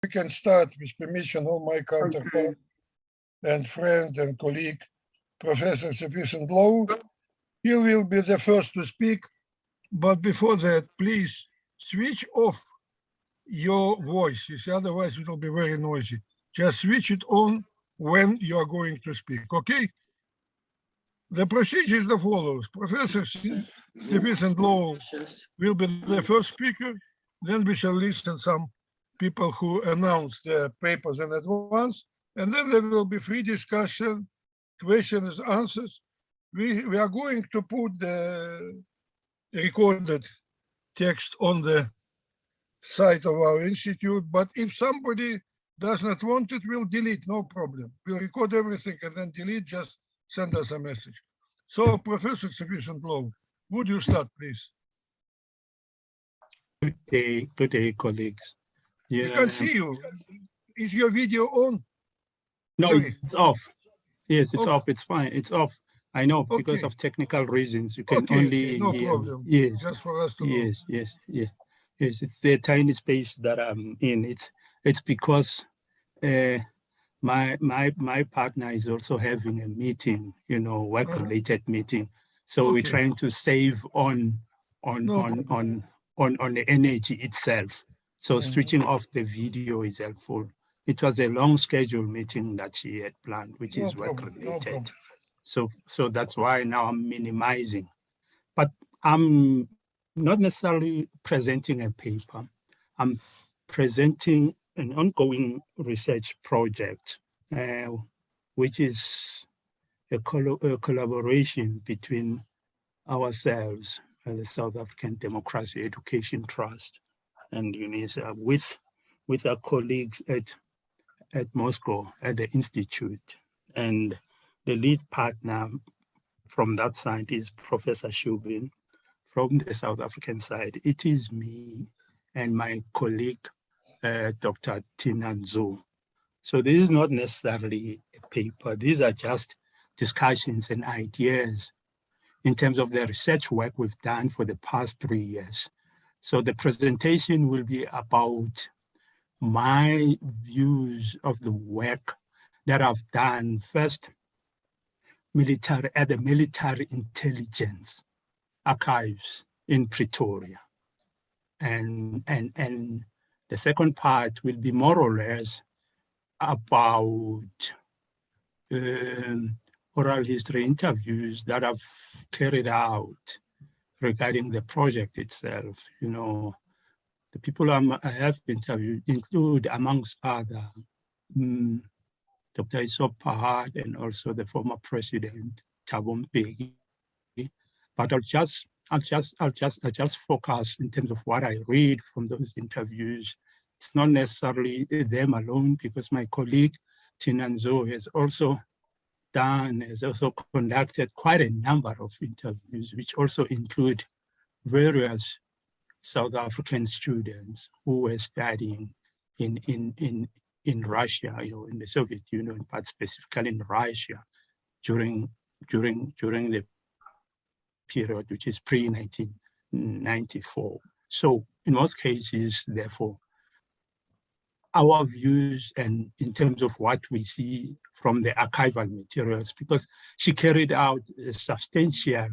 We can start with permission of my counterpart and friend and colleague, Professor Sufficient Law. He will be the first to speak, but before that, please switch off your voice. You see, otherwise it will be very noisy. Just switch it on when you are going to speak, okay? The procedure is the follows. Professor Sufficient Law will be the first speaker. Then we shall listen some people who announced their papers in advance, and then there will be free discussion, questions, answers. We are going to put the recorded text on the site of our institute, but if somebody does not want it, we'll delete, no problem. We'll record everything and then delete, just send us a message. So, Professor Sufficient Law, would you start, please? Good day, colleagues. Yeah. We can see you. Is your video on? No, sorry. It's off. Yes, it's off. It's fine. It's off. I know, because of technical reasons. You can only no hear problem. Me. Yes. Just for us to know. Yes. Yes, it's the tiny space that I'm in. It's because my partner is also having a meeting, work-related meeting. So we're trying to save on the energy itself. So switching off the video is helpful. It was a long scheduled meeting that she had planned, which is work-related. So that's why now I'm minimizing. But I'm not necessarily presenting a paper. I'm presenting an ongoing research project, which is a collaboration between ourselves and the South African Democracy Education Trust and UNISA with our colleagues at Moscow at the Institute. And the lead partner from that side is Professor Shubin. From the South African side, it is me and my colleague, Dr. Tina Nzo. So this is not necessarily a paper. These are just discussions and ideas in terms of the research work we've done for the past 3 years. So the presentation will be about my views of the work that I've done first at the military intelligence archives in Pretoria. And the second part will be more or less about oral history interviews that I've carried out regarding the project itself. The people I have interviewed include, amongst other, Dr. Isop Pahad and also the former president, Thabo Mbeki. But I'll just focus in terms of what I read from those interviews. It's not necessarily them alone, because my colleague Tina Nzo has also conducted quite a number of interviews, which also include various South African students who were studying in Russia, in the Soviet Union, but specifically in Russia during the period which is pre-1994. So in most cases, therefore, our views and in terms of what we see from the archival materials, because she carried out a substantial,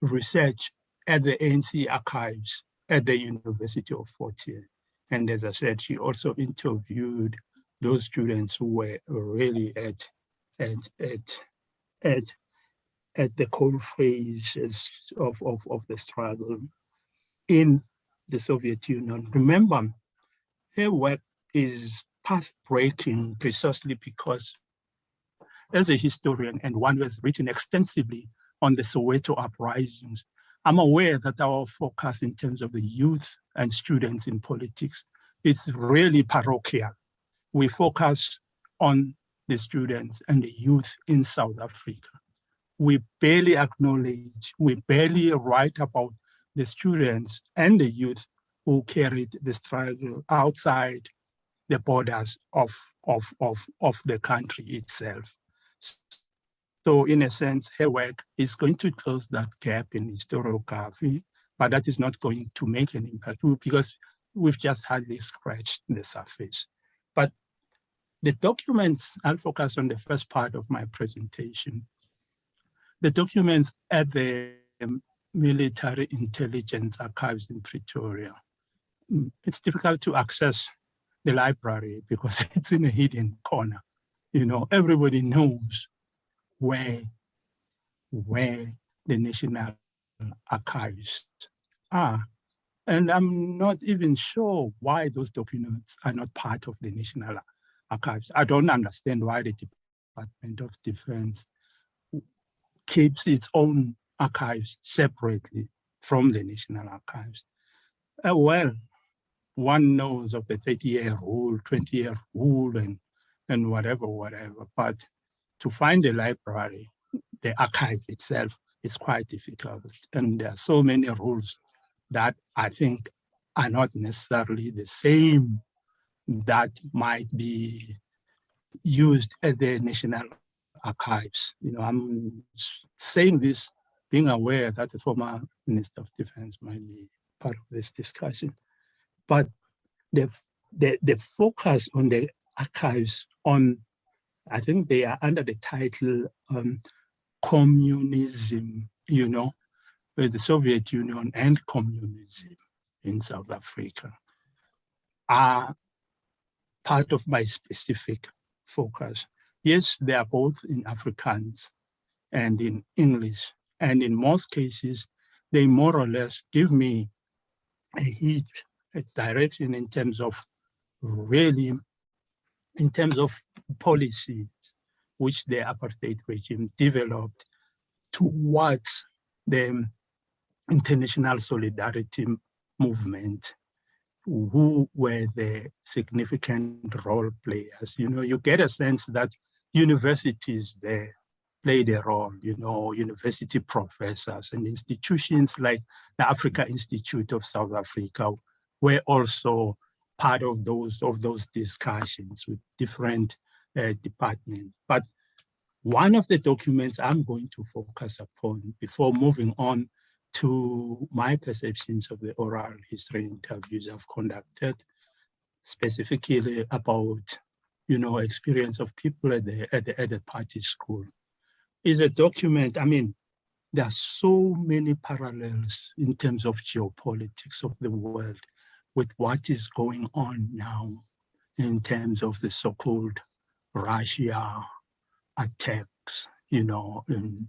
research at the ANC archives at the University of Fort Hare. And as I said, she also interviewed those students who were really at the cold phases of the struggle in the Soviet Union. Remember, her work is path-breaking precisely because, as a historian and one who has written extensively on the Soweto uprisings, I'm aware that our focus in terms of the youth and students in politics is really parochial. We focus on the students and the youth in South Africa. We barely acknowledge, we barely write about the students and the youth who carried the struggle outside the borders of the country itself. So in a sense, her work is going to close that gap in historiography, but that is not going to make an impact because we've just hardly scratched the surface. But the documents, I'll focus on the first part of my presentation. The documents at the Military Intelligence Archives in Pretoria. It's difficult to access the library because it's in a hidden corner. You know, everybody knows where the National Archives are. And I'm not even sure why those documents are not part of the National Archives. I don't understand why the Department of Defense keeps its own archives separately from the National Archives. Well, one knows of the 30-year rule, 20-year rule, and whatever, but to find a library, the archive itself is quite difficult. And there are so many rules that I think are not necessarily the same that might be used at the National Archives. You know, I'm saying this being aware that the former Minister of Defense might be part of this discussion. But the focus on the archives on, I think they are under the title communism, you know, with the Soviet Union and communism in South Africa are part of my specific focus. Yes, they are both in Afrikaans and in English. And in most cases, they more or less give me a direction in terms of really, in terms of policies which the apartheid regime developed towards the international solidarity movement, who were the significant role players. You know, you get a sense that universities there played a role, you know, university professors and institutions like the Africa Institute of South Africa were also part of those discussions with different departments. But one of the documents I'm going to focus upon before moving on to my perceptions of the oral history interviews I've conducted, specifically about, you know, experience of people at the party school, is a document. I mean, there are so many parallels in terms of geopolitics of the world with what is going on now in terms of the so-called Russia attacks, you know, in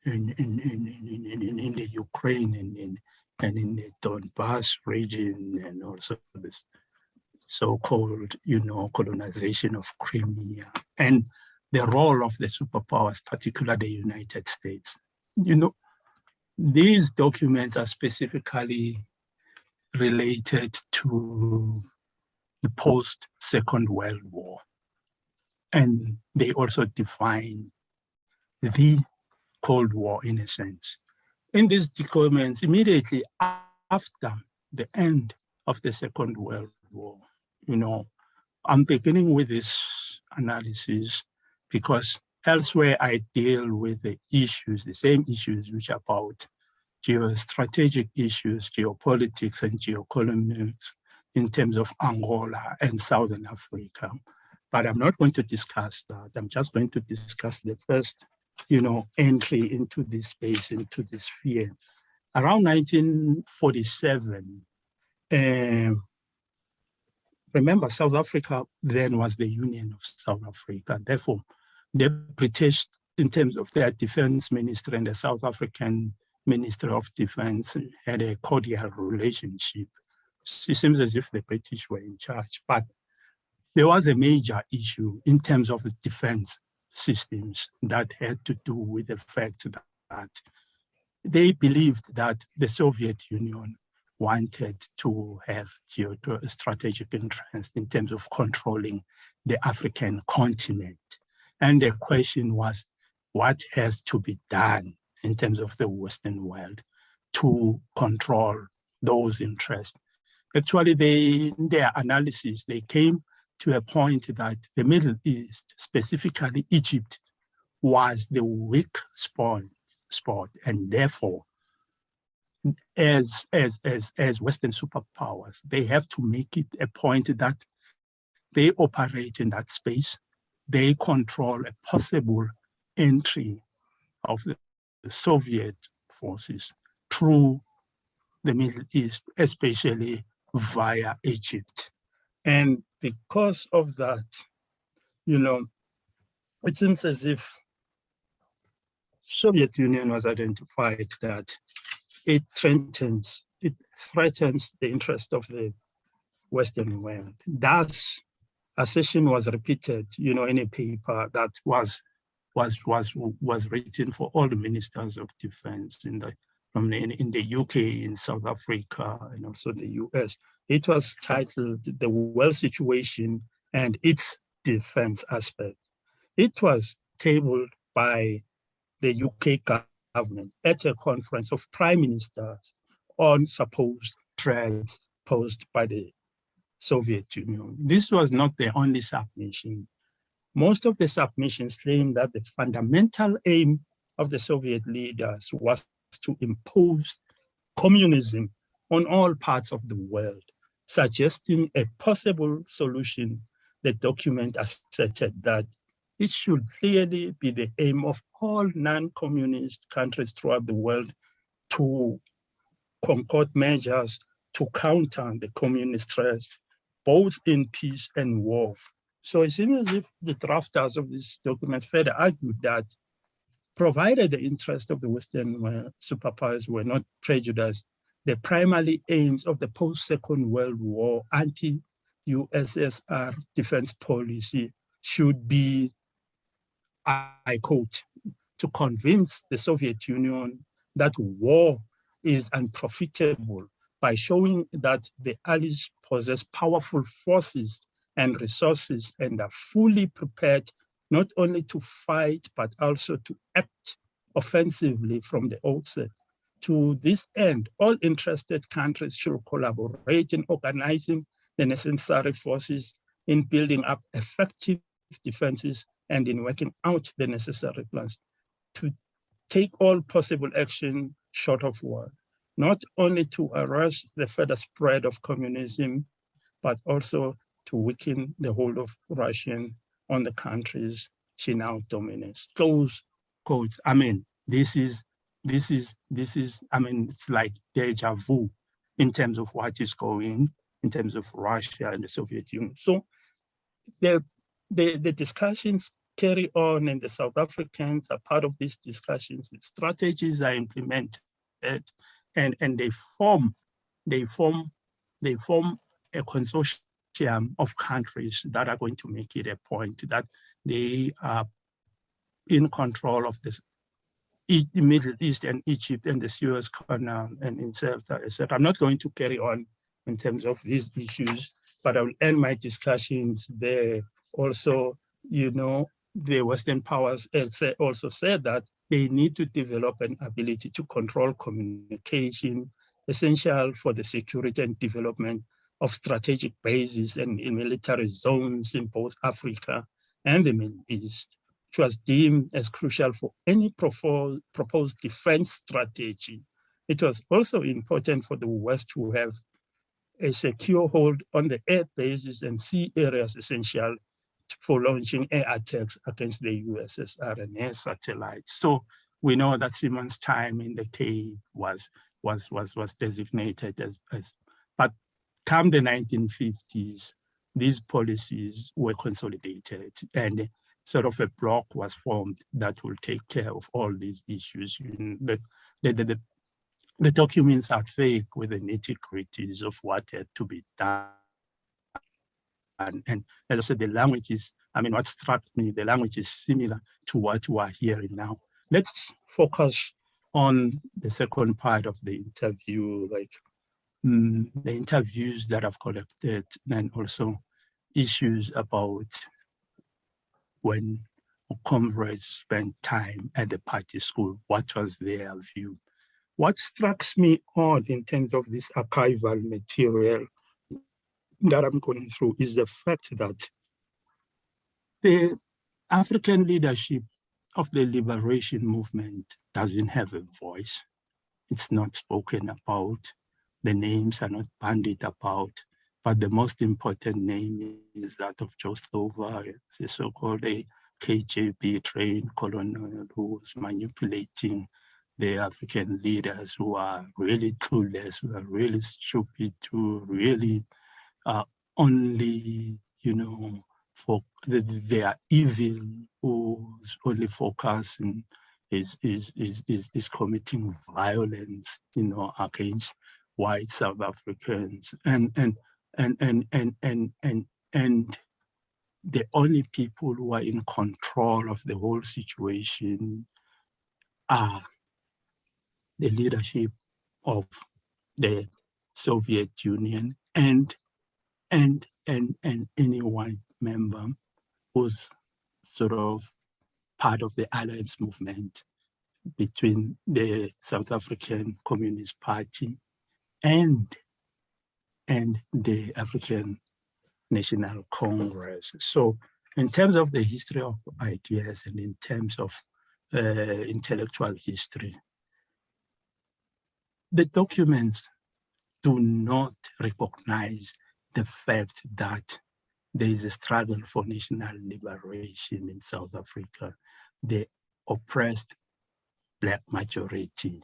the Ukraine and in the Donbass region, and also this so-called, you know, colonization of Crimea, and the role of the superpowers, particularly the United States. You know, these documents are specifically related to the post-Second World War. And they also define the Cold War in a sense. In these documents, immediately after the end of the Second World War, you know, I'm beginning with this analysis because elsewhere I deal with the issues, the same issues which are about geostrategic issues, geopolitics and geoeconomics in terms of Angola and Southern Africa. But I'm not going to discuss that. I'm just going to discuss the first, you know, entry into this space, into this sphere. Around 1947, remember, South Africa then was the Union of South Africa. Therefore, the British, in terms of their defense minister and the South African Minister of Defense, had a cordial relationship. It seems as if the British were in charge, but there was a major issue in terms of the defense systems that had to do with the fact that they believed that the Soviet Union wanted to have geostrategic interest in terms of controlling the African continent. And the question was, what has to be done in terms of the Western world to control those interests? Actually, in their analysis, they came to a point that the Middle East, specifically Egypt, was the weak spot, and therefore as Western superpowers, they have to make it a point that they operate in that space. They control a possible entry of the Soviet forces through the Middle East, especially via Egypt. And because of that, you know, it seems as if Soviet Union was identified that it threatens the interest of the Western world. Thus, assertion was repeated, you know, in a paper that was written for all the ministers of defense in the UK, in South Africa, and also the US. It was titled "The World Situation and Its Defense Aspect." It was tabled by the UK government at a conference of prime ministers on supposed threats posed by the Soviet Union. This was not the only submission. Most of the submissions claim that the fundamental aim of the Soviet leaders was to impose communism on all parts of the world, suggesting a possible solution. The document asserted that it should clearly be the aim of all non-communist countries throughout the world to concord measures to counter the communist threats, both in peace and war. So it seems as if the drafters of this document further argued that provided the interests of the Western superpowers were not prejudiced, the primary aims of the post-Second World War anti-USSR defense policy should be, I quote, to convince the Soviet Union that war is unprofitable by showing that the Allies possess powerful forces and resources and are fully prepared not only to fight, but also to act offensively from the outset. To this end, all interested countries should collaborate in organizing the necessary forces, in building up effective defenses, and in working out the necessary plans to take all possible action short of war, not only to arrest the further spread of communism, but also to weaken the hold of Russia on the countries she now dominates. Close quotes. I mean, this is, I mean, it's like deja vu in terms of what is going, in terms of Russia and the Soviet Union. So the discussions carry on, and the South Africans are part of these discussions. The strategies are implemented, and they form a consortium of countries that are going to make it a point that they are in control of this the Middle East and Egypt and the Suez Canal and etc. I'm not going to carry on in terms of these issues, but I will end my discussions there. Also, you know, the Western powers also said that they need to develop an ability to control communication, essential for the security and development of strategic bases and in military zones in both Africa and the Middle East, which was deemed as crucial for any proposed defense strategy. It was also important for the West to have a secure hold on the air bases and sea areas essential for launching air attacks against the USSR and air satellites. So we know that Simon's time in the cave was designated as but come the 1950s, these policies were consolidated and sort of a bloc was formed that will take care of all these issues. The documents are vague with the nitty-gritties of what had to be done. And as I said, the language is, I mean, what struck me, the language is similar to what we are hearing now. Let's focus on the second part of the interview, like the interviews that I've collected, and also issues about when comrades spent time at the party school, what was their view? What strikes me odd in terms of this archival material that I'm going through is the fact that the African leadership of the liberation movement doesn't have a voice. it's not spoken about. The names are not bandied about. But the most important name is that of Jostova, the so-called KGB trained colonel who was manipulating the African leaders who are really clueless, who are really stupid, who really only, for they are evil, whose only focus is committing violence, against white South Africans, and the only people who are in control of the whole situation are the leadership of the Soviet Union and any white member who's sort of part of the alliance movement between the South African Communist Party and the African National Congress. So in terms of the history of ideas and in terms of intellectual history, the documents do not recognize the fact that there is a struggle for national liberation in South Africa. The oppressed Black majority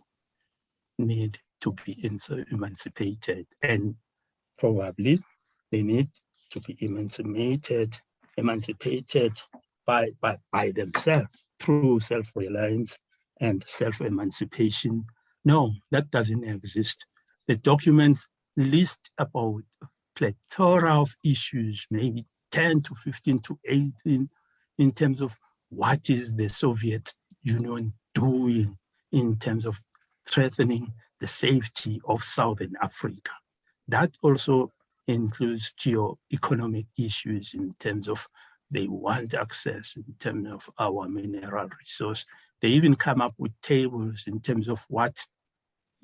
need to be emancipated, and probably they need to be emancipated by themselves through self-reliance and self-emancipation. No, that doesn't exist. The documents list about a plethora of issues, maybe 10 to 15 to 18, in terms of what is the Soviet Union doing in terms of threatening the safety of Southern Africa. That also includes geo-economic issues in terms of they want access in terms of our mineral resource. They even come up with tables in terms of what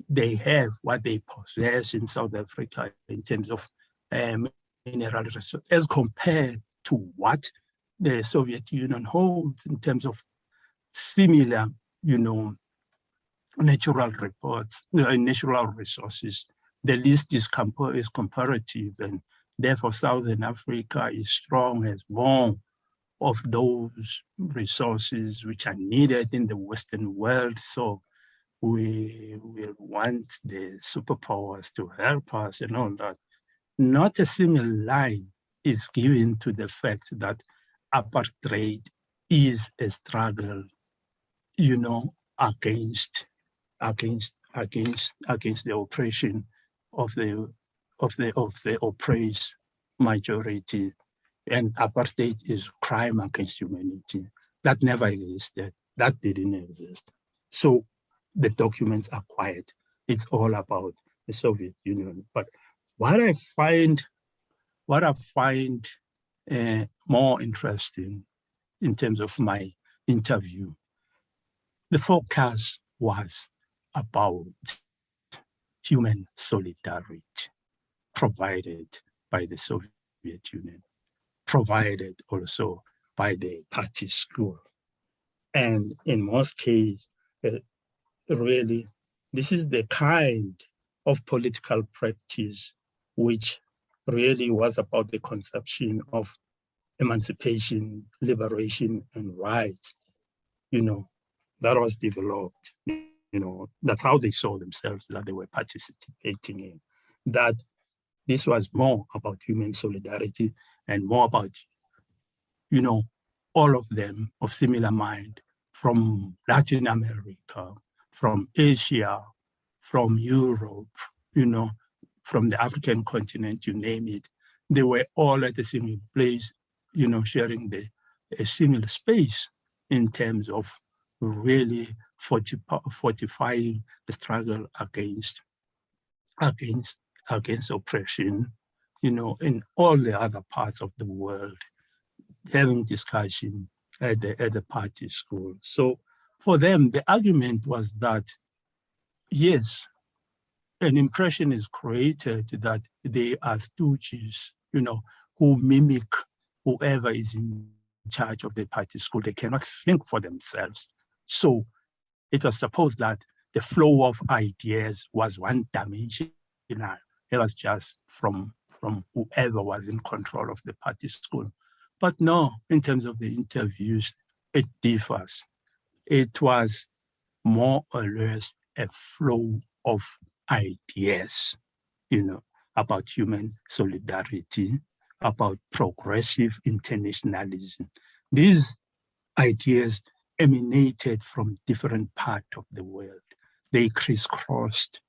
they have, what they possess in South Africa in terms of mineral resource, as compared to what the Soviet Union holds in terms of similar, natural resources. The list is comparative, and therefore Southern Africa is strong, has more of those resources which are needed in the Western world. So we will want the superpowers to help us and all that. Not a single line is given to the fact that apartheid is a struggle, against the oppression of the oppressed majority, and apartheid is crime against humanity. That never existed. That didn't exist. So the documents are quiet. It's all about the Soviet Union. But what I find more interesting in terms of my interview, the focus was about human solidarity provided by the Soviet Union, provided also by the party school. And in most cases, really, this is the kind of political practice which really was about the conception of emancipation, liberation, and rights, that was developed. That's how they saw themselves, that they were participating in. That this was more about human solidarity and more about, all of them of similar mind, from Latin America, from Asia, from Europe, from the African continent, you name it. They were all at the same place, sharing a similar space in terms of really fortifying the struggle against oppression, in all the other parts of the world, having discussion at the party school. So for them, the argument was that, yes, an impression is created that they are stooges, who mimic whoever is in charge of the party school. They cannot think for themselves. So it was supposed that the flow of ideas was one-dimensional. It was just from whoever was in control of the party school. But no, in terms of the interviews, it differs. It was more or less a flow of ideas, about human solidarity, about progressive internationalism. These ideas emanated from different parts of the world. They crisscrossed.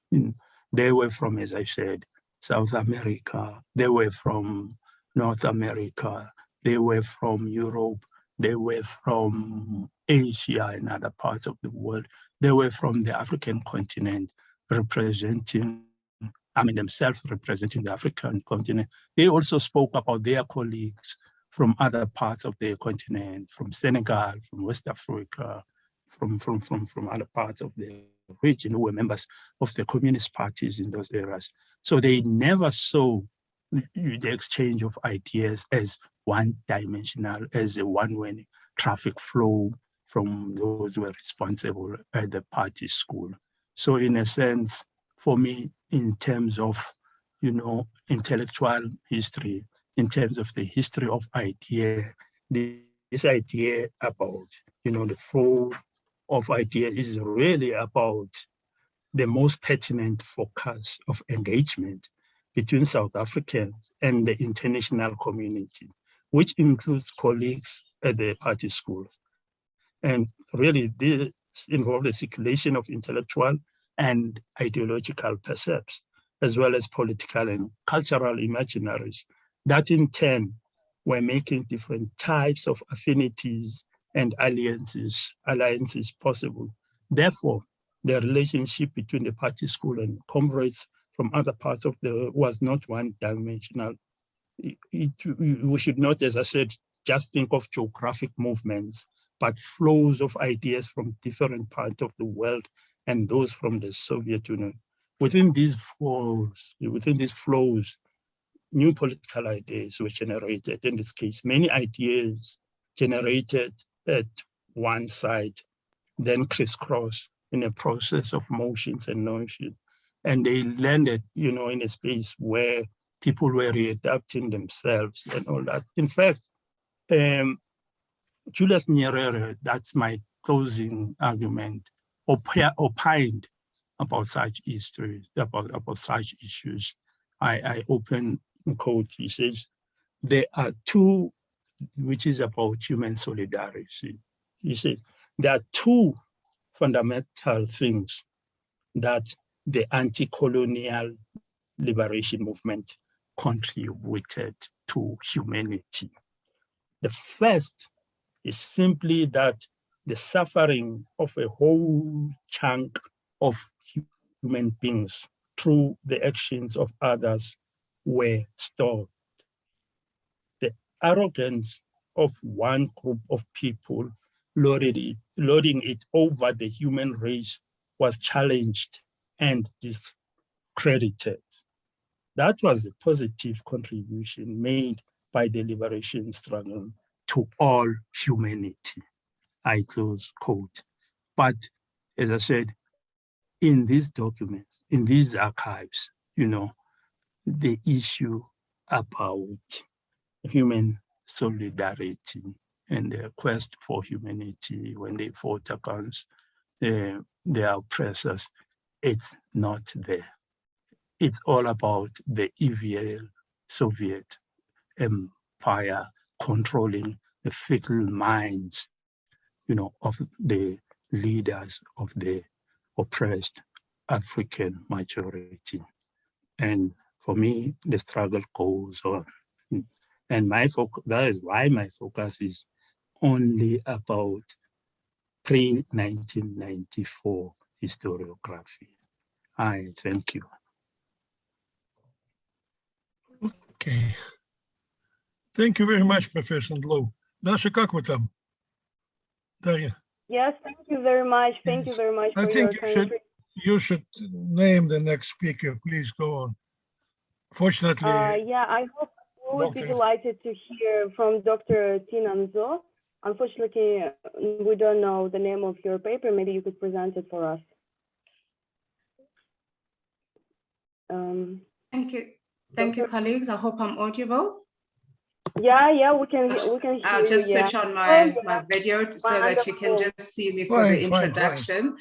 They were from, as I said, South America. They were from North America. They were from Europe. They were from Asia and other parts of the world. They were from the African continent, themselves representing the African continent. They also spoke about their colleagues from other parts of the continent, from Senegal, from West Africa, from other parts of the region, who were members of the communist parties in those areas. So they never saw the exchange of ideas as one-dimensional, as a one-way traffic flow from those who were responsible at the party school. So in a sense, for me, in terms of, intellectual history, in terms of the history of idea, this idea about, the flow of ideas is really about the most pertinent focus of engagement between South Africans and the international community, which includes colleagues at the party schools. And really, this involved the circulation of intellectual and ideological percepts, as well as political and cultural imaginaries, that in turn were making different types of affinities and alliances possible. Therefore, the relationship between the party school and comrades from other parts of the world was not one-dimensional. We should not, as I said, just think of geographic movements, but flows of ideas from different parts of the world and those from the Soviet Union. Within these flows, new political ideas were generated. In this case, many ideas generated at one side, then crisscross in a process of motions and notions. And they landed, in a space where people were readapting themselves and all that. In fact, Julius Nyerere, that's my closing argument, opined about such histories, about such issues. I open quote, he says, there are two, which is about human solidarity. He says, there are two fundamental things that the anti-colonial liberation movement contributed to humanity. The first is simply that the suffering of a whole chunk of human beings through the actions of others were stopped. The arrogance of one group of people loading it over the human race was challenged and discredited. That was a positive contribution made by the liberation struggle to all humanity. I close quote. But as I said, in these documents, in these archives, the issue about human solidarity and the quest for humanity when they fought against their oppressors, it's not there. It's all about the evil Soviet empire controlling the fickle minds, of the leaders of the oppressed African majority. And for me, the struggle goes on. And that is why my focus is only about pre-1994 historiography. I thank you. Okay. Thank you very much, Professor Low. Dasha, как вы там? Дарья? Yes, thank you very much. Thank you very much. I think you should name the next speaker. Please go on. Fortunately, yeah, I hope we would be delighted to hear from Dr. Tina Nzo. Unfortunately, we don't know the name of your paper. Maybe you could present it for us. Thank you, colleagues. I hope I'm audible. Yeah, we can hear I'll just switch on my video so that you can just see me for the introduction.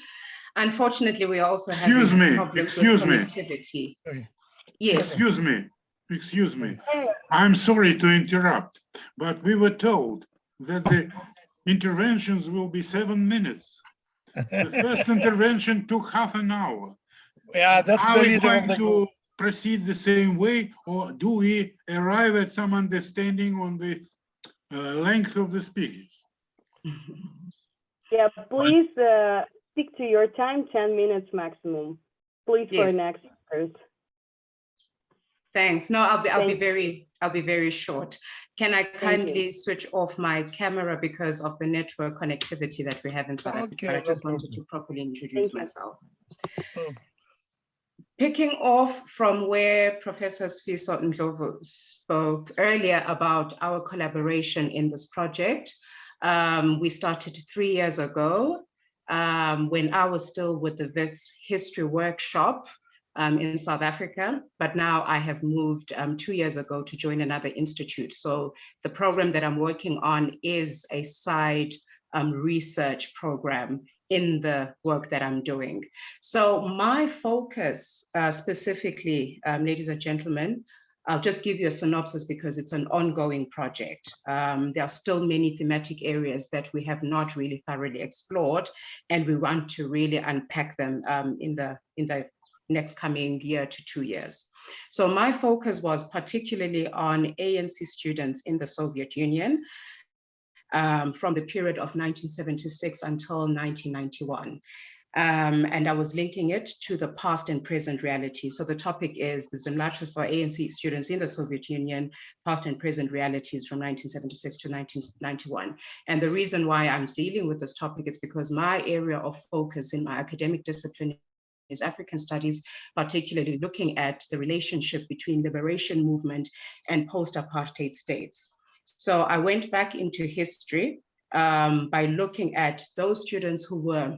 Unfortunately, we also have problems with connectivity. Yes. Excuse me. I'm sorry to interrupt, but we were told that the interventions will be 7 minutes. The first intervention took half an hour. Yeah, that's the leader of the group. Proceed the same way, or do we arrive at some understanding on the length of the speeches? Yeah, please stick to your time, 10 minutes maximum. Please, yes. For next speakers. Thanks. No, I'll be very short. Can I kindly switch off my camera because of the network connectivity that we have in South Africa? I just wanted to properly introduce myself. Picking off from where Professor Sfiso Ndlovu spoke earlier about our collaboration in this project, we started 3 years ago when I was still with the Wits History Workshop in South Africa, but now I have moved 2 years ago to join another institute. So the program that I'm working on is a side research program in the work that I'm doing. So my focus specifically, ladies and gentlemen, I'll just give you a synopsis because it's an ongoing project. There are still many thematic areas that we have not really thoroughly explored, and we want to really unpack them in the next coming year to 2 years. So my focus was particularly on ANC students in the Soviet Union, from the period of 1976 until 1991. And I was linking it to the past and present reality. So the topic is the Zimlatas for ANC students in the Soviet Union, past and present realities from 1976 to 1991. And the reason why I'm dealing with this topic is because my area of focus in my academic discipline is African studies, particularly looking at the relationship between liberation movement and post-apartheid states. So I went back into history by looking at those students who were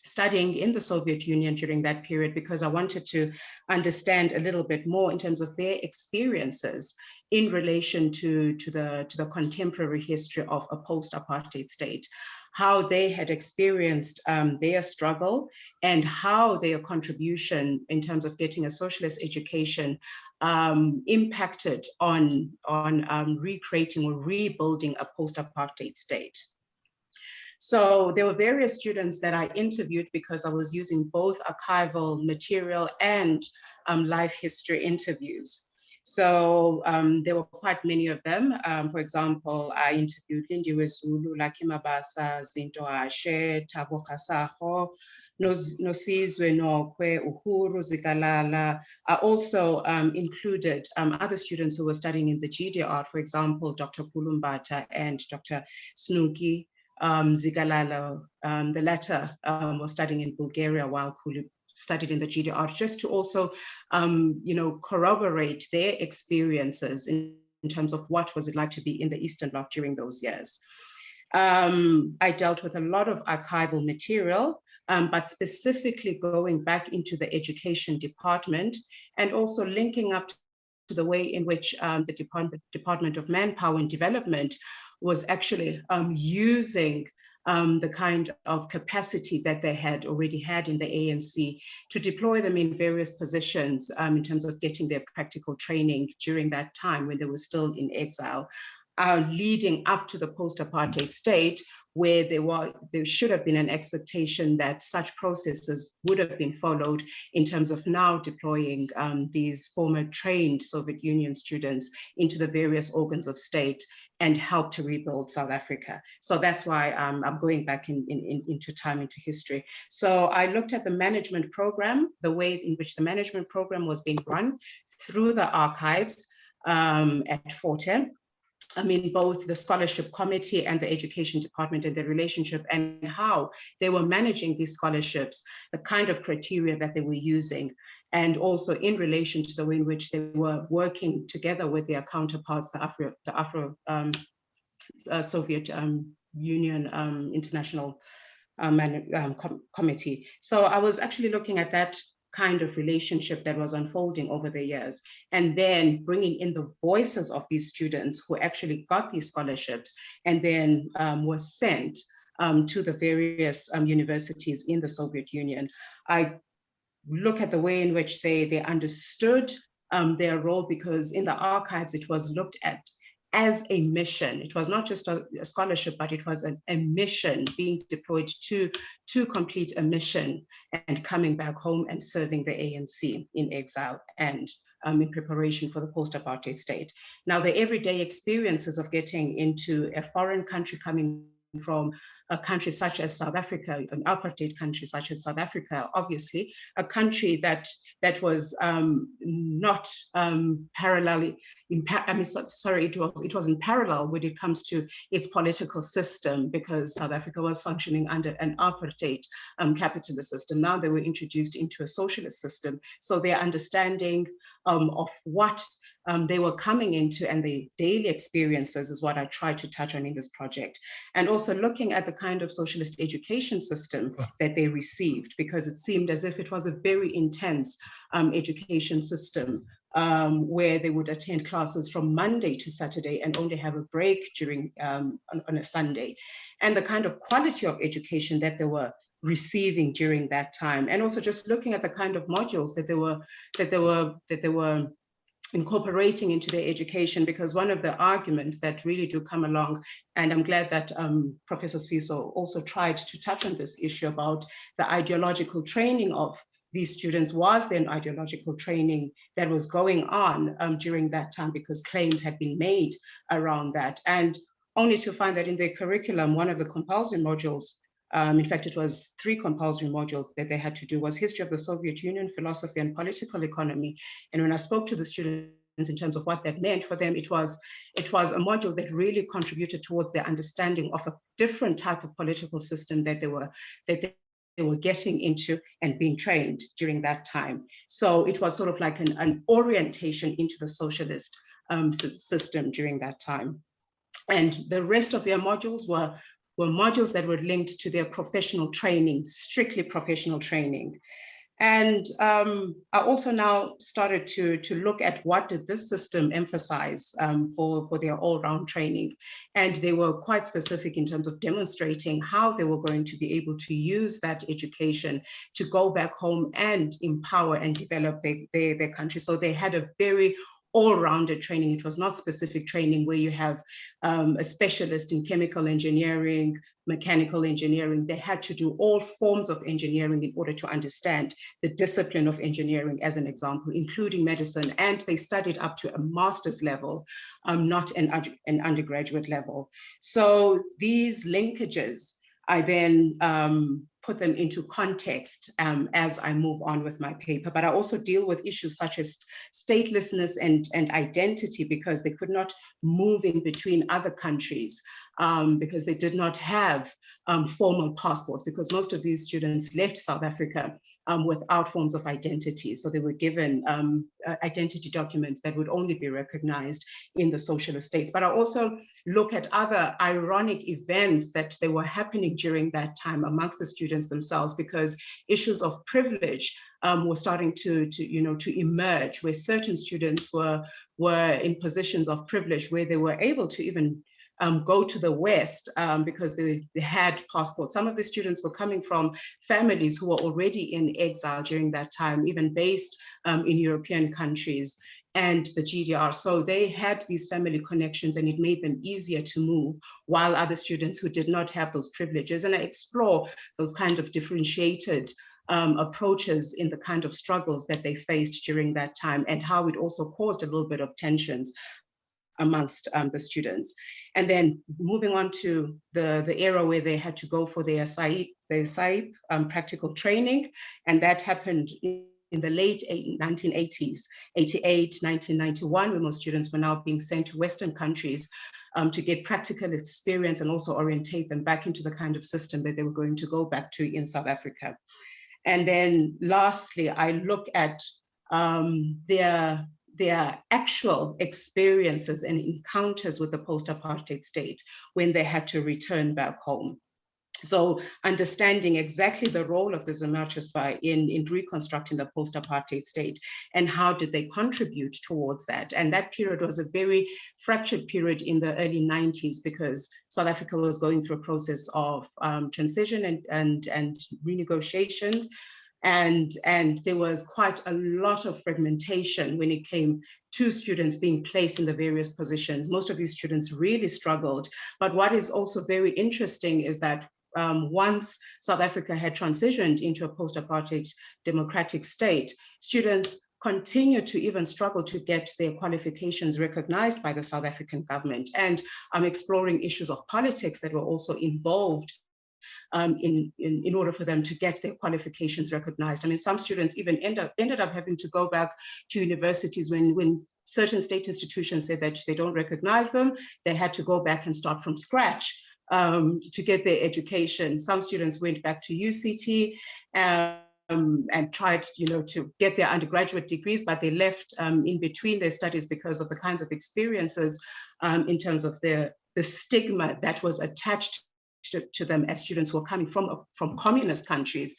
studying in the Soviet Union during that period, because I wanted to understand a little bit more in terms of their experiences in relation to the contemporary history of a post-apartheid state, how they had experienced their struggle and how their contribution in terms of getting a socialist education impacted on recreating or rebuilding a post-apartheid state. So there were various students that I interviewed because I was using both archival material and life history interviews. So there were quite many of them. For example, I interviewed Lindiwe Zulu, Lucky Mabasa, Zinto Ashe, Thabo Kgasago, Nosizwe Nokwe, Uhuru Zikalala. I also included other students who were studying in the GDR, for example, Dr. Kulumbata and Dr. Snuki Zikalala. The latter was studying in Bulgaria while Kulu studied in the GDR, just to also corroborate their experiences in terms of what was it like to be in the Eastern Bloc during those years. I dealt with a lot of archival material, but specifically going back into the education department and also linking up to the way in which the Department of Manpower and Development was actually using the kind of capacity that they had already had in the ANC to deploy them in various positions in terms of getting their practical training during that time when they were still in exile, leading up to the post-apartheid state, where there should have been an expectation that such processes would have been followed in terms of now deploying these former trained Soviet Union students into the various organs of state and help to rebuild South Africa. So that's why I'm going back into time, into history. So I looked at the management program, the way in which the management program was being run through the archives at Forte. I mean, both the scholarship committee and the education department and the relationship and how they were managing these scholarships, the kind of criteria that they were using, and also in relation to the way in which they were working together with their counterparts, the Afro-Soviet Union International Committee. So I was actually looking at that kind of relationship that was unfolding over the years, and then bringing in the voices of these students who actually got these scholarships and then were sent to the various universities in the Soviet Union. I look at the way in which they understood their role, because in the archives, it was looked at as a mission. It was not just a scholarship, but it was a mission being deployed to complete a mission and coming back home and serving the ANC in exile and in preparation for the post-apartheid state. Now, the everyday experiences of getting into a foreign country, coming from a country such as South Africa, an apartheid country such as South Africa, obviously, a country that was not parallelly, it was in parallel when it comes to its political system, because South Africa was functioning under an apartheid capitalist system. Now they were introduced into a socialist system. So their understanding of what they were coming into and the daily experiences is what I try to touch on in this project. And also looking at the kind of socialist education system that they received, because it seemed as if it was a very intense education system where they would attend classes from Monday to Saturday and only have a break during on a Sunday. And the kind of quality of education that they were receiving during that time. And also just looking at the kind of modules that they were incorporating into their education, because one of the arguments that really do come along, and I'm glad that Professor Sfiso also tried to touch on this issue about the ideological training of these students, was there an ideological training that was going on during that time, because claims had been made around that. And only to find that in their curriculum, one of the compulsory modules, in fact, it was 3 compulsory modules that they had to do, was history of the Soviet Union, philosophy and political economy. And when I spoke to the students in terms of what that meant for them, it was a module that really contributed towards their understanding of a different type of political system that they were getting into and being trained during that time. So it was sort of like an orientation into the socialist system during that time. And the rest of their modules were modules that were linked to their professional training, strictly professional training. And I also now started to look at what did this system emphasize for their all-round training. And they were quite specific in terms of demonstrating how they were going to be able to use that education to go back home and empower and develop their country. So they had a very all-rounded training. It was not specific training where you have a specialist in chemical engineering, mechanical engineering. They had to do all forms of engineering in order to understand the discipline of engineering, as an example, including medicine. And they studied up to a master's level, not an undergraduate level. So these linkages, I then put them into context as I move on with my paper. But I also deal with issues such as statelessness and identity, because they could not move in between other countries because they did not have formal passports, because most of these students left South Africa without forms of identity. So they were given identity documents that would only be recognized in the socialist states. But I also look at other ironic events that they were happening during that time amongst the students themselves, because issues of privilege were starting to emerge, where certain students were in positions of privilege where they were able to even go to the West because they had passports. Some of the students were coming from families who were already in exile during that time, even based in European countries and the GDR. So they had these family connections, and it made them easier to move, while other students who did not have those privileges. And I explore those kind of differentiated approaches in the kind of struggles that they faced during that time, and how it also caused a little bit of tensions amongst the students. And then moving on to the era where they had to go for their SAIP practical training, and that happened in the late 1980s, 88, 1991, when most students were now being sent to Western countries to get practical experience and also orientate them back into the kind of system that they were going to go back to in South Africa. And then lastly, I look at their actual experiences and encounters with the post-apartheid state when they had to return back home. So understanding exactly the role of the Zamalchispa in reconstructing the post-apartheid state and how did they contribute towards that. And that period was a very fractured period in the early 90s because South Africa was going through a process of transition and renegotiation. And there was quite a lot of fragmentation when it came to students being placed in the various positions. Most of these students really struggled. But what is also very interesting is that once South Africa had transitioned into a post-apartheid democratic state, students continued to even struggle to get their qualifications recognized by the South African government. And exploring issues of politics that were also involved in order for them to get their qualifications recognized. I mean, some students even ended up having to go back to universities when certain state institutions said that they don't recognize them. They had to go back and start from scratch to get their education. Some students went back to UCT and tried, to get their undergraduate degrees, but they left in between their studies because of the kinds of experiences in terms of the stigma that was attached to them as students who were coming from communist countries,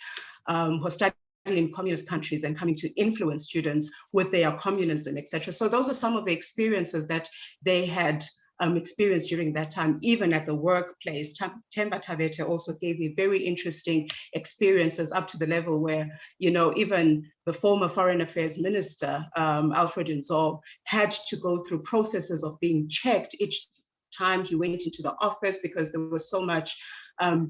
who are studying in communist countries and coming to influence students with their communism, etc. So those are some of the experiences that they had experienced during that time, even at the workplace. Themba Thabethe also gave me very interesting experiences up to the level where, even the former Foreign Affairs Minister, Alfred Nzo, had to go through processes of being checked each time he went into the office because there was so much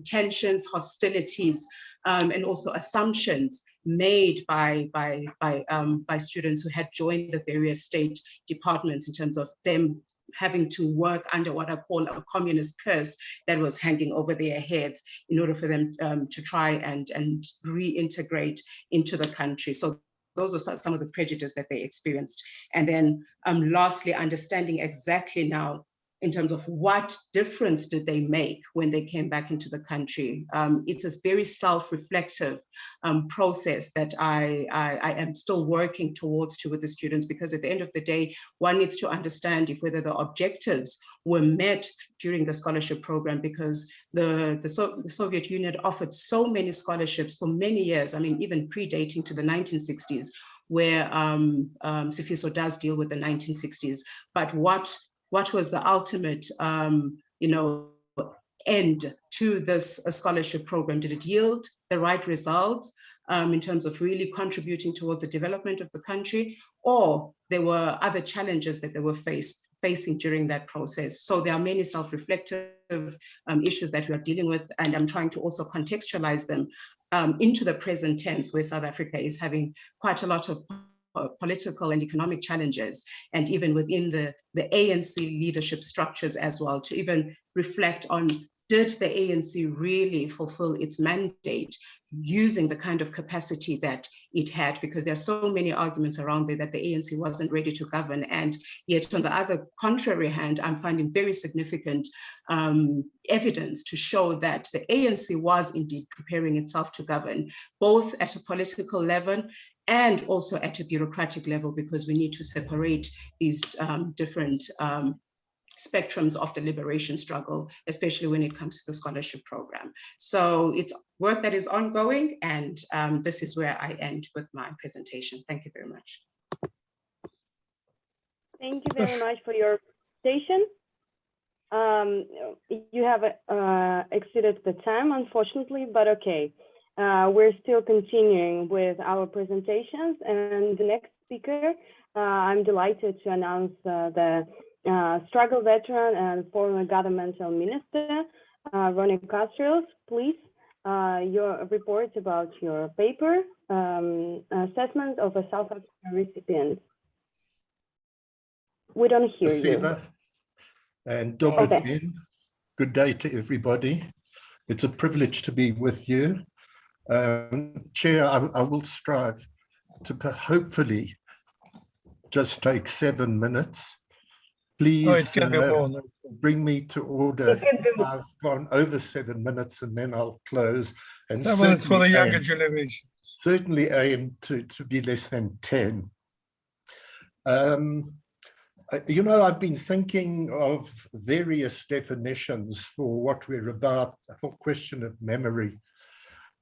tensions, hostilities, and also assumptions made by students who had joined the various state departments in terms of them having to work under what I call a communist curse that was hanging over their heads in order for them to try and reintegrate into the country. So those were some of the prejudice that they experienced. And then lastly, understanding exactly now in terms of what difference did they make when they came back into the country. It's a very self-reflective process that I am still working towards with the students, because at the end of the day, one needs to understand if whether the objectives were met during the scholarship program, because the Soviet Union offered so many scholarships for many years, I mean, even predating to the 1960s, where Sifiso does deal with the 1960s, but what was the ultimate, end to this scholarship program? Did it yield the right results in terms of really contributing towards the development of the country, or there were other challenges that they were facing during that process? So there are many self-reflective issues that we are dealing with, and I'm trying to also contextualize them into the present tense, where South Africa is having quite a lot of political and economic challenges, and even within the ANC leadership structures as well, to even reflect on, did the ANC really fulfill its mandate using the kind of capacity that it had? Because there are so many arguments around there that the ANC wasn't ready to govern, and yet on the other contrary hand, I'm finding very significant evidence to show that the ANC was indeed preparing itself to govern, both at a political level and also at a bureaucratic level, because we need to separate these different spectrums of the liberation struggle, especially when it comes to the scholarship program. So it's work that is ongoing, and this is where I end with my presentation. Thank you very much. Thank you very much for your presentation. You have exceeded the time, unfortunately, but okay. We're still continuing with our presentations, and the next speaker, I'm delighted to announce the struggle veteran and former governmental minister, Ronnie Castros. Please, your report about your paper, assessment of a South African recipient. We don't hear you. And good day to everybody. It's a privilege to be with you. Chair, I will strive to hopefully just take 7 minutes. Please bring me to order. I've gone over 7 minutes and then I'll close. And 7 minutes for the younger generation. Certainly aim to be less than 10. You know, I've been thinking of various definitions for what we're about, the whole question of memory.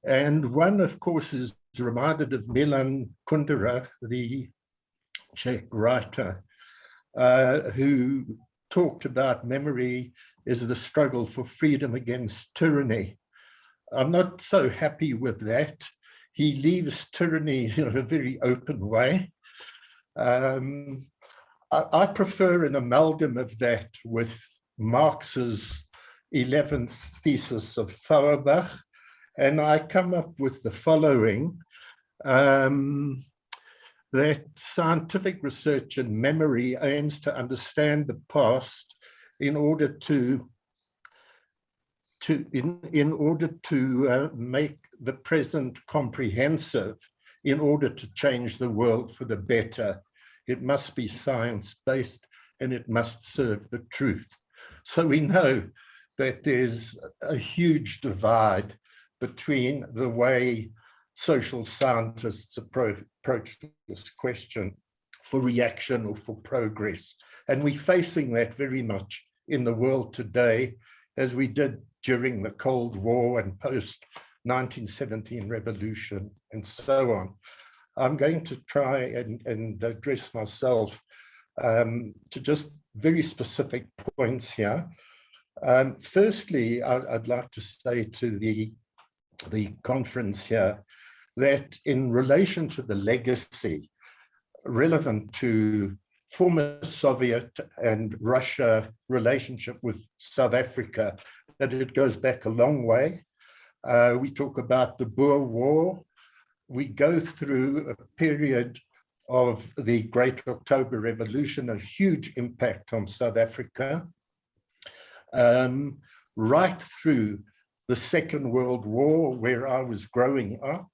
And one, of course, is reminded of Milan Kundera, the Czech writer, who talked about memory as the struggle for freedom against tyranny. I'm not so happy with that. He leaves tyranny in a very open way. I prefer an amalgam of that with Marx's 11th thesis of Feuerbach, and I come up with the following, that scientific research and memory aims to understand the past in order to make the present comprehensive, in order to change the world for the better. It must be science-based and it must serve the truth. So we know that there's a huge divide between the way social scientists approach this question for reaction or for progress. And we're facing that very much in the world today, as we did during the Cold War and post-1917 revolution and so on. I'm going to try and address myself to just very specific points here. Firstly, I'd like to say to the conference here that in relation to the legacy relevant to former Soviet and Russia relationship with South Africa, that it goes back a long way. We talk about the Boer War. We go through a period of the Great October Revolution, a huge impact on South Africa, right through the Second World War, where I was growing up,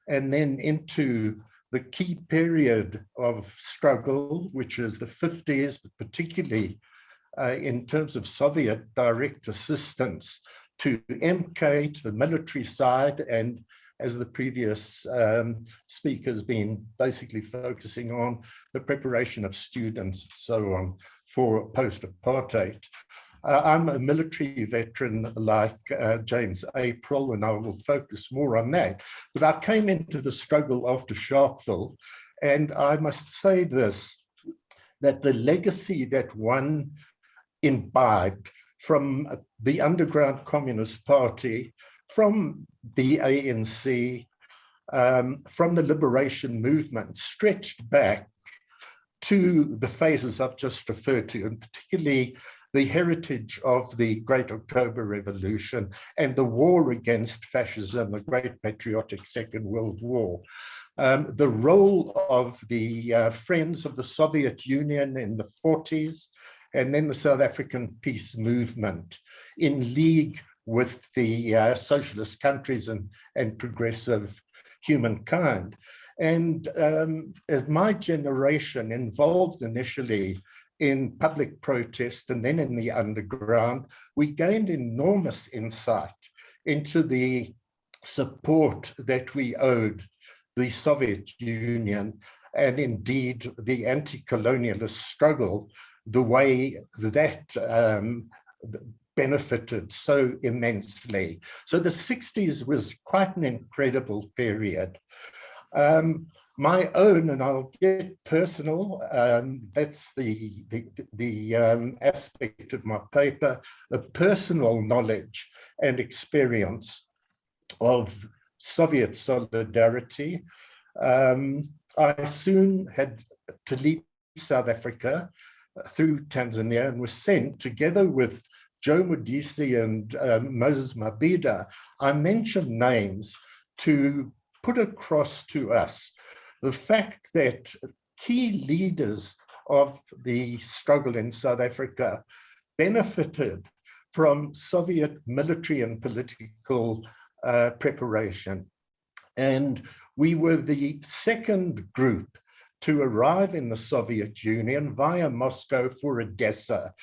and then into the key period of struggle, which is the 50s, but particularly in terms of Soviet direct assistance to MK, to the military side, and as the previous speaker's been basically focusing on, the preparation of students and so on for post-apartheid. I'm a military veteran like James April, and I will focus more on that. But I came into the struggle after Sharpeville, and I must say this, that the legacy that one imbibed from the underground Communist Party, from the ANC, from the liberation movement, stretched back to the phases I've just referred to, and particularly the heritage of the Great October Revolution and the war against fascism, the Great Patriotic Second World War. The role of the Friends of the Soviet Union in the 40s, and then the South African peace movement in league with the socialist countries and progressive humankind. And as my generation involved initially in public protest and then in the underground, we gained enormous insight into the support that we owed the Soviet Union and indeed the anti-colonialist struggle, the way that benefited so immensely. So the 60s was quite an incredible period. My own, and I'll get personal, that's the aspect of my paper, the personal knowledge and experience of Soviet solidarity. I soon had to leave South Africa through Tanzania and was sent together with Joe Modise and Moses Mabhida. I mentioned names to put across to us the fact that key leaders of the struggle in South Africa benefited from Soviet military and political preparation. And we were the second group to arrive in the Soviet Union via Moscow for Odessa.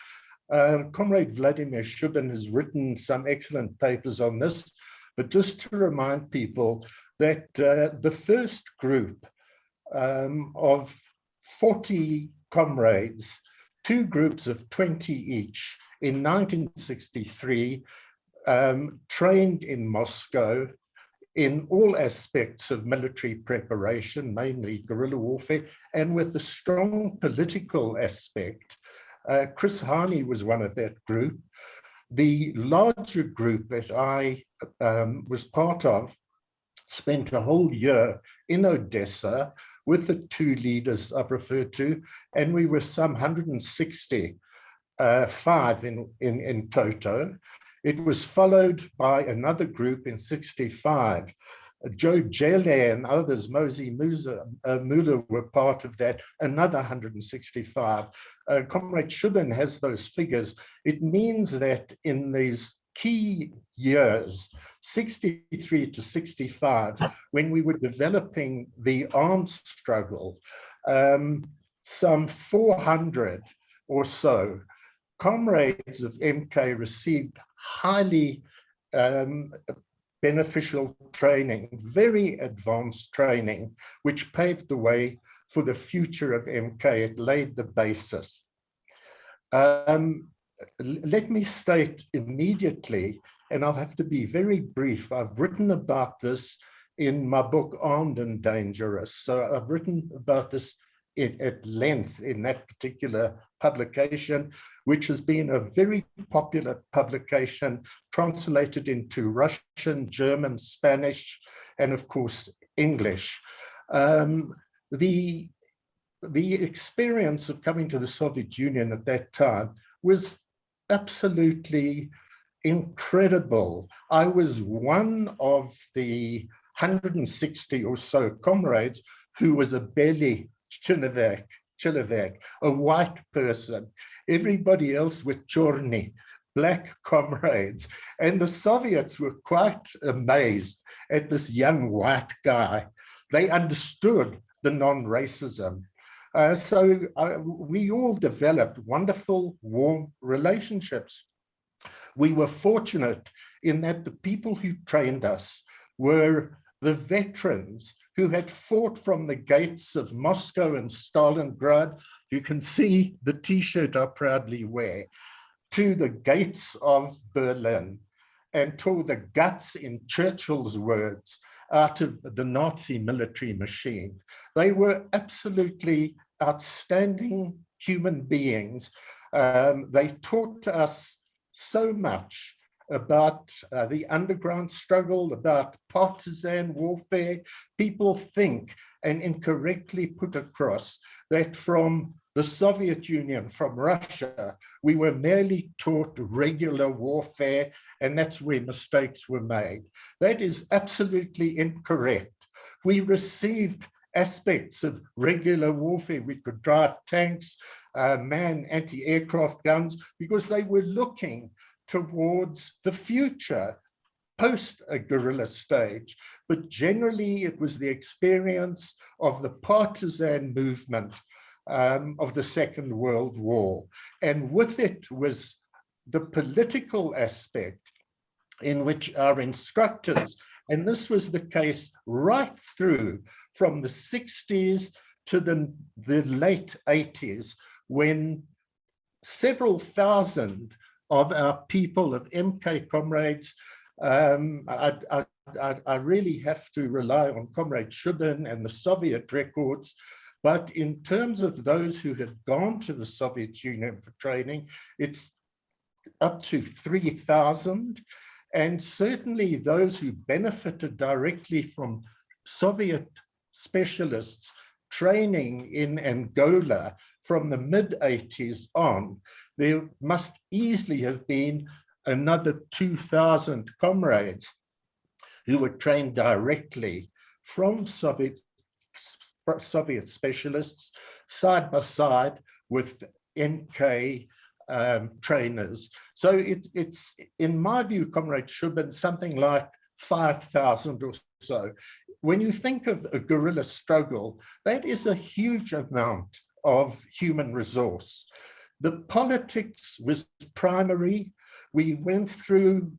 Comrade Vladimir Shubin has written some excellent papers on this, but just to remind people that the first group of 40 comrades 2 groups of 20 each in 1963, trained in Moscow in all aspects of military preparation, mainly guerrilla warfare, and with the strong political aspect. Chris Harney was one of that group. The larger group that I was part of spent a whole year in Odessa with the 2 leaders I've referred to, and we were some 165 in toto. It was followed by another group in 65. Joe Jelle and others, Mosey Muller, were part of that, another 165. Comrade Shubin has those figures. It means that in these key years, 63 to 65, when we were developing the arms struggle, some 400 or so comrades of MK received highly beneficial training, very advanced training, which paved the way for the future of MK. It laid the basis. Let me state immediately, and I'll have to be very brief, I've written about this in my book, Armed and Dangerous. So I've written about this at length in that particular publication, which has been a very popular publication, translated into Russian, German, Spanish, and of course, English. The experience of coming to the Soviet Union at that time was absolutely incredible. I was one of the 160 or so comrades who was a belly Chilovak, a white person. Everybody else were chorny, black comrades. And the Soviets were quite amazed at this young white guy. They understood the non-racism. So we all developed wonderful, warm relationships. We were fortunate in that the people who trained us were the veterans who had fought from the gates of Moscow and Stalingrad. You can see the T-shirt I proudly wear, to the gates of Berlin, and tore the guts, in Churchill's words, out of the Nazi military machine. They were absolutely outstanding human beings. They taught us so much about the underground struggle, about partisan warfare. People think and incorrectly put across that from the Soviet Union, from Russia, we were merely taught regular warfare, and that's where mistakes were made. That is absolutely incorrect. We received aspects of regular warfare. We could drive tanks, man anti-aircraft guns, because they were looking towards the future, post a guerrilla stage. But generally, it was the experience of the partisan movement of the Second World War. And with it was the political aspect in which our instructors, and this was the case right through from the 60s to the late 80s, when several thousand of our people, of MK comrades, I really have to rely on Comrade Shubin and the Soviet records, but in terms of those who had gone to the Soviet Union for training, it's up to 3,000, and certainly those who benefited directly from Soviet specialists training in Angola from the mid-80s on, there must easily have been another 2,000 comrades who were trained directly from Soviet specialists, side by side with MK trainers. So it's, in my view, Comrade Shubin, something like 5,000 or so. When you think of a guerrilla struggle, that is a huge amount of human resource. The politics was primary. We went through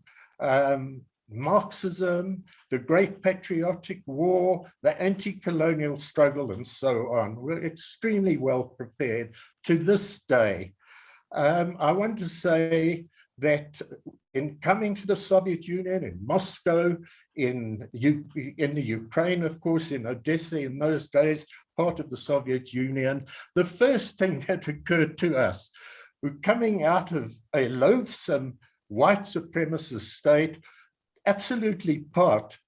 Marxism, the Great Patriotic War, the anti-colonial struggle, and so on. We're extremely well prepared to this day. I want to say that in coming to the Soviet Union, in Moscow, in the Ukraine, of course, in Odessa in those days, part of the Soviet Union, the first thing that occurred to us, we're coming out of a loathsome white supremacist state, absolutely part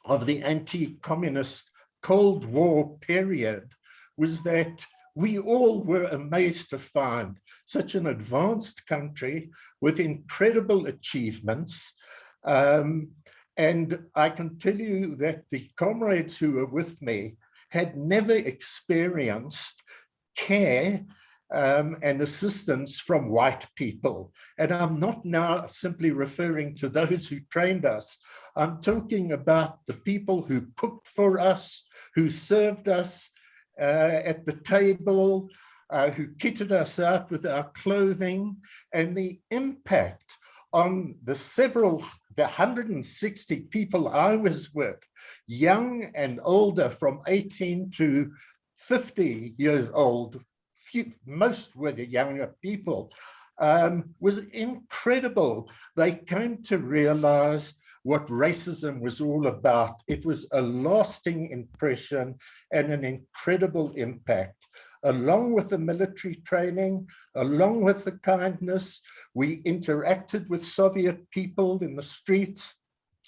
of the anti-communist Cold War period, was that we all were amazed to find such an advanced country with incredible achievements. And I can tell you that the comrades who were with me had never experienced care and assistance from white people. And I'm not now simply referring to those who trained us. I'm talking about the people who cooked for us, who served us at the table, who kitted us out with our clothing, and the impact on the 160 people I was with, young and older, from 18 to 50 years old, most were the younger people, was incredible. They came to realize what racism was all about. It was a lasting impression and an incredible impact. Along with the military training, along with the kindness, we interacted with Soviet people in the streets.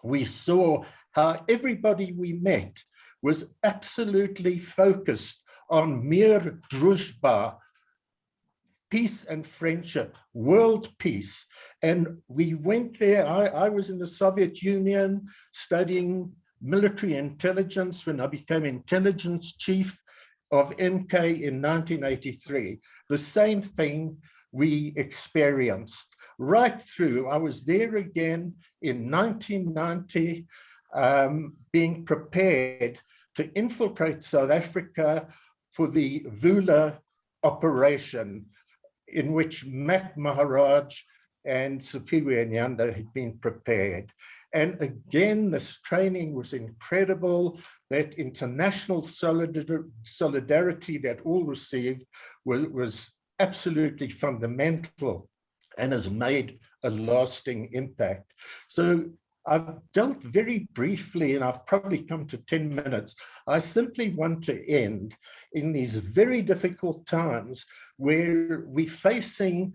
We saw how everybody we met was absolutely focused on mere druzhba, peace and friendship, world peace. And we went there. I was in the Soviet Union studying military intelligence when I became intelligence chief of NK in 1983. The same thing we experienced right through. I was there again in 1990, being prepared to infiltrate South Africa for the Vula operation, in which Mac Maharaj and Superior Nyanda had been prepared. And again, this training was incredible. That international solidarity that all received was absolutely fundamental and has made a lasting impact. So I've dealt very briefly, and I've probably come to 10 minutes. I simply want to end in these very difficult times where we're facing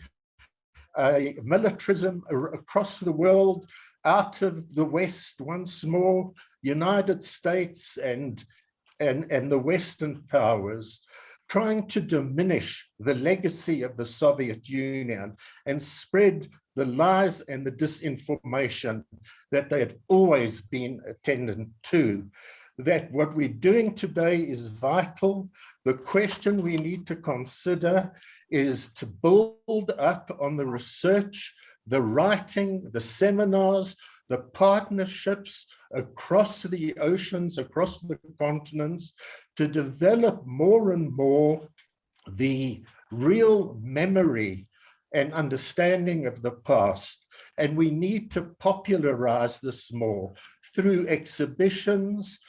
militarism across the world, out of the West once more, United States and the Western powers, trying to diminish the legacy of the Soviet Union and spread the lies and the disinformation that they have always been attendant to. That what we're doing today is vital. The question we need to consider is to build up on the research, the writing, the seminars, the partnerships across the oceans, across the continents, to develop more and more the real memory and understanding of the past. And we need to popularize this more through exhibitions,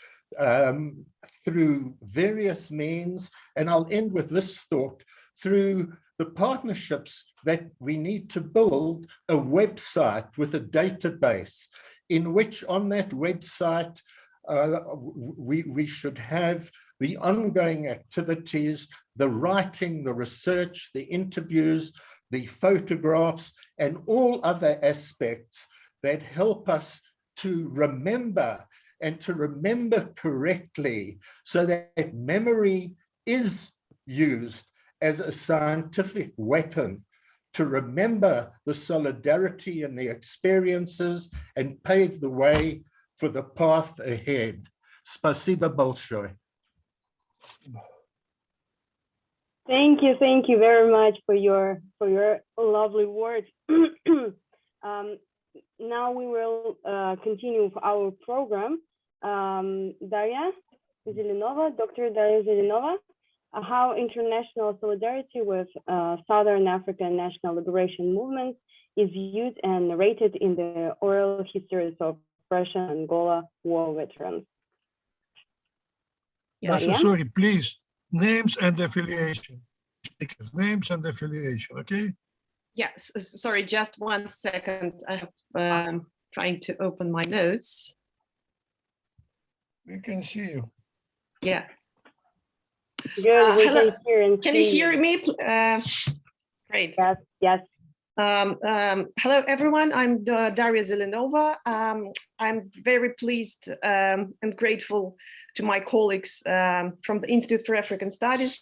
through various means. And I'll end with this thought: through the partnerships that we need to build a website with a database, in which on that website we should have the ongoing activities, the writing, the research, the interviews, the photographs, and all other aspects that help us to remember, and to remember correctly, so that memory is used as a scientific weapon to remember the solidarity and the experiences and pave the way for the path ahead. Spasibo большое. Thank you very much for your lovely words. Now we will continue with our program. Darya Zelenova, Dr. Darya Zelenova, how international solidarity with Southern African national liberation movements is used and narrated in the oral histories of Russian-Angola war veterans. So sorry, please, names and affiliation. Speakers, names and affiliation, okay? Yes, sorry, just 1 second. I have trying to open my notes. We can see you. Yeah. Good, we hello. can hear and Can you see hear me? Great. Yes, yes. Hello, everyone. I'm Daria Zelenova. I'm very pleased and grateful to my colleagues from the Institute for African Studies,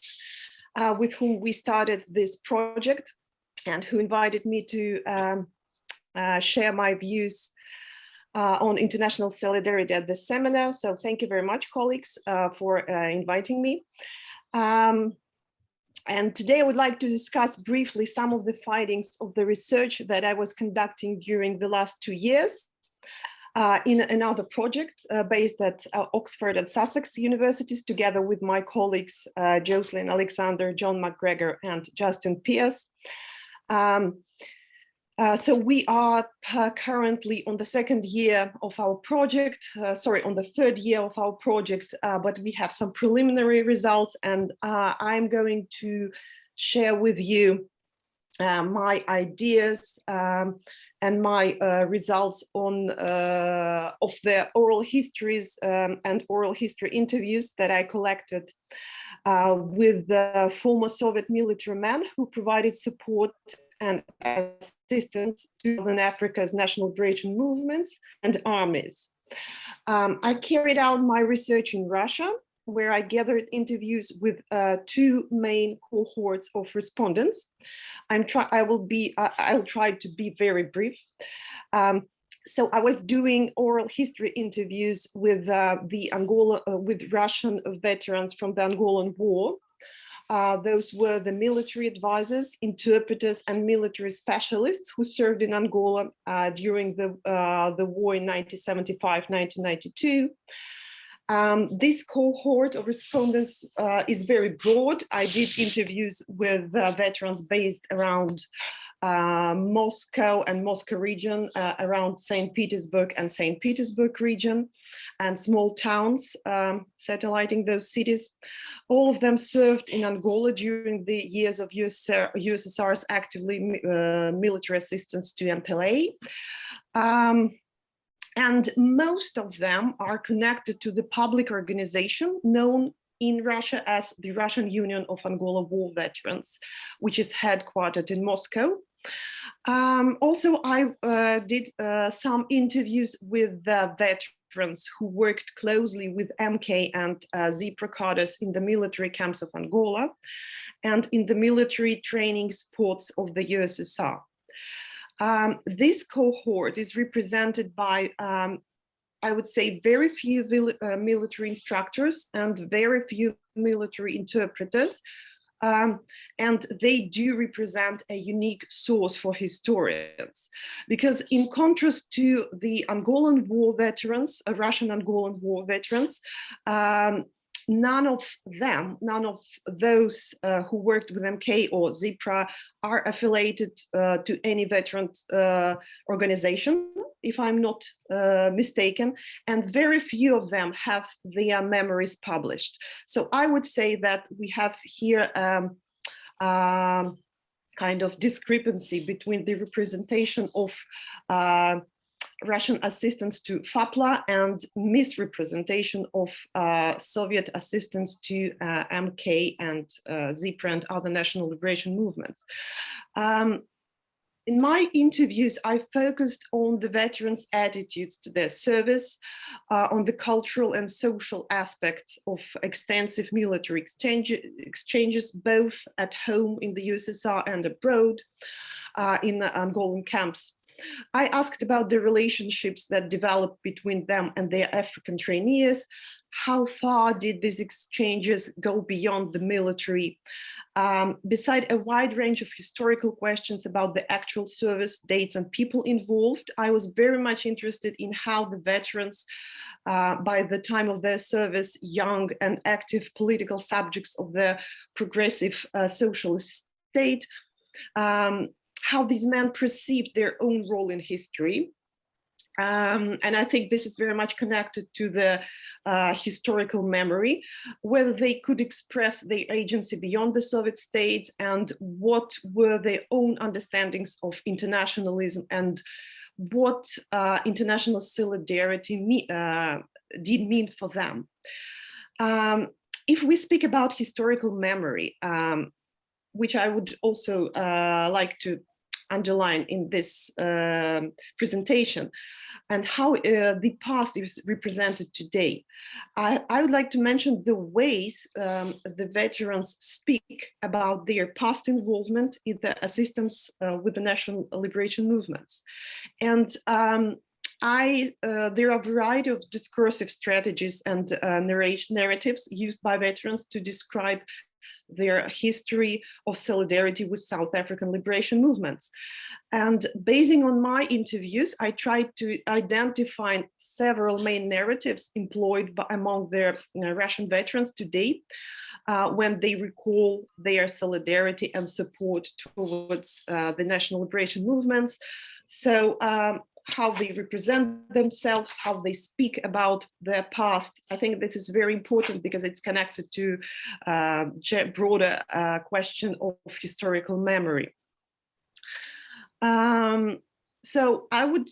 with whom we started this project and who invited me to share my views on international solidarity at this seminar. So thank you very much, colleagues, for inviting me. And today I would like to discuss briefly some of the findings of the research that I was conducting during the last 2 years in another project based at Oxford and Sussex universities, together with my colleagues, Jocelyn Alexander, John McGregor, and Justin Pierce. So we are currently on the second year of our project, on the third year of our project, but we have some preliminary results, and I'm going to share with you my ideas and my results on of the oral histories and oral history interviews that I collected with the former Soviet military men who provided support and assistance to Southern Africa's national liberation movements and armies. I carried out my research in Russia, where I gathered interviews with 2 main cohorts of respondents. I'll try to be very brief. So I was doing oral history interviews with with Russian veterans from the Angolan War. Those were the military advisors, interpreters, and military specialists who served in Angola during the war in 1975-1992. This cohort of respondents is very broad. I did interviews with veterans based around Moscow and Moscow region, around St. Petersburg and St. Petersburg region, and small towns satelliting those cities. All of them served in Angola during the years of USSR's actively military assistance to MPLA. And most of them are connected to the public organization known in Russia as the Russian Union of Angola War Veterans, which is headquartered in Moscow. Also, I did some interviews with the veterans who worked closely with MK and ZPRA cadres in the military camps of Angola and in the military training sports of the USSR. This cohort is represented by, I would say, very few military instructors and very few military interpreters. And they do represent a unique source for historians, because in contrast to the Angolan war veterans, Russian Angolan war veterans, none of those who worked with MK or ZPRA are affiliated to any veterans organization, if I'm not mistaken, and very few of them have their memories published. So I would say that we have here kind of discrepancy between the representation of Russian assistance to FAPLA and misrepresentation of Soviet assistance to MK and ZPRA and other national liberation movements. In my interviews, I focused on the veterans' attitudes to their service, on the cultural and social aspects of extensive military exchanges, both at home in the USSR and abroad in the Angolan camps. I asked about the relationships that developed between them and their African trainees. How far did these exchanges go beyond the military? Beside a wide range of historical questions about the actual service, dates, and people involved, I was very much interested in how the veterans, by the time of their service, young and active political subjects of the progressive socialist state, how these men perceived their own role in history. And I think this is very much connected to the historical memory, whether they could express their agency beyond the Soviet states, and what were their own understandings of internationalism, and what international solidarity did mean for them. If we speak about historical memory, which I would also like to underline in this presentation, and how the past is represented today, I would like to mention the ways the veterans speak about their past involvement in the assistance with the national liberation movements. And there are a variety of discursive strategies and narratives used by veterans to describe their history of solidarity with South African liberation movements. And basing on my interviews, I tried to identify several main narratives employed among the Russian veterans today when they recall their solidarity and support towards the national liberation movements. So how they represent themselves, how they speak about their past. I think this is very important because it's connected to broader question of historical memory. So I would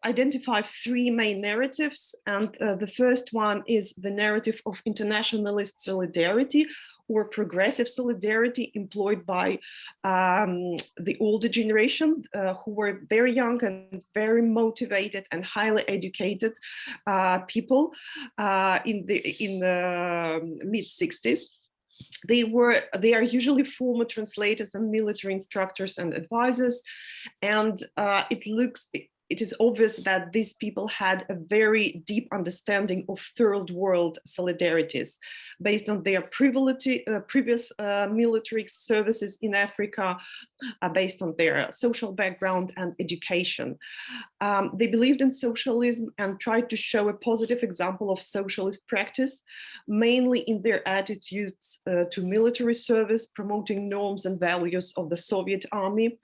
identify three main narratives, and the first one is the narrative of internationalist solidarity or progressive solidarity employed by the older generation who were very young and very motivated and highly educated people in the mid-60s. They are usually former translators and military instructors and advisors, and it is obvious that these people had a very deep understanding of third world solidarities based on their previous military services in Africa, based on their social background and education. They believed in socialism and tried to show a positive example of socialist practice, mainly in their attitudes to military service, promoting norms and values of the Soviet army.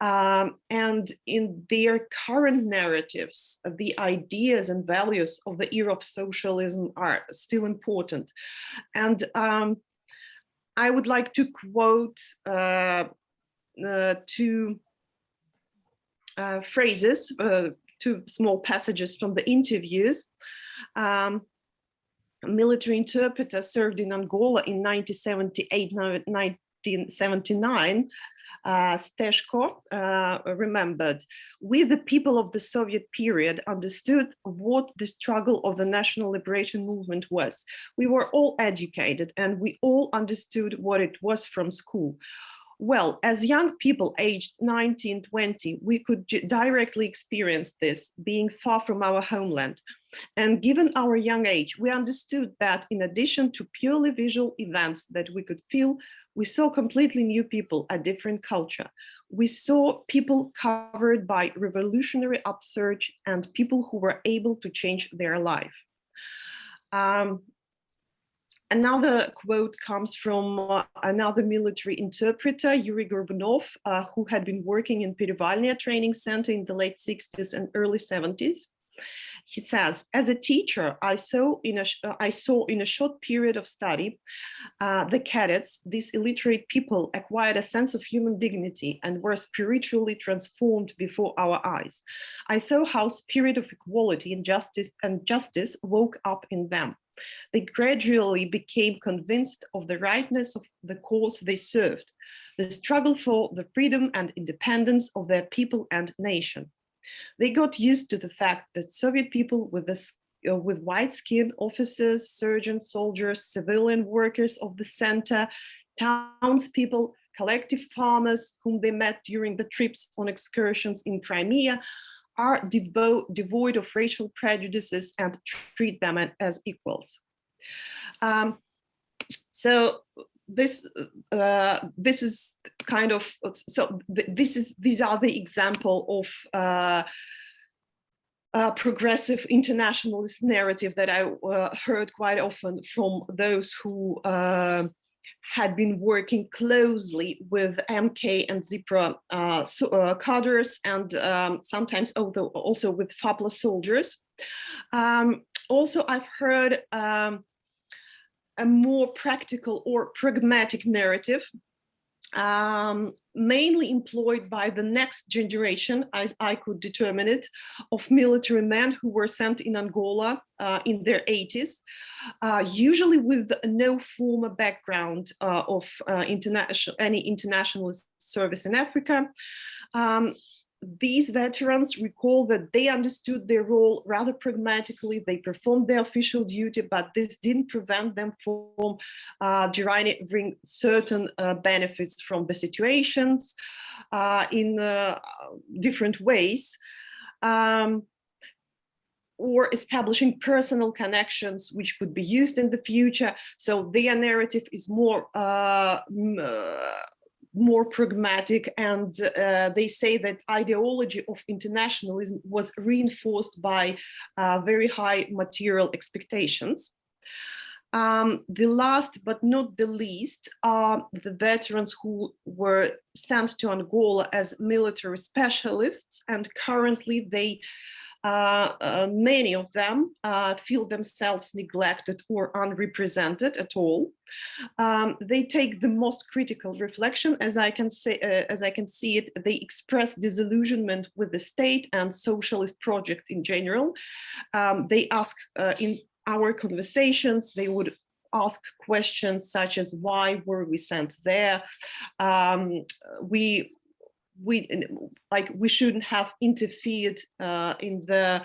And in their current narratives, the ideas and values of the era of socialism are still important. And I would like to quote two phrases, two small passages from the interviews. A military interpreter served in Angola in 1978-1979, Steshko, remembered, "We, the people of the Soviet period, understood what the struggle of the national liberation movement was. We were all educated and we all understood what it was from school. Well, as young people aged 19, 20, we could directly experience this, being far from our homeland. And given our young age, we understood that in addition to purely visual events that we could feel, we saw completely new people, a different culture. We saw people covered by revolutionary upsurge and people who were able to change their life." Another quote comes from another military interpreter, Yuri Gorbunov, who had been working in Perevalnya training center in the late 60s and early 70s. He says, "As a teacher, I saw in a short period of study, the cadets, these illiterate people, acquired a sense of human dignity and were spiritually transformed before our eyes. I saw how spirit of equality and justice woke up in them. They gradually became convinced of the rightness of the cause they served, the struggle for the freedom and independence of their people and nation. They got used to the fact that Soviet people with white skin, officers, surgeons, soldiers, civilian workers of the center, townspeople, collective farmers whom they met during the trips on excursions in Crimea, are devoid of racial prejudices and treat them as equals." This is kind of, these are the example of progressive internationalist narrative that I heard quite often from those who had been working closely with MK and ZIPRA cadres, and sometimes also with FAPLA soldiers. Also, I've heard a more practical or pragmatic narrative, mainly employed by the next generation, as I could determine it, of military men who were sent in Angola in their 80s, usually with no former background of any international service in Africa. These veterans recall that they understood their role rather pragmatically. They performed their official duty, but this didn't prevent them from deriving certain benefits from the situations in different ways, or establishing personal connections which could be used in the future. So their narrative is more pragmatic, and they say that ideology of internationalism was reinforced by very high material expectations. The last but not the least are the veterans who were sent to Angola as military specialists, and currently they many of them feel themselves neglected or unrepresented at all. They take the most critical reflection, as I can see it. They express disillusionment with the state and socialist project in general. They ask in our conversations, they would ask questions such as, why were we sent there? We shouldn't have interfered in the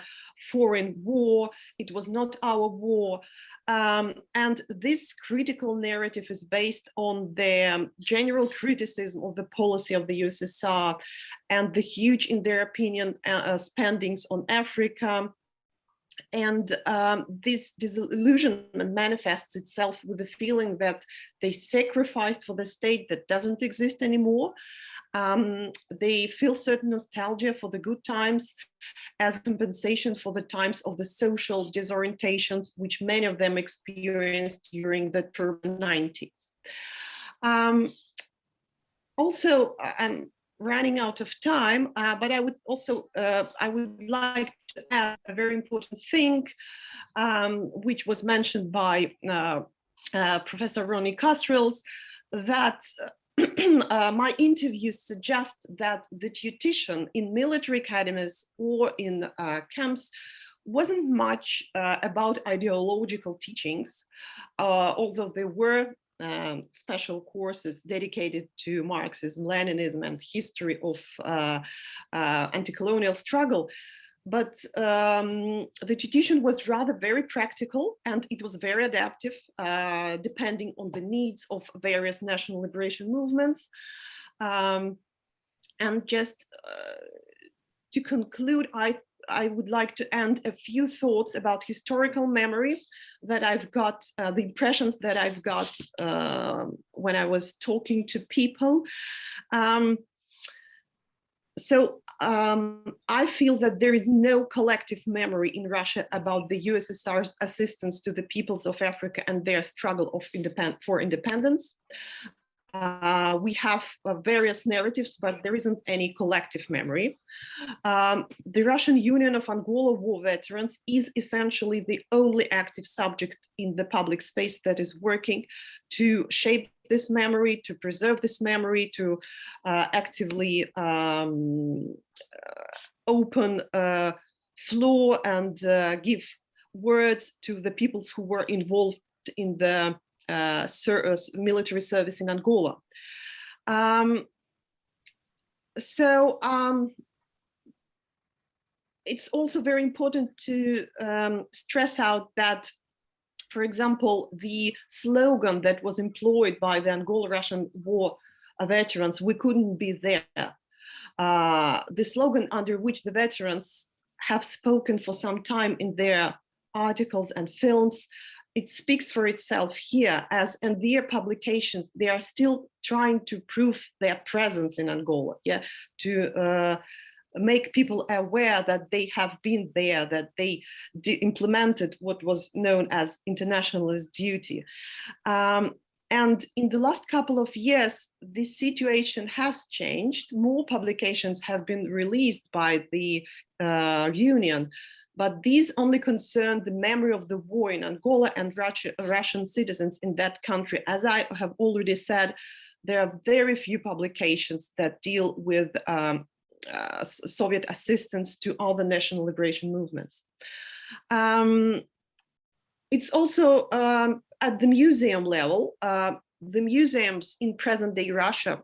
foreign war. It was not our war. And this critical narrative is based on the general criticism of the policy of the USSR and the huge, in their opinion, spendings on Africa. And this disillusionment manifests itself with the feeling that they sacrificed for the state that doesn't exist anymore. They feel certain nostalgia for the good times as compensation for the times of the social disorientation, which many of them experienced during the turbulent 90s. Also, I'm running out of time, but I would also, I would like to add a very important thing, which was mentioned by Professor Ronnie Casrils, that my interviews suggest that the tuition in military academies or in camps wasn't much about ideological teachings, although there were special courses dedicated to Marxism, Leninism, and history of anti-colonial struggle. But the tuition was rather very practical, and it was very adaptive, depending on the needs of various national liberation movements. And just to conclude, I would like to end a few thoughts about historical memory that I've got, the impressions that I've got when I was talking to people. I feel that there is no collective memory in Russia about the USSR's assistance to the peoples of Africa and their struggle for independence. We have various narratives, but there isn't any collective memory. The Russian Union of Angola War Veterans is essentially the only active subject in the public space that is working to shape this memory, to preserve this memory, to actively open floor and give words to the peoples who were involved in the military service in Angola. It's also very important to stress out that, for example, the slogan that was employed by the Angola-Russian war veterans, "We couldn't be there," the slogan under which the veterans have spoken for some time in their articles and films, it speaks for itself here, as in their publications, they are still trying to prove their presence in Angola, to make people aware that they have been there, that they implemented what was known as internationalist duty. And in the last couple of years, this situation has changed. More publications have been released by the Union, but these only concern the memory of the war in Angola and Russian citizens in that country. As I have already said, there are very few publications that deal with Soviet assistance to other national liberation movements. It's also at the museum level, the museums in present-day Russia,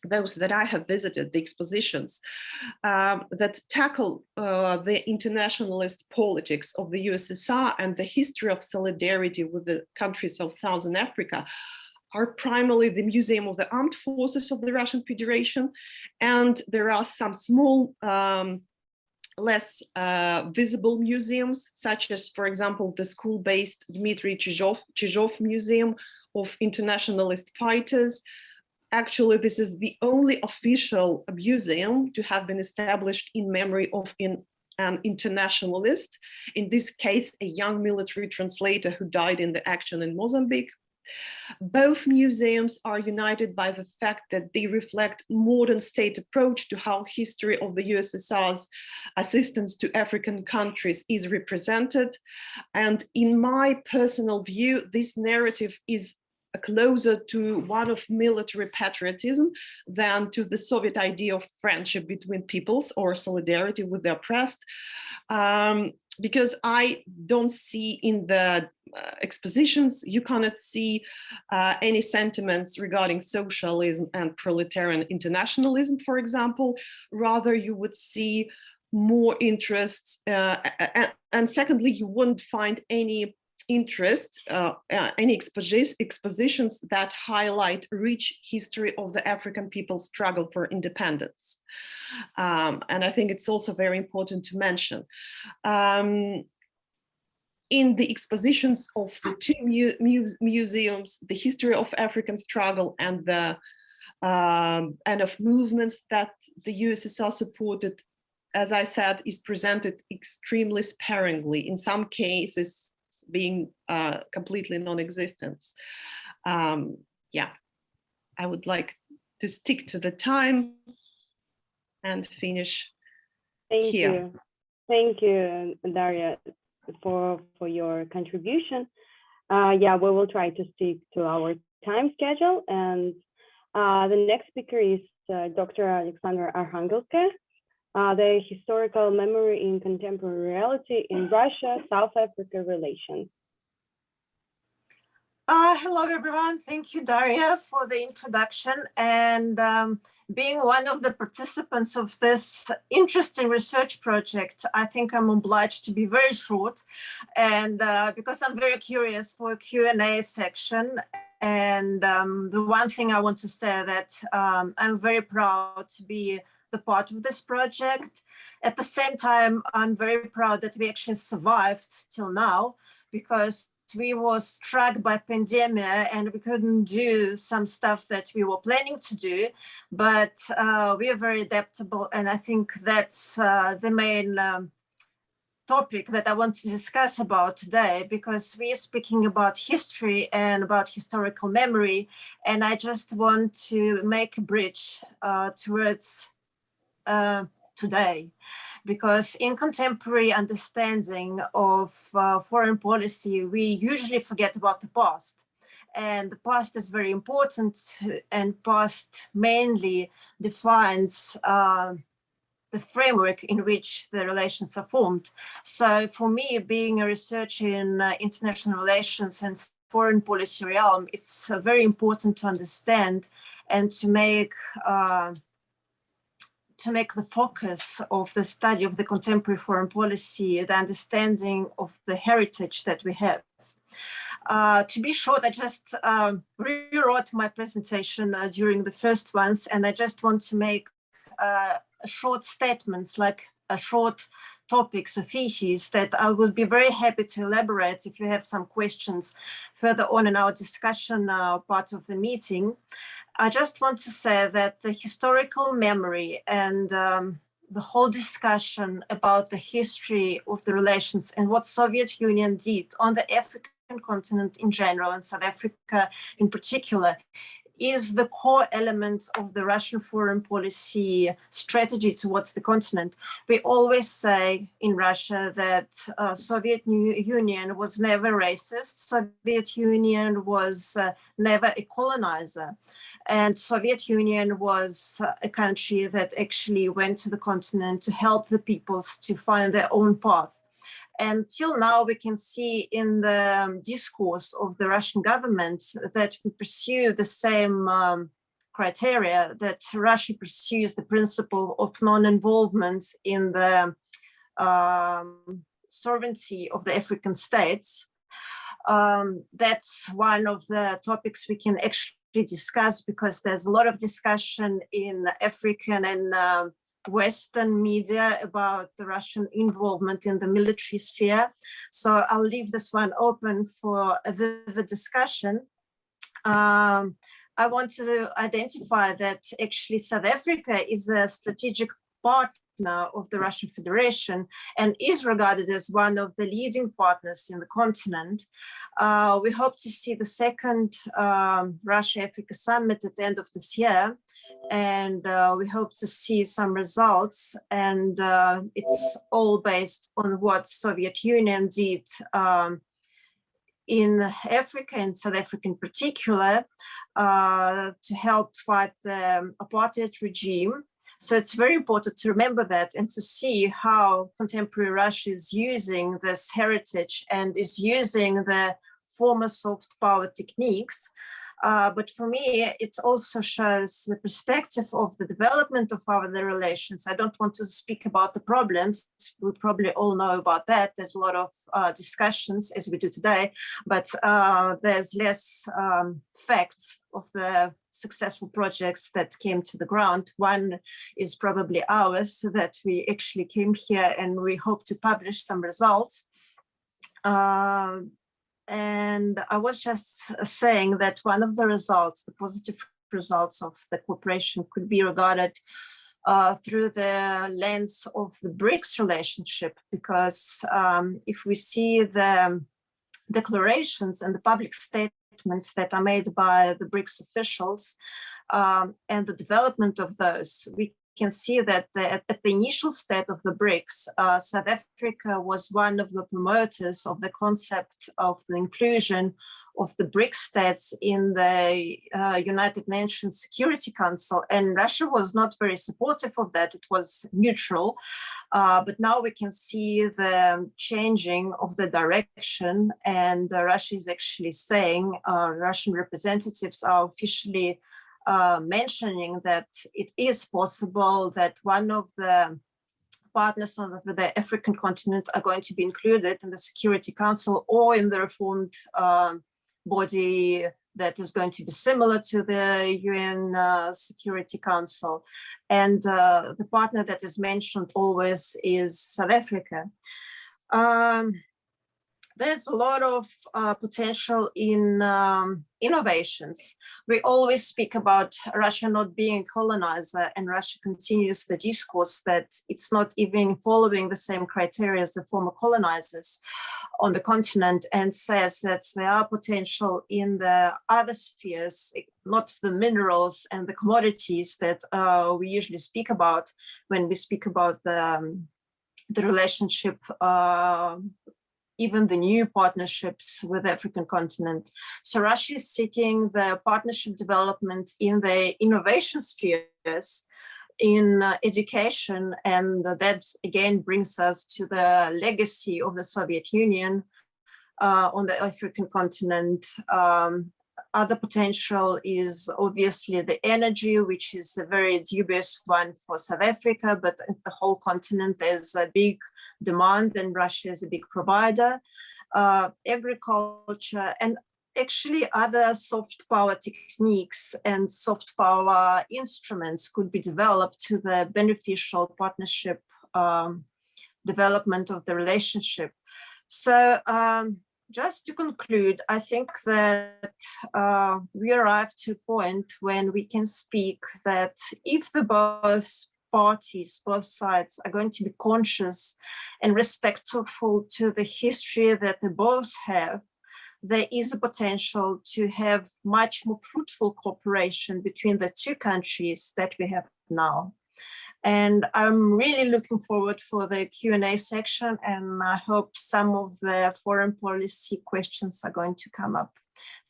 those that I have visited, the expositions that tackle the internationalist politics of the USSR and the history of solidarity with the countries of Southern Africa, are primarily the Museum of the Armed Forces of the Russian Federation, and there are some small, less visible museums, such as, for example, the school-based Dmitry Chizhov Museum of Internationalist Fighters. Actually, this is the only official museum to have been established in memory of an internationalist, in this case, a young military translator who died in the action in Mozambique. Both museums are united by the fact that they reflect modern state approach to how history of the USSR's assistance to African countries is represented. And in my personal view, this narrative is closer to one of military patriotism than to the Soviet idea of friendship between peoples or solidarity with the oppressed. Because I don't see in the expositions, you cannot see any sentiments regarding socialism and proletarian internationalism, for example. Rather, you would see more interests. And secondly, you wouldn't find any interest, any expositions that highlight rich history of the African people's struggle for independence. And I think it's also very important to mention. In the expositions of the two museums, the history of African struggle and the and of movements that the USSR supported, as I said, is presented extremely sparingly, in some cases being completely non-existent. Yeah, I would like to stick to the time and finish here. Thank you, Daria, for your contribution. Yeah, we will try to stick to our time schedule. And the next speaker is Dr. Alexandra Arhangelskaya, the historical memory in contemporary reality in Russia-South Africa relations. Hello, everyone. Thank you, Daria, for the introduction. And being one of the participants of this interesting research project, I think I'm obliged to be very short, and because I'm very curious for a Q&A section. And the one thing I want to say that I'm very proud to be the part of this project. At the same time, I'm very proud that we actually survived till now, because we were struck by pandemic and we couldn't do some stuff that we were planning to do, but we are very adaptable. And I think that's the main topic that I want to discuss about today, because we are speaking about history and about historical memory. And I just want to make a bridge towards today, because in contemporary understanding of foreign policy, we usually forget about the past. And the past is very important, and past mainly defines the framework in which the relations are formed. So for me, being a researcher in international relations and foreign policy realm, it's very important to understand and to make the focus of the study of the contemporary foreign policy, the understanding of the heritage that we have. To be short, I just rewrote my presentation during the first ones, and I just want to make short statements, like a short topics or theses that I will be very happy to elaborate if you have some questions further on in our discussion part of the meeting. I just want to say that the historical memory and the whole discussion about the history of the relations and what Soviet Union did on the African continent in general and South Africa in particular is the core element of the Russian foreign policy strategy towards the continent. We always say in Russia that Soviet Union was never racist, Soviet Union was never a colonizer, and Soviet Union was a country that actually went to the continent to help the peoples to find their own path. Until now, we can see in the discourse of the Russian government that we pursue the same criteria, that Russia pursues the principle of non-involvement in the sovereignty of the African states. That's one of the topics we can actually discuss, because there's a lot of discussion in African and Western media about the Russian involvement in the military sphere. So I'll leave this one open for a vivid discussion. I want to identify that actually South Africa is a strategic partner of the Russian Federation and is regarded as one of the leading partners in the continent. We hope to see the second Russia-Africa summit at the end of this year, and we hope to see some results, and it's all based on what Soviet Union did in Africa, and South Africa in particular, to help fight the apartheid regime. So it's very important to remember that and to see how contemporary Russia is using this heritage and is using the former soft power techniques. But for me, it also shows the perspective of the development of our relations. I don't want to speak about the problems. We probably all know about that. There's a lot of discussions, as we do today, but there's less facts of the successful projects that came to the ground. One is probably ours, that we actually came here and we hope to publish some results. And I was just saying that one of the results, the positive results of the cooperation, could be regarded through the lens of the BRICS relationship, because if we see the declarations and the public statements that are made by the BRICS officials and the development of those, we can see that at the initial state of the BRICS, South Africa was one of the promoters of the concept of the inclusion of the BRICS states in the United Nations Security Council, and Russia was not very supportive of that. It was neutral, but now we can see the changing of the direction, and Russia is actually saying, Russian representatives are officially mentioning that it is possible that one of the partners on the African continent are going to be included in the Security Council or in the reformed body that is going to be similar to the UN Security Council. And the partner that is mentioned always is South Africa. There's a lot of potential in innovations. We always speak about Russia not being a colonizer, and Russia continues the discourse that it's not even following the same criteria as the former colonizers on the continent, and says that there are potential in the other spheres, not the minerals and the commodities that we usually speak about when we speak about the relationship, even the new partnerships with the African continent. So Russia is seeking the partnership development in the innovation spheres, in education, and that again brings us to the legacy of the Soviet Union on the African continent. Other potential is obviously the energy, which is a very dubious one for South Africa, but at the whole continent there's a big demand, and Russia is a big provider. Agriculture, and actually other soft power techniques and soft power instruments could be developed to the beneficial partnership development of the relationship. So just to conclude, I think that we arrive to a point when we can speak that if the both parties, both sides, are going to be conscious and respectful to the history that they both have, there is a potential to have much more fruitful cooperation between the two countries that we have now. And I'm really looking forward for the Q&A section, and I hope some of the foreign policy questions are going to come up.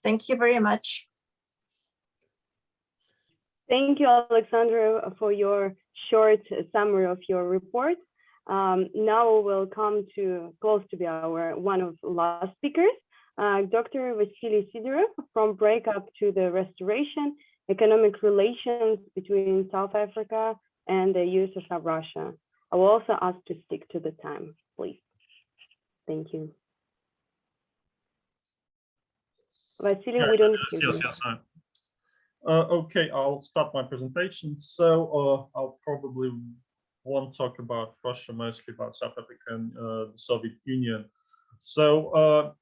Thank you very much. Thank you, Alexandra, for your short summary of your report. Now we'll come to close to be our one of the last speakers, Dr. Vasily Sidorov from Breakup to the Restoration, Economic Relations between South Africa and the USSR Russia. I will also ask to stick to the time, please. Thank you. Vasily, we don't hear you. Yes. Okay, I'll start my presentation. So I'll probably won't talk about Russia, mostly about South Africa and the Soviet Union. So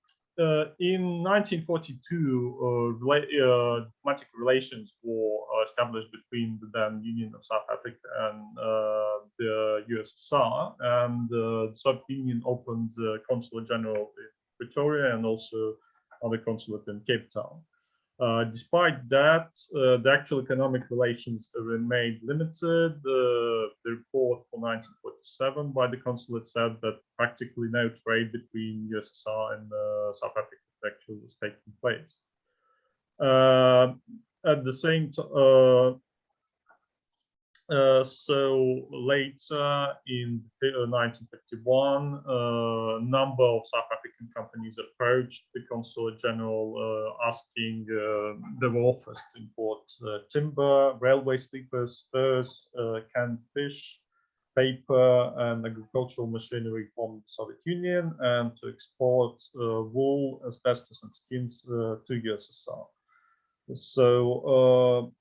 in 1942, diplomatic relations were established between the then Union of South Africa and the USSR, and the Soviet Union opened the Consulate General in Pretoria and also other consulate in Cape Town. Despite that, the actual economic relations remained limited. The report for 1947 by the consulate said that practically no trade between USSR and South Africa actually was taking place. At the same time, so later in 1951, a number of South African companies approached the Consulate General asking their offers to import timber, railway sleepers, furs, canned fish, paper, and agricultural machinery from the Soviet Union, and to export wool, asbestos, and skins to USSR. So,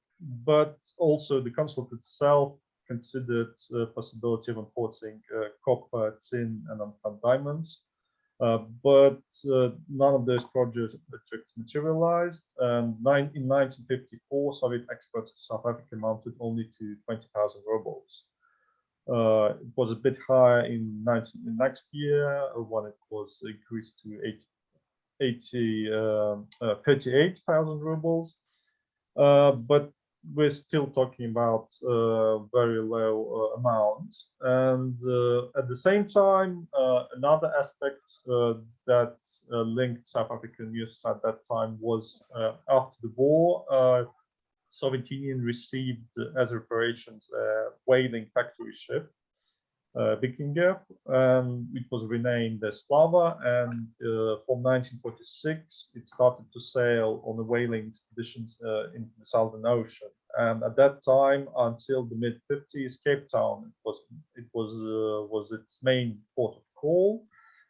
but also the consulate itself considered the possibility of importing copper, tin, and unfound diamonds. But none of those projects materialized. And in 1954, Soviet exports to South Africa amounted only to 20,000 rubles. It was a bit higher in next year when it was increased to 38,000 rubles. But we're still talking about very low amounts. And at the same time, another aspect that linked South Africa and US at that time was after the war, Soviet Union received as reparations a whaling factory ship, Vikinger, and it was renamed as Slava, and from 1946 it started to sail on the whaling expeditions in the Southern Ocean. And at that time, until the mid-50s, Cape Town was its main port of call,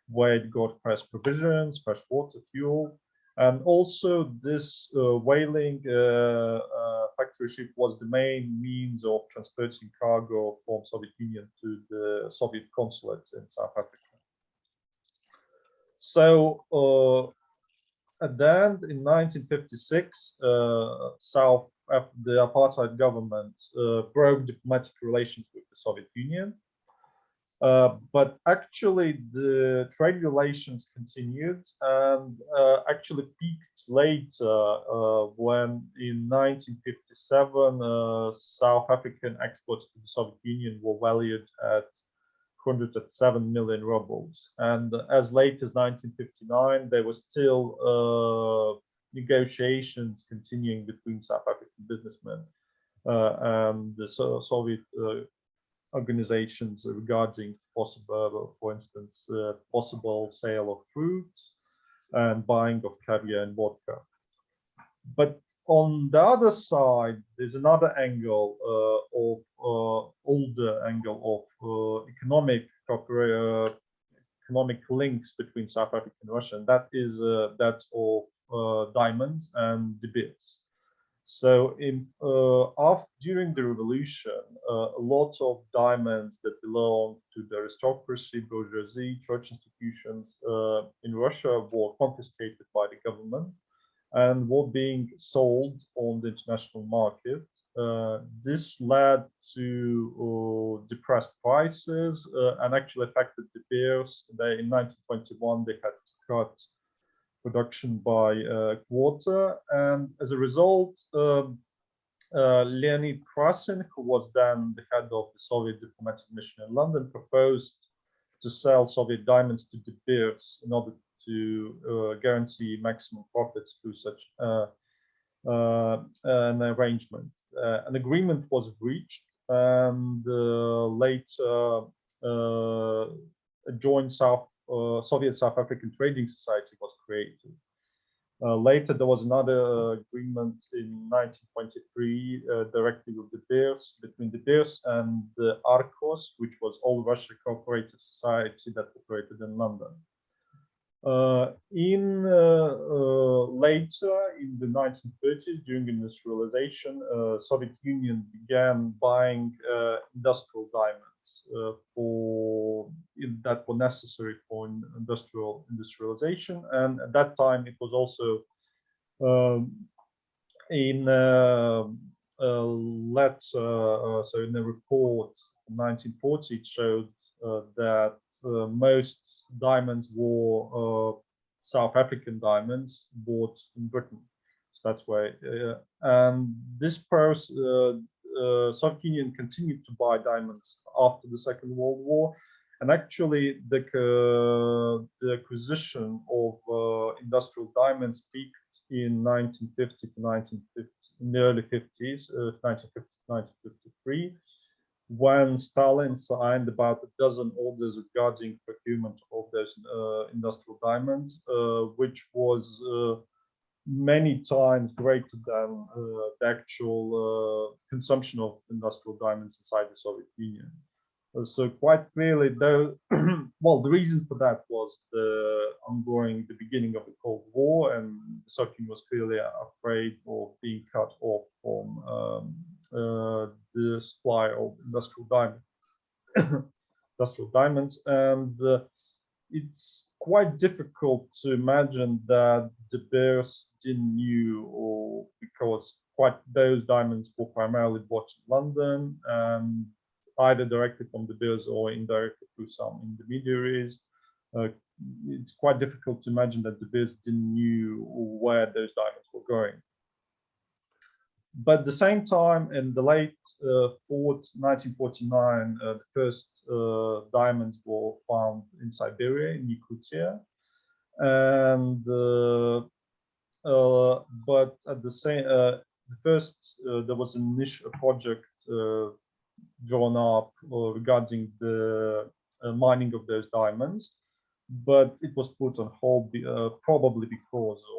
where it got fresh provisions, fresh water, fuel, and also this whaling factory ship was the main means of transporting cargo from Soviet Union to the Soviet consulate in South Africa. So at the end, in 1956, the apartheid government broke diplomatic relations with the Soviet Union. But actually, the trade relations continued and actually peaked later when in 1957, South African exports to the Soviet Union were valued at 107 million rubles. And as late as 1959, there were still negotiations continuing between South African businessmen and the Soviet organizations regarding possible, for instance, possible sale of fruits and buying of caviar and vodka. But on the other side, there's another angle older angle of economic links between South Africa and Russia, and that is that of diamonds and De Beers. So during the revolution, a lot of diamonds that belonged to the aristocracy, bourgeoisie, church institutions in Russia were confiscated by the government and were being sold on the international market. This led to depressed prices and actually affected De Beers. In 1921, they had to cut production by a quarter. And as a result, Leonid Krasin, who was then the head of the Soviet diplomatic mission in London, proposed to sell Soviet diamonds to De Beers in order to guarantee maximum profits through such an arrangement. An agreement was reached, and later a joint Soviet South African Trading Society was created. Later, there was another agreement in 1923 directly with De Beers, between De Beers and the Arcos, which was All Russia Cooperative Society that operated in London. Later, in the 1930s, during industrialization, Soviet Union began buying industrial diamonds that were necessary for industrialization, and at that time it was also in a report in 1940 it showed that most diamonds were South African diamonds bought in Britain. So that's why, and this process, Soviet Union continued to buy diamonds after the Second World War, and actually the acquisition of industrial diamonds peaked in 1950 to 1950, in the early 50s, 1950 to 1953. When Stalin signed about a dozen orders regarding procurement of those industrial diamonds, which was many times greater than the actual consumption of industrial diamonds inside the Soviet Union. So quite clearly, though, well, the reason for that was the beginning of the Cold War, and the Soviet Union was clearly afraid of being cut off from the supply of industrial diamonds, and it's quite difficult to imagine that De Beers didn't knew, or because those diamonds were primarily bought in London, and either directly from De Beers or indirectly through some intermediaries. It's quite difficult to imagine that De Beers didn't knew where those diamonds were going. But at the same time, in the late 1949, the first diamonds were found in Siberia, in Yakutia, and but at the same, there was an initial project drawn up regarding the mining of those diamonds, but it was put on hold probably because of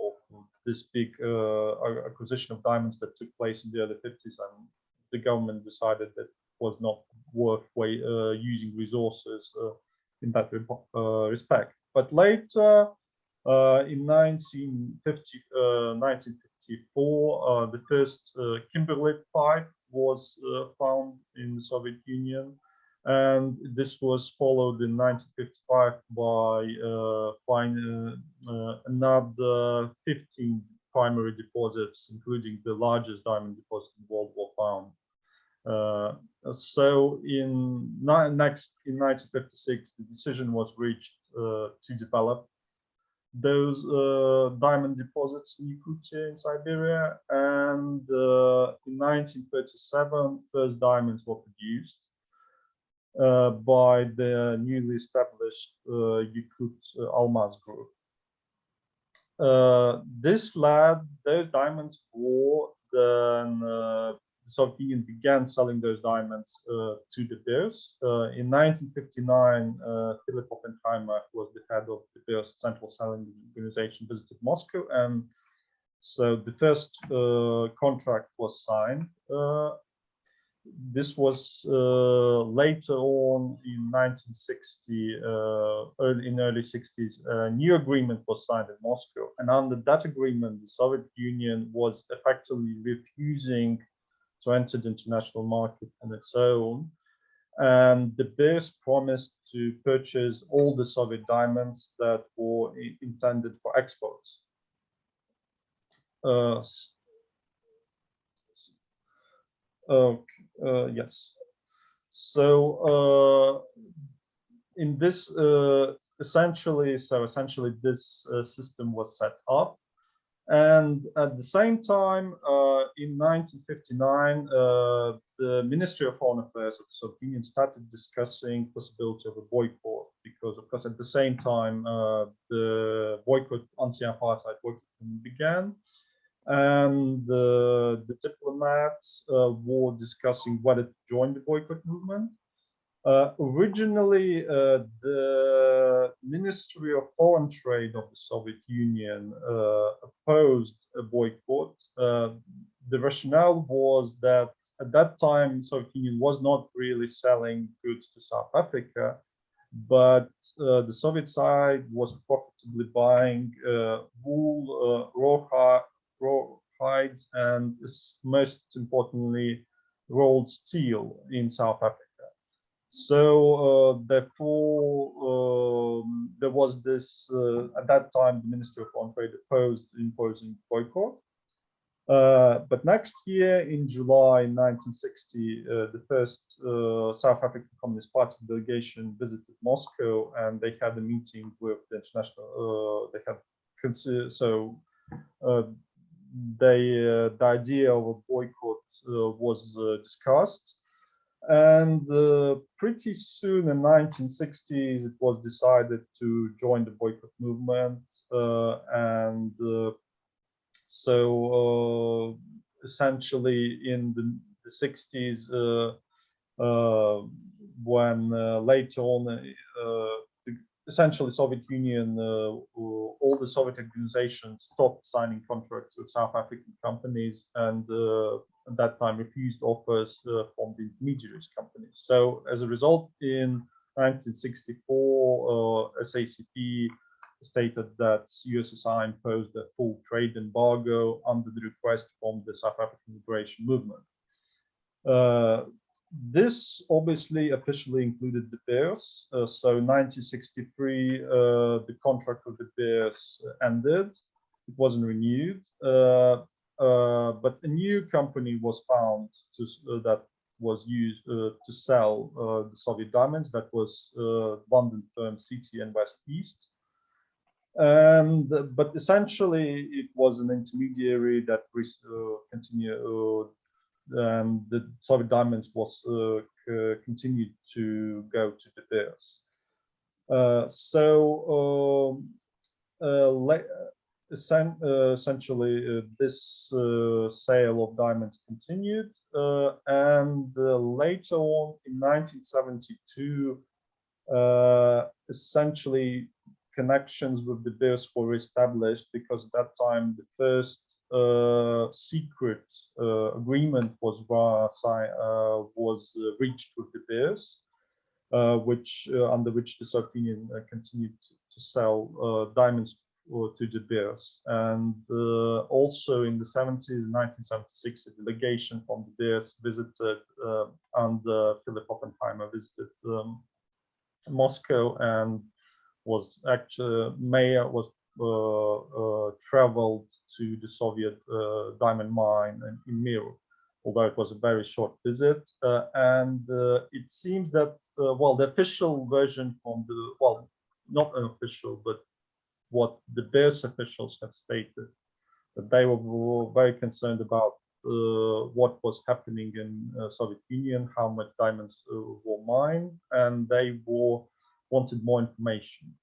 this big acquisition of diamonds that took place in the early 50s, and the government decided that it was not worth using resources in that respect. But later, in 1954, the first Kimberley pipe was found in the Soviet Union, and this was followed in 1955 by another 15 primary deposits, including the largest diamond deposit in the world, were found. So in 1956, the decision was reached to develop those diamond deposits in Yakutia in Siberia, and in 1937, first diamonds were produced by the newly established Yakut Almaz group. This led, those diamonds were then the Soviet Union began selling those diamonds to De Beers. In 1959, Philip Oppenheimer, who was the head of De Beers Central Selling Organization, visited Moscow, and so the first contract was signed. This was later on in 1960, early 60s, a new agreement was signed in Moscow, and under that agreement, the Soviet Union was effectively refusing to enter the international market on its own, and De Beers promised to purchase all the Soviet diamonds that were intended for exports. Yes. So in this essentially this system was set up. And at the same time, in 1959, the Ministry of Foreign Affairs of the Soviet Union started discussing possibility of a boycott, because of course at the same time the boycott, anti-apartheid boycott began, and the diplomats were discussing whether to join the boycott movement. Originally, the Ministry of Foreign Trade of the Soviet Union opposed a boycott. The rationale was that at that time, the Soviet Union was not really selling goods to South Africa, but the Soviet side was profitably buying wool, raw hides, and most importantly, rolled steel in South Africa. So therefore, there was this, at that time, the Ministry of Foreign Trade opposed imposing boycott. But next year, in July 1960, the first South African Communist Party delegation visited Moscow, and they had a meeting with the international, the idea of a boycott was discussed. And pretty soon in 1960s, it was decided to join the boycott movement. So essentially in the 60s, when later on, essentially Soviet Union, all the Soviet organizations stopped signing contracts with South African companies, and at that time refused offers from the intermediaries companies. So as a result, in 1964, SACP stated that USSR imposed a full trade embargo under the request from the South African liberation movement. This obviously officially included De Beers. So in 1963, the contract with De Beers ended. It wasn't renewed. But a new company was found that was used to sell the Soviet diamonds. That was London firm CT and West East. But essentially, it was an intermediary that continued, and the Soviet diamonds was continued to go to De Beers. Essentially, this sale of diamonds continued, and later on in 1972, essentially connections with De Beers were established, because at that time the first secret agreement was reached with De Beers, under which the Soviet Union continued to sell diamonds to De Beers. And also in the 70s, in 1976, a delegation from De Beers visited, and Philip Oppenheimer visited Moscow, and was actually mayor was traveled to the Soviet diamond mine in Miro, although it was a very short visit. And it seems that, well, the official version from the, well, not unofficial, but what the Beers officials have stated, that they were very concerned about what was happening in Soviet Union, how much diamonds were mined, and they wanted more information.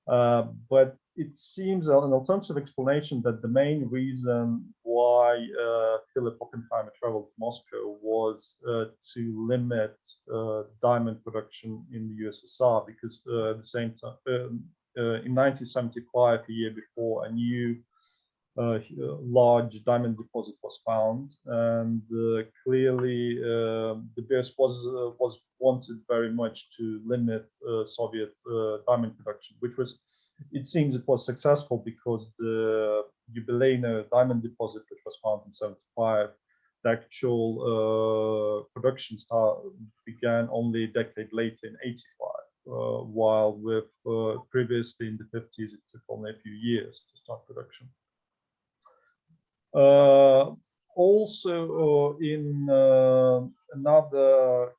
But it seems an alternative explanation that the main reason why Philip Oppenheimer traveled to Moscow was to limit diamond production in the USSR, because at the same time, in 1975, a year before, a new large diamond deposit was found, and clearly De Beers was wanted very much to limit Soviet diamond production, which was, it seems, it was successful, because the Jubileyno diamond deposit, which was found in 75, the actual production began only a decade later in 85. While with previously in the 50s, it took only a few years to start production. Also, in another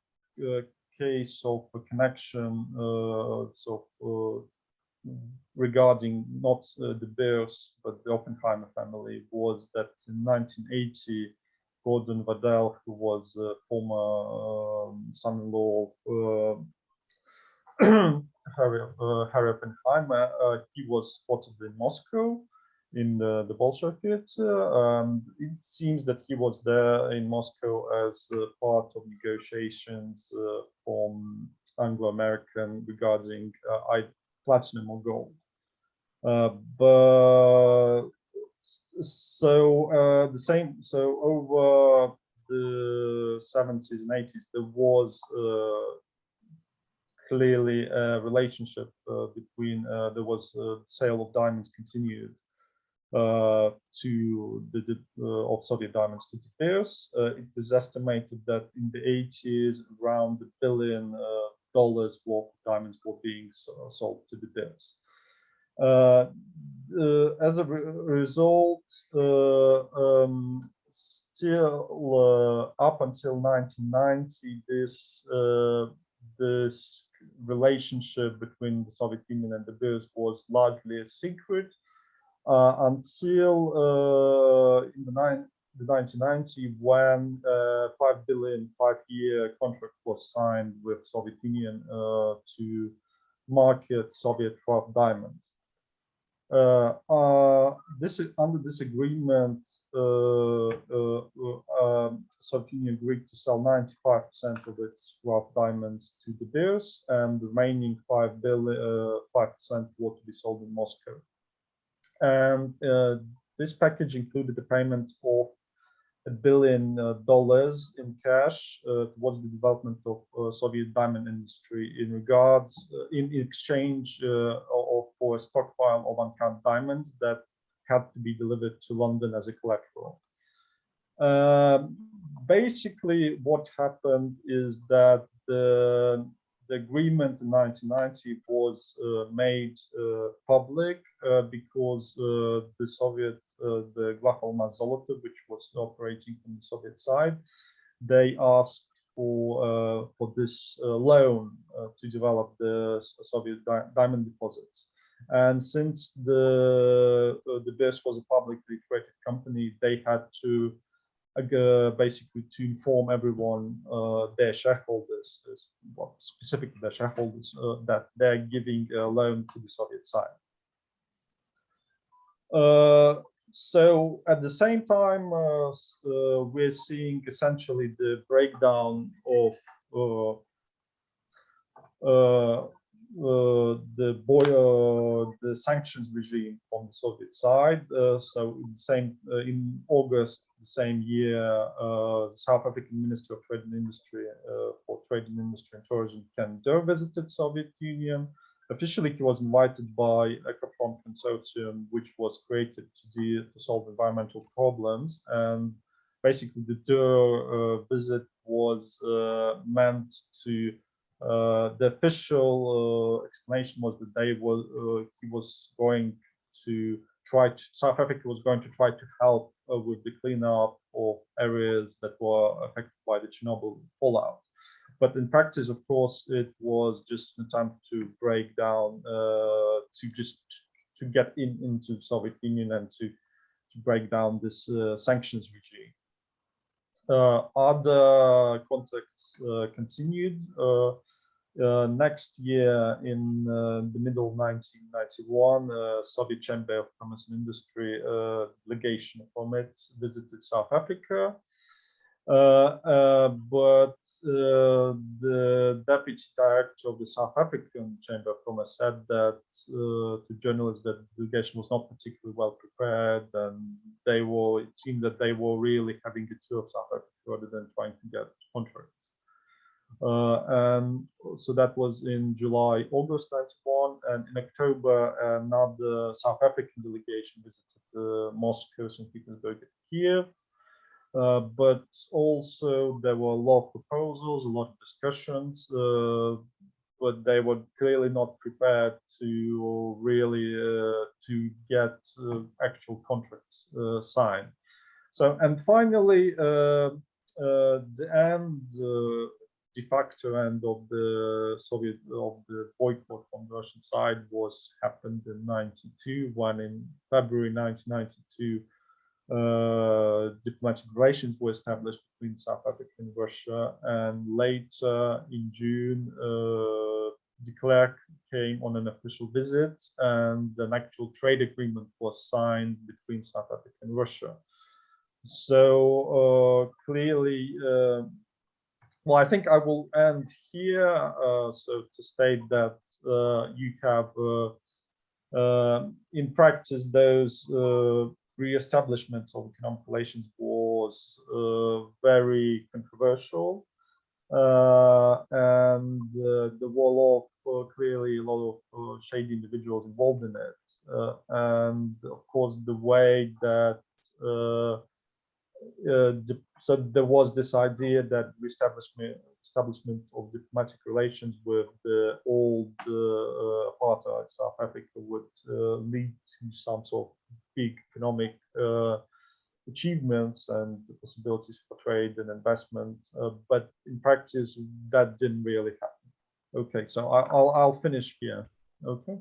case of a connection, regarding not the Beers, but the Oppenheimer family, was that in 1980, Gordon Waddell, who was a former son-in-law of Harry Oppenheimer, he was spotted in Moscow in the Bolshoi Theater. It seems that he was there in Moscow as part of negotiations from Anglo-American regarding platinum or gold. But so over the 70s and 80s, there was clearly a relationship between there was sale of diamonds continued to of Soviet diamonds to De Beers. It is estimated that in the 80s, around $1 billion worth of diamonds were being sold to De Beers. As a result, still up until 1990, this relationship between the Soviet Union and De Beers was largely a secret until in the 1990s, when a $5 billion 5-year contract was signed with Soviet Union to market Soviet rough diamonds. Under this agreement, Soviet Union agreed to sell 95% of its rough diamonds to De Beers, and the remaining 5% were to be sold in Moscow. And this package included the payment of $1 billion in cash towards the development of Soviet diamond industry in exchange for a stockpile of uncut diamonds that had to be delivered to London as a collateral. Basically, what happened is that the agreement in 1990 was made public because the Glakholmaz Zoloto, which was operating from the Soviet side, they asked for this loan to develop the Soviet diamond deposits. And since the Beers was a publicly traded company, they had to basically to inform everyone, their shareholders, specifically their shareholders, that they're giving a loan to the Soviet side. So at the same time, we're seeing essentially the breakdown of the sanctions regime on the Soviet side. So in August the same year, the South African Minister of Trade and Industry for Trade and Industry and Tourism, Ken Durr, visited Soviet Union. Officially, he was invited by Ecoprom Consortium, which was created to solve environmental problems. And basically, the Durr visit was meant to. The official explanation was that South Africa was going to try to help with the cleanup of areas that were affected by the Chernobyl fallout. But in practice, of course, it was just an attempt to break down, to get into the Soviet Union and to break down this sanctions regime. Other contacts continued. Next year, in the middle of 1991, Soviet Chamber of Commerce and Industry delegation from it visited South Africa. But the deputy director of the South African Chamber of Commerce said that to journalists that the delegation was not particularly well prepared, and it seemed that they were really having a tour of South Africa rather than trying to get contracts. And so that was in July, August 91, and in October, another South African delegation visited Moscow, St. Petersburg, and Kiev. But also there were a lot of proposals, a lot of discussions, but they were clearly not prepared to really to get actual contracts signed. So, and finally, the end de facto end of the boycott from the Russian side happened in '92, when in February 1992 diplomatic relations were established between South Africa and Russia, and later in June de Klerk came on an official visit, and an actual trade agreement was signed between South Africa and Russia. So clearly, well, I think I will end here. So to state that you have in practice those re-establishment of economic relations was very controversial, and there were clearly a lot of shady individuals involved in it, and of course the way that so there was this idea that the establishment of diplomatic relations with the old apartheid South Africa would lead to some sort of big economic achievements and the possibilities for trade and investment, but in practice that didn't really happen. Okay, so I'll finish here. Okay.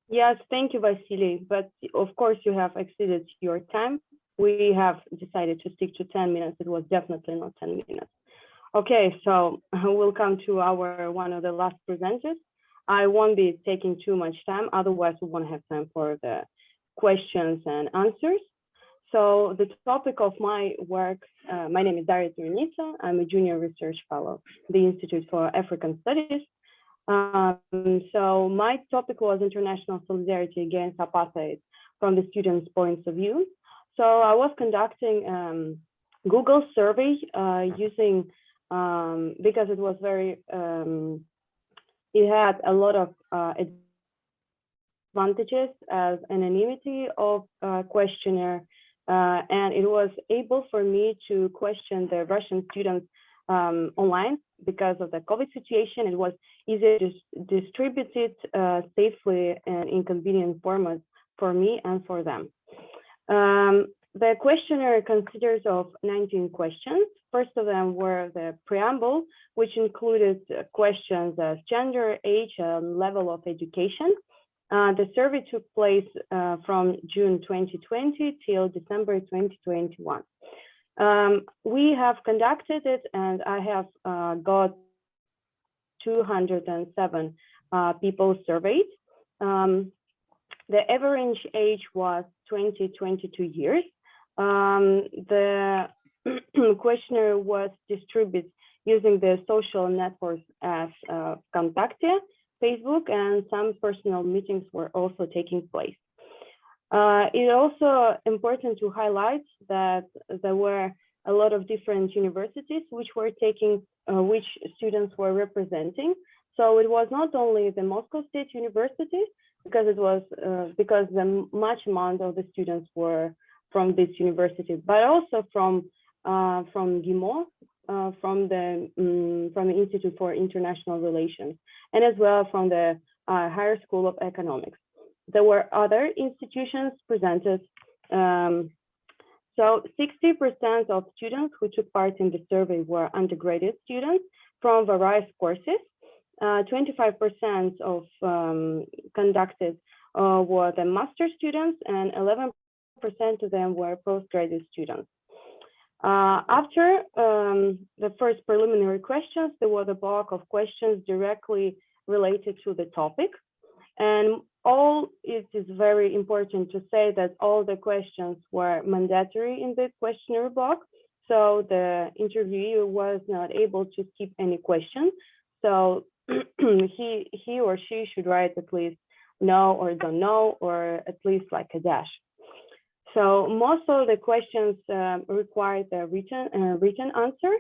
Yes, thank you, Vasily. But of course, you have exceeded your time. We have decided to stick to 10 minutes. It was definitely not 10 minutes. Okay, so we'll come to one of the last presenters. I won't be taking too much time, otherwise we won't have time for the questions and answers. So the topic of my work, my name is Daria Turinitsa. I'm a junior research fellow at the Institute for African Studies. So my topic was international solidarity against apartheid from the students' points of view. So I was conducting Google survey using, because it was very, it had a lot of advantages as anonymity of questionnaire, and it was able for me to question the Russian students online because of the COVID situation. It was easier to distribute it safely and in convenient formats for me and for them. The questionnaire considers of 19 questions. First of them were the preamble, which included questions as gender, age, and level of education. The survey took place from June 2020 till December 2021. We have conducted it, and I have got 207 people surveyed. The average age was 22 years. The questionnaire was distributed using the social networks as Contacte, Facebook, and some personal meetings were also taking place. It's also important to highlight that there were a lot of different universities which were taking, which students were representing. So it was not only the Moscow State University, because it was because the much amount of the students were from this university, but also from GIMO, from the Institute for International Relations, and as well from the Higher School of Economics. There were other institutions presented. So 60% of students who took part in the survey were undergraduate students from various courses. 25% of conducted were the master students, and 11% of them were postgraduate students. After the first preliminary questions, there was a block of questions directly related to the topic. And it is very important to say that all the questions were mandatory in the questionnaire block. So the interviewee was not able to skip any question. So he or she should write at least no or don't know, or at least like a dash. So most of the questions required a written answer,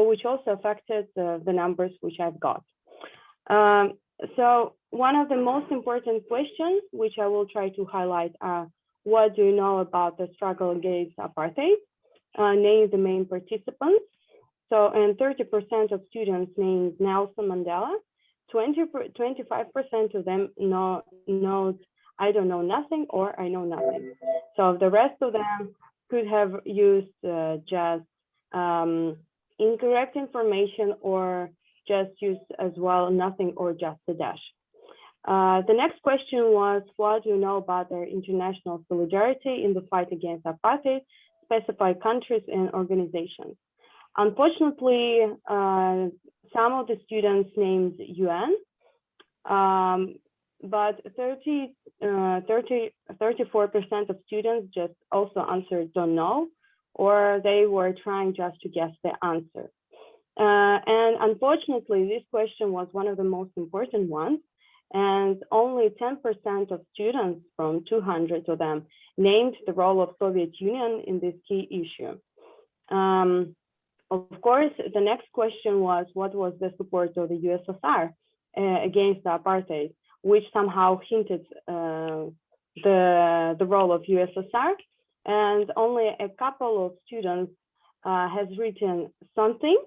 which also affected the numbers which I've got. So one of the most important questions, which I will try to highlight, are what do you know about the struggle against apartheid? Name the main participants. So, and 30% of students named Nelson Mandela. 25% of them know I don't know nothing or I know nothing. So the rest of them could have used just incorrect information or just use as well nothing or just a dash. The next question was, what do you know about their international solidarity in the fight against apartheid, specify countries and organizations? Unfortunately, some of the students named UN, but 34% of students just also answered don't know, or they were trying just to guess the answer. And unfortunately, this question was one of the most important ones, and only 10% of students from 200 of them named the role of Soviet Union in this key issue. Of course, the next question was, what was the support of the USSR against the apartheid, which somehow hinted the role of USSR, and only a couple of students has written something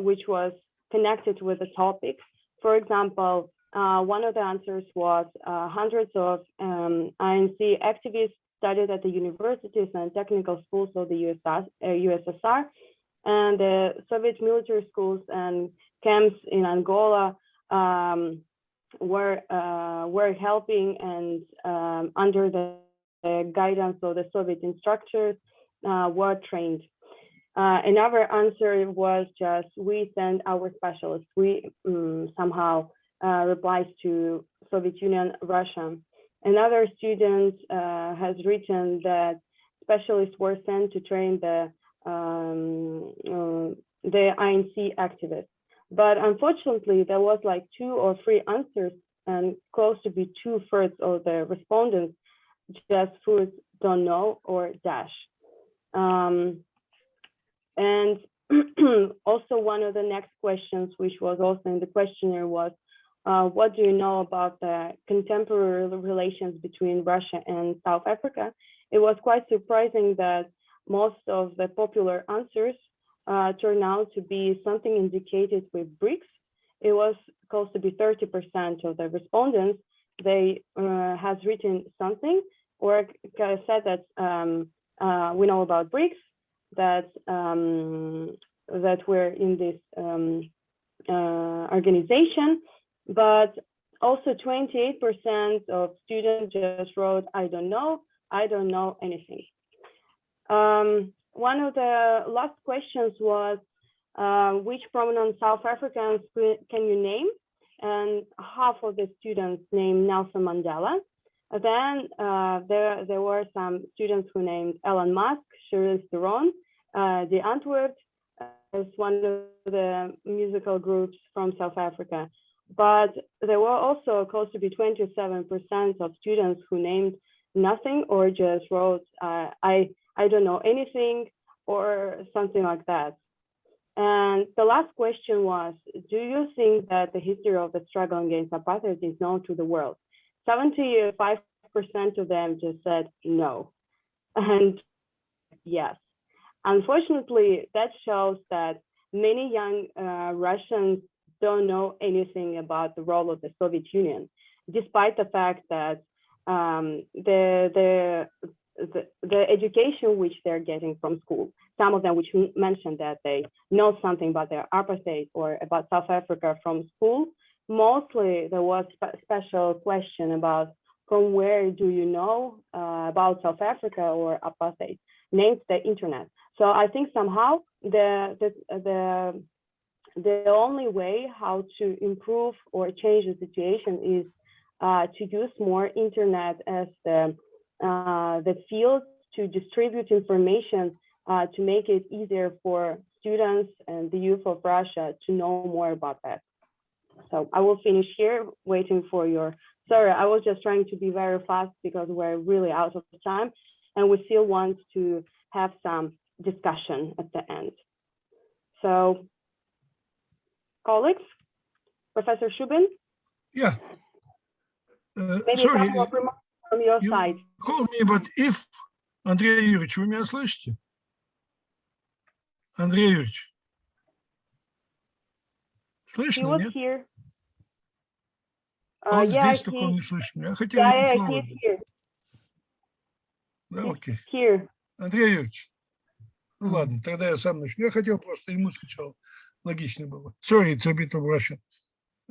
which was connected with the topic. For example, one of the answers was hundreds of INC activists studied at the universities and technical schools of the USSR, and the Soviet military schools and camps in Angola were helping, and under the guidance of the Soviet instructors were trained. Another answer was just, we send our specialists. We somehow replies to Soviet Union, Russia. Another student has written that specialists were sent to train the INC activists. But unfortunately, there was like 2 or 3 answers, and close to be 2/3 of the respondents just put don't know or dash. And also one of the next questions, which was also in the questionnaire, was, what do you know about the contemporary relations between Russia and South Africa? It was quite surprising that most of the popular answers turned out to be something indicated with BRICS. It was close to be 30% of the respondents. They has written something or said that we know about BRICS, that that we're in this organization, but also 28% of students just wrote, I don't know anything. One of the last questions was, which prominent South Africans can you name? And half of the students named Nelson Mandela. Then there were some students who named Elon Musk, Charlize Theron, the Antwerp as one of the musical groups from South Africa. But there were also close to be 27% of students who named nothing or just wrote, I don't know anything or something like that. And the last question was, do you think that the history of the struggle against apartheid is known to the world? 75% of them just said no, and yes. Unfortunately, that shows that many young Russians don't know anything about the role of the Soviet Union, despite the fact that the education which they're getting from school, some of them which mentioned that they know something about their apartheid or about South Africa from school, mostly there was a special question about from where do you know about South Africa or apartheid, named the internet. So I think somehow the only way how to improve or change the situation is to use more internet as the field to distribute information to make it easier for students and the youth of Russia to know more about that. So I will finish here, waiting for your, sorry, I was just trying to be very fast because we're really out of time and we still want to have some discussion at the end. So, colleagues, Professor Shubin? Yeah. Maybe Sorry, a couple of remarks from your side. Call me, but if, Андрей Юрьевич, вы меня слышите? Андрей Юрьевич. Слышно, He was нет? here. Он Yeah, здесь, только он не слышит меня. Я хотел yeah, ему слово he's дать. here. Да, окей. Here. Андрей Юрьевич, Ну ладно, тогда я сам начну. Я хотел просто ему сначала. Логично было. Sorry, it's a bit of Russian.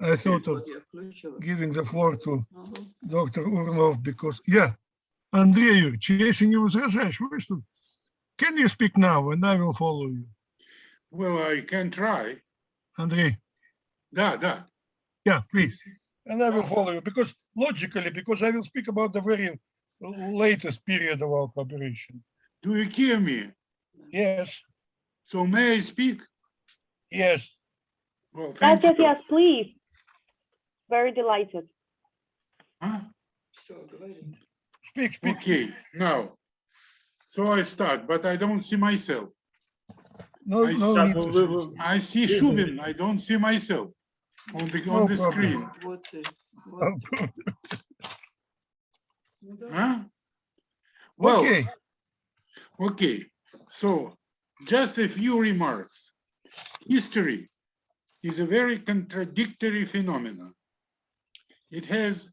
I thought of giving the floor to Dr. Urnov because... Yeah, Андрей Юрьевич, если не возражаешь, вы что? Can you speak now and I will follow you? Well, I can try. Андрей. Да. Yeah, please. And I will follow you because logically, because I will speak about the very latest period of our cooperation. Do you hear me? Yes. So may I speak? Yes. Well, thank you. Yes, please. Very delighted. Huh? Speak. Okay, now. So I start, but I don't see myself. No need to I see Shubin, I don't see myself on the screen. Huh? Well, okay. So just a few remarks. History is a very contradictory phenomenon. It has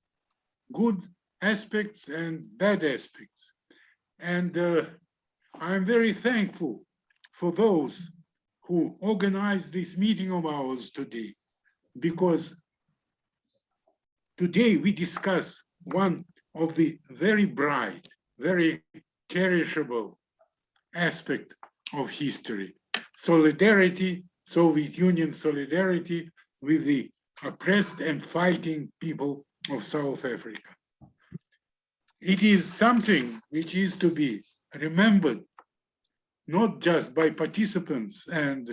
good aspects and bad aspects. And I'm very thankful for those who organized this meeting of ours today, because today we discuss one of the very bright, very cherishable aspect of history, solidarity, Soviet Union solidarity with the oppressed and fighting people of South Africa. It is something which is to be remembered not just by participants and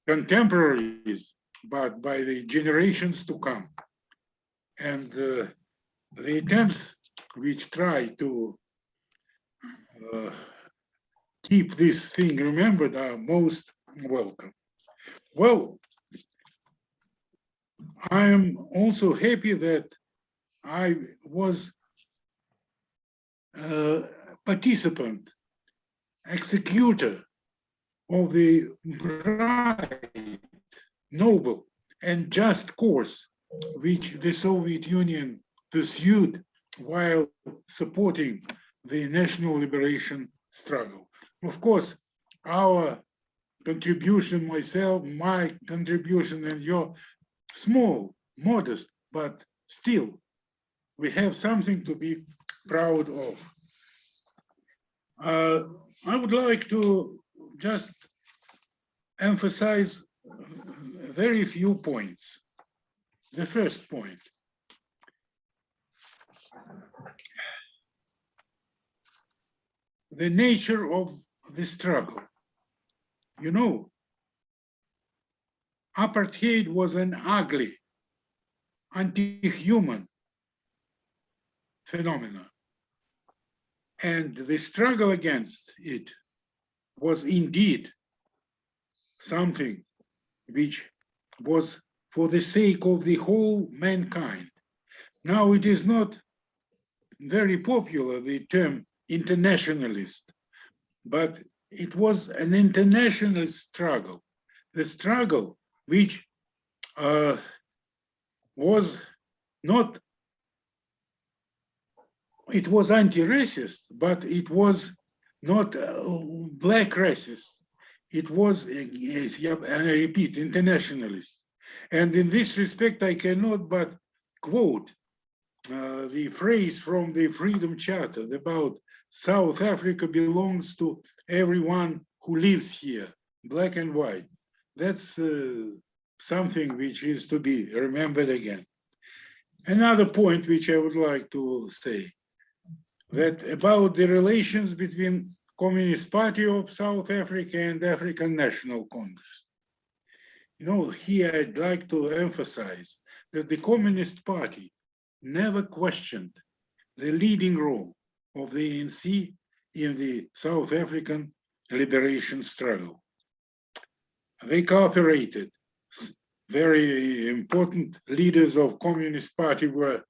contemporaries, but by the generations to come. And the attempts which try to keep this thing remembered are most welcome. Well, I am also happy that I was a participant, executor of the bright, noble, and just course which the Soviet Union pursued while supporting the national liberation struggle. Of course, our contribution, my contribution and your small, modest, but still, we have something to be proud of. I would like to just emphasize very few points. The first point. The nature of the struggle. You know, apartheid was an ugly, anti-human phenomenon. And the struggle against it was indeed something which was for the sake of the whole mankind. Now it is not very popular, the term internationalist, but it was an international struggle, the struggle which was not, it was anti-racist, but it was not black racist. It was, and I repeat, internationalist. And in this respect, I cannot but quote the phrase from the Freedom Charter about South Africa belongs to everyone who lives here, black and white. That's something which is to be remembered again. Another point which I would like to say, that about the relations between Communist Party of South Africa and African National Congress. You know, here I'd like to emphasize that the Communist Party never questioned the leading role of the ANC in the South African liberation struggle. They cooperated. Very important leaders of Communist Party were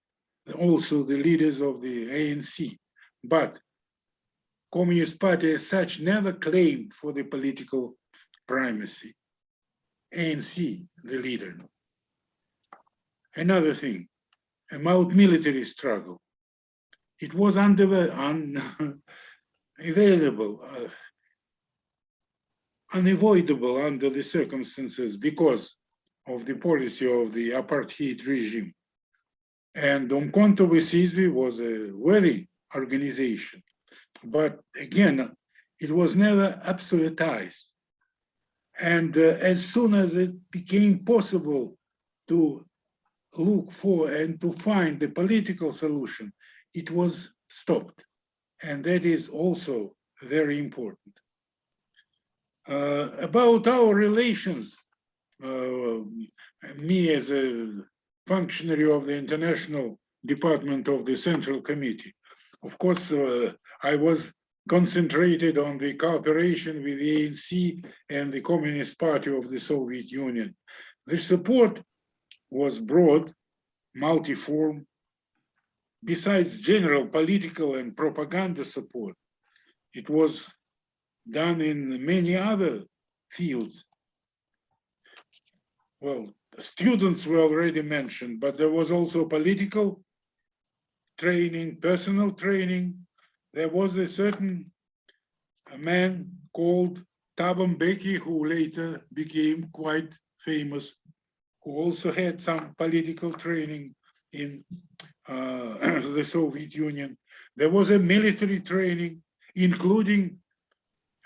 also the leaders of the ANC. But Communist Party as such never claimed for the political primacy. ANC, the leader. Another thing, about military struggle. It was unavailable. unavoidable under the circumstances because of the policy of the apartheid regime. And Umkhonto we Sizwe was a worthy organization, but again, it was never absolutized. And as soon as it became possible to look for and to find the political solution, it was stopped. And that is also very important. About our relations, me as a functionary of the International Department of the Central Committee, of course, I was concentrated on the cooperation with the ANC and the Communist Party of the Soviet Union. The support was broad, multiform. Besides general political and propaganda support, it was done in many other fields. Well, students were already mentioned, but there was also political training, personal training. There was a certain man called Thabo Mbeki, who later became quite famous, who also had some political training in the Soviet Union. There was a military training, including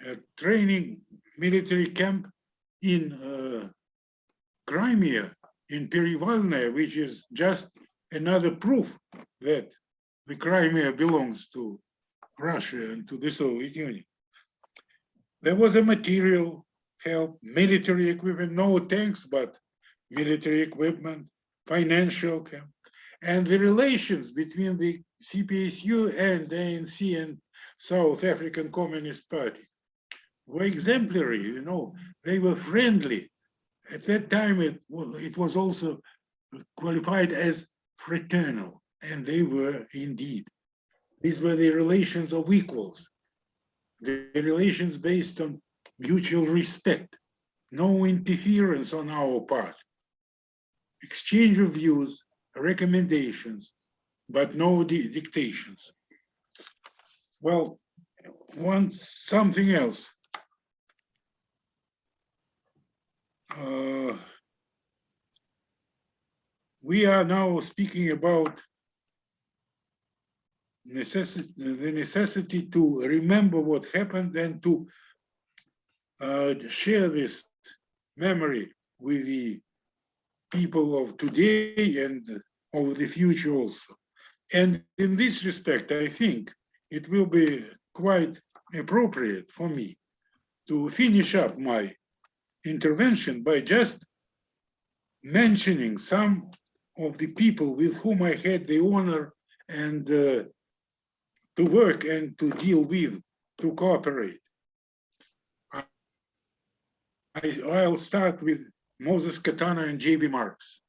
a training military camp in Crimea, in Perivalnaya, which is just another proof that the Crimea belongs to Russia and to the Soviet Union. There was a material help, military equipment, no tanks, but military equipment, financial help. And the relations between the CPSU and ANC and South African Communist Party were exemplary, you know, they were friendly. At that time, it was also qualified as fraternal, and they were indeed. These were the relations of equals, the relations based on mutual respect, no interference on our part, exchange of views, recommendations, but no dictations. Well, something else. We are now speaking about the necessity to remember what happened and to share this memory with the people of today and of the future also. And in this respect, I think it will be quite appropriate for me to finish up my intervention by just mentioning some of the people with whom I had the honor and to work and to deal with, to cooperate. I'll start with Moses Katana and J.B. Marks.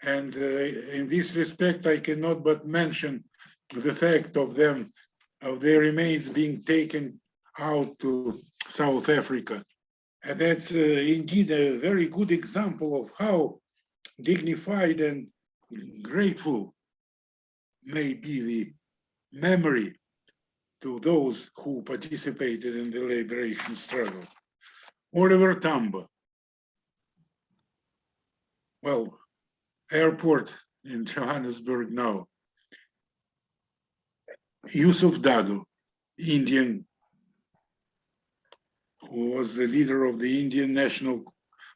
And in this respect, I cannot but mention the fact of their remains being taken out to South Africa. And that's indeed a very good example of how dignified and grateful may be the memory to those who participated in the liberation struggle. Oliver Tambo. Well, airport in Johannesburg now. Yusuf Dadoo, Indian, who was the leader of the Indian National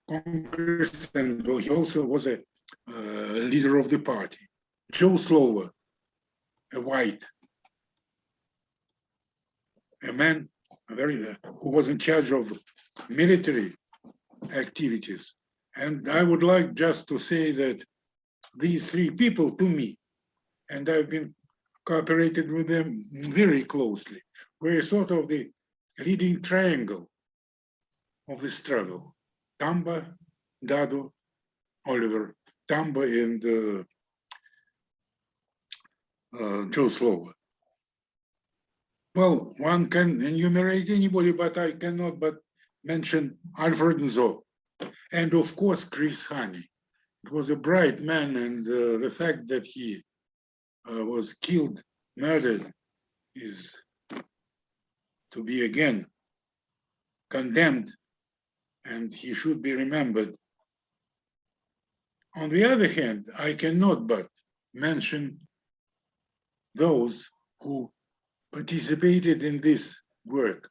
Congress, and he also was a leader of the party. Joe Slovo, a white, a man who was in charge of military activities. And I would like just to say that these three people, to me, and I've been cooperated with them very closely, were sort of the leading triangle of the struggle. Tambo, Dadoo, Oliver Tambo, and Joe Slovo. Well, one can enumerate anybody, but I cannot but mention Alfred Nzo, and of course, Chris Hani. It was a bright man, and the fact that he was killed, murdered, is to be again condemned, and he should be remembered. On the other hand, I cannot but mention those who participated in this work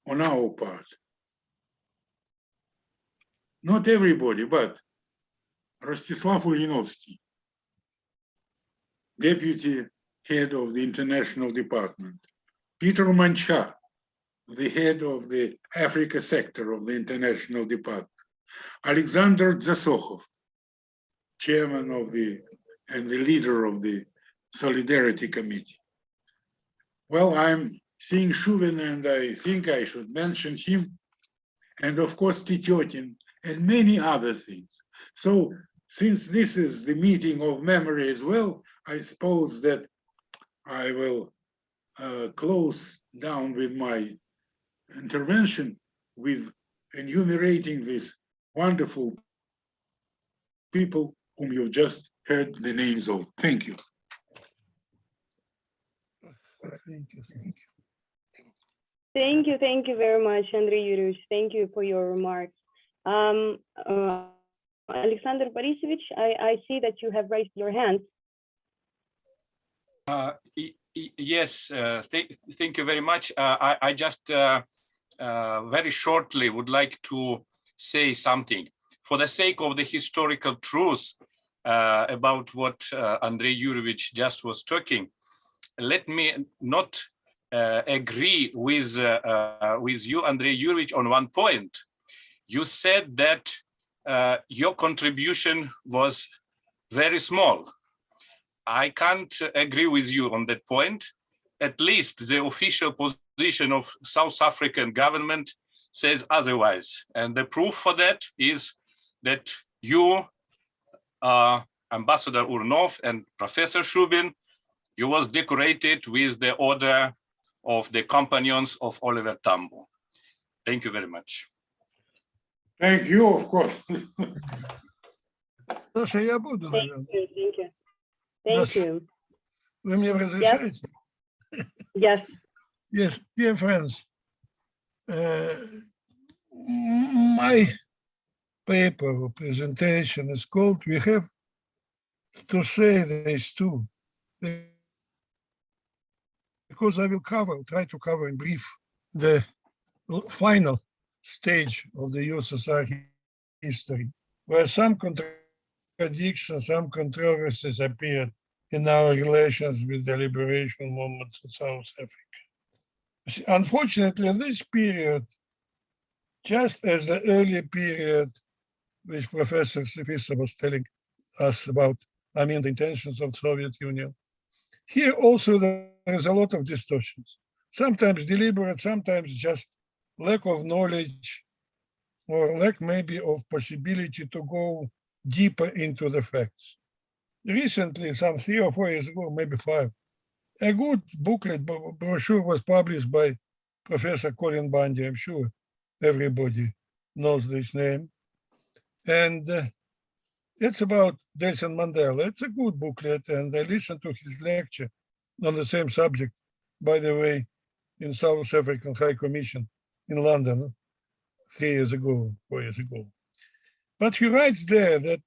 on our part. Not everybody, but Rostislav Ulyanovsky, deputy head of the international department, Peter Mancha, the head of the Africa sector of the international department, Alexander Zasokhov, chairman of and the leader of the Solidarity Committee. Well, I'm seeing Shubin, and I think I should mention him, and of course Tityotin, and many other things. So since this is the meeting of memory as well, I suppose that I will close down with my intervention with enumerating these wonderful people whom you've just heard the names of. Thank you. Thank you, thank you. Thank you very much, Andrei Yurievich. Thank you for your remarks. Alexander Borisovich, I see that you have raised your hand. Yes, thank you very much. I just very shortly would like to say something. For the sake of the historical truth about what Andrei Yurievich just was talking, let me not agree with you, Andrei Yurievich, on one point. You said that your contribution was very small. I can't agree with you on that point. At least the official position of South African government says otherwise. And the proof for that is that you, Ambassador Urnov and Professor Shubin, you was decorated with the Order of the Companions of Oliver Tambo. Thank you very much. Thank you, of course. Саша, я буду, наверное. Thank you. Thank you. Вы мне разрешаете? Yes. Yes, dear friends, my paper or presentation is called "We Have to Say This Too," because I will try to cover in brief the final stage of the USSR history, where some contradictions, some controversies appeared in our relations with the liberation movement in South Africa. Unfortunately, this period, just as the earlier period, which Professor Sefisa was telling us about, I mean, the intentions of the Soviet Union, here also there is a lot of distortions, sometimes deliberate, sometimes just lack of knowledge or lack maybe of possibility to go deeper into the facts. Recently, some 3 or 4 years ago, maybe 5, a good booklet, brochure was published by Professor Colin Bundy. I'm sure everybody knows this name. And it's about Nelson Mandela. It's a good booklet, and I listened to his lecture on the same subject, by the way, in South African High Commission in London 3 years ago, 4 years ago. But he writes there that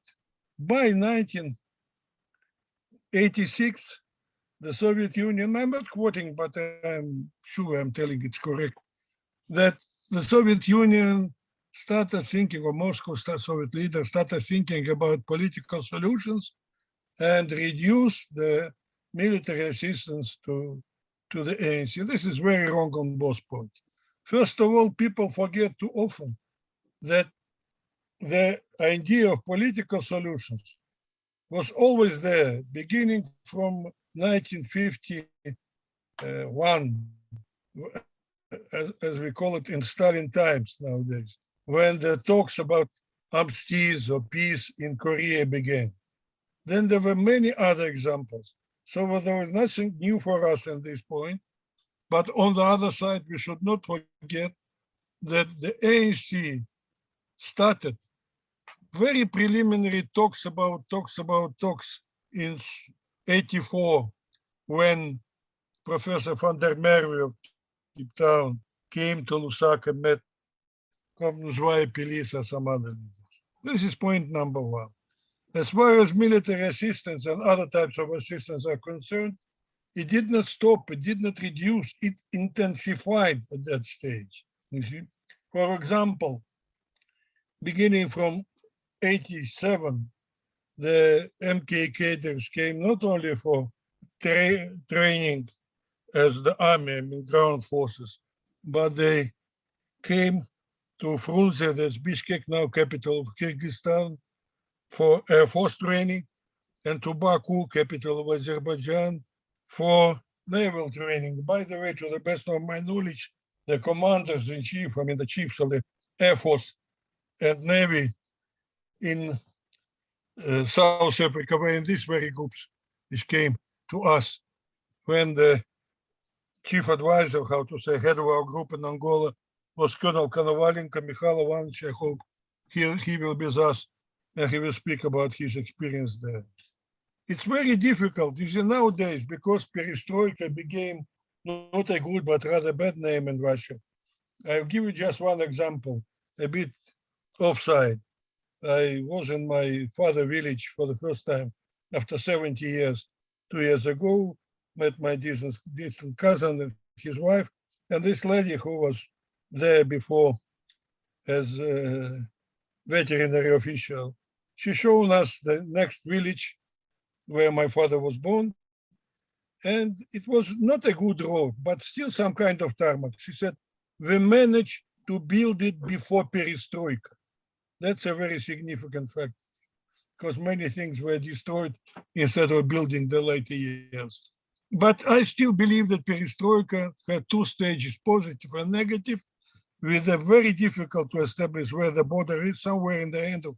by 1986, the Soviet Union, I'm not quoting, but I'm sure I'm telling it's correct, that the Soviet Union started thinking, or Moscow, Soviet leaders started thinking about political solutions and reduced the military assistance to the ANC. This is very wrong on both points. First of all, people forget too often that the idea of political solutions was always there, beginning from 1951, as we call it in Stalin times nowadays, when the talks about armistice or peace in Korea began. Then there were many other examples. So there was nothing new for us at this point. But on the other side, we should not forget that the ANC started very preliminary talks in 84, when Professor van der Merwe of Cape Town came to Lusaka, met Zvaye Pilis or some other leaders. This is point number one. As far as military assistance and other types of assistance are concerned, it did not stop, it did not reduce, it intensified at that stage. You see? For example, beginning from 87, the MK cadres came not only for training as the army, I mean ground forces, but they came to Frunze, that's Bishkek, now capital of Kyrgyzstan, for Air Force training, and to Baku, capital of Azerbaijan, for naval training. By the way, to the best of my knowledge, the commanders-in-chief, I mean the chiefs of the Air Force and Navy in South Africa were in these very groups, which came to us when the chief advisor, how to say, head of our group in Angola was Colonel Konovalenko, Mikhail Ivanovich. I hope he will be with us and he will speak about his experience there. It's very difficult, you see, nowadays, because perestroika became not a good but rather bad name in Russia. I'll give you just one example, a bit offside. I was in my father's village for the first time after 70 years, 2 years ago, met my distant cousin and his wife, and this lady who was there before as a veterinary official. She showed us the next village where my father was born, and it was not a good road, but still some kind of tarmac. She said, we managed to build it before perestroika. That's a very significant fact, because many things were destroyed instead of building the later years. But I still believe that perestroika had two stages, positive and negative, with a very difficult to establish where the border is, somewhere in the end of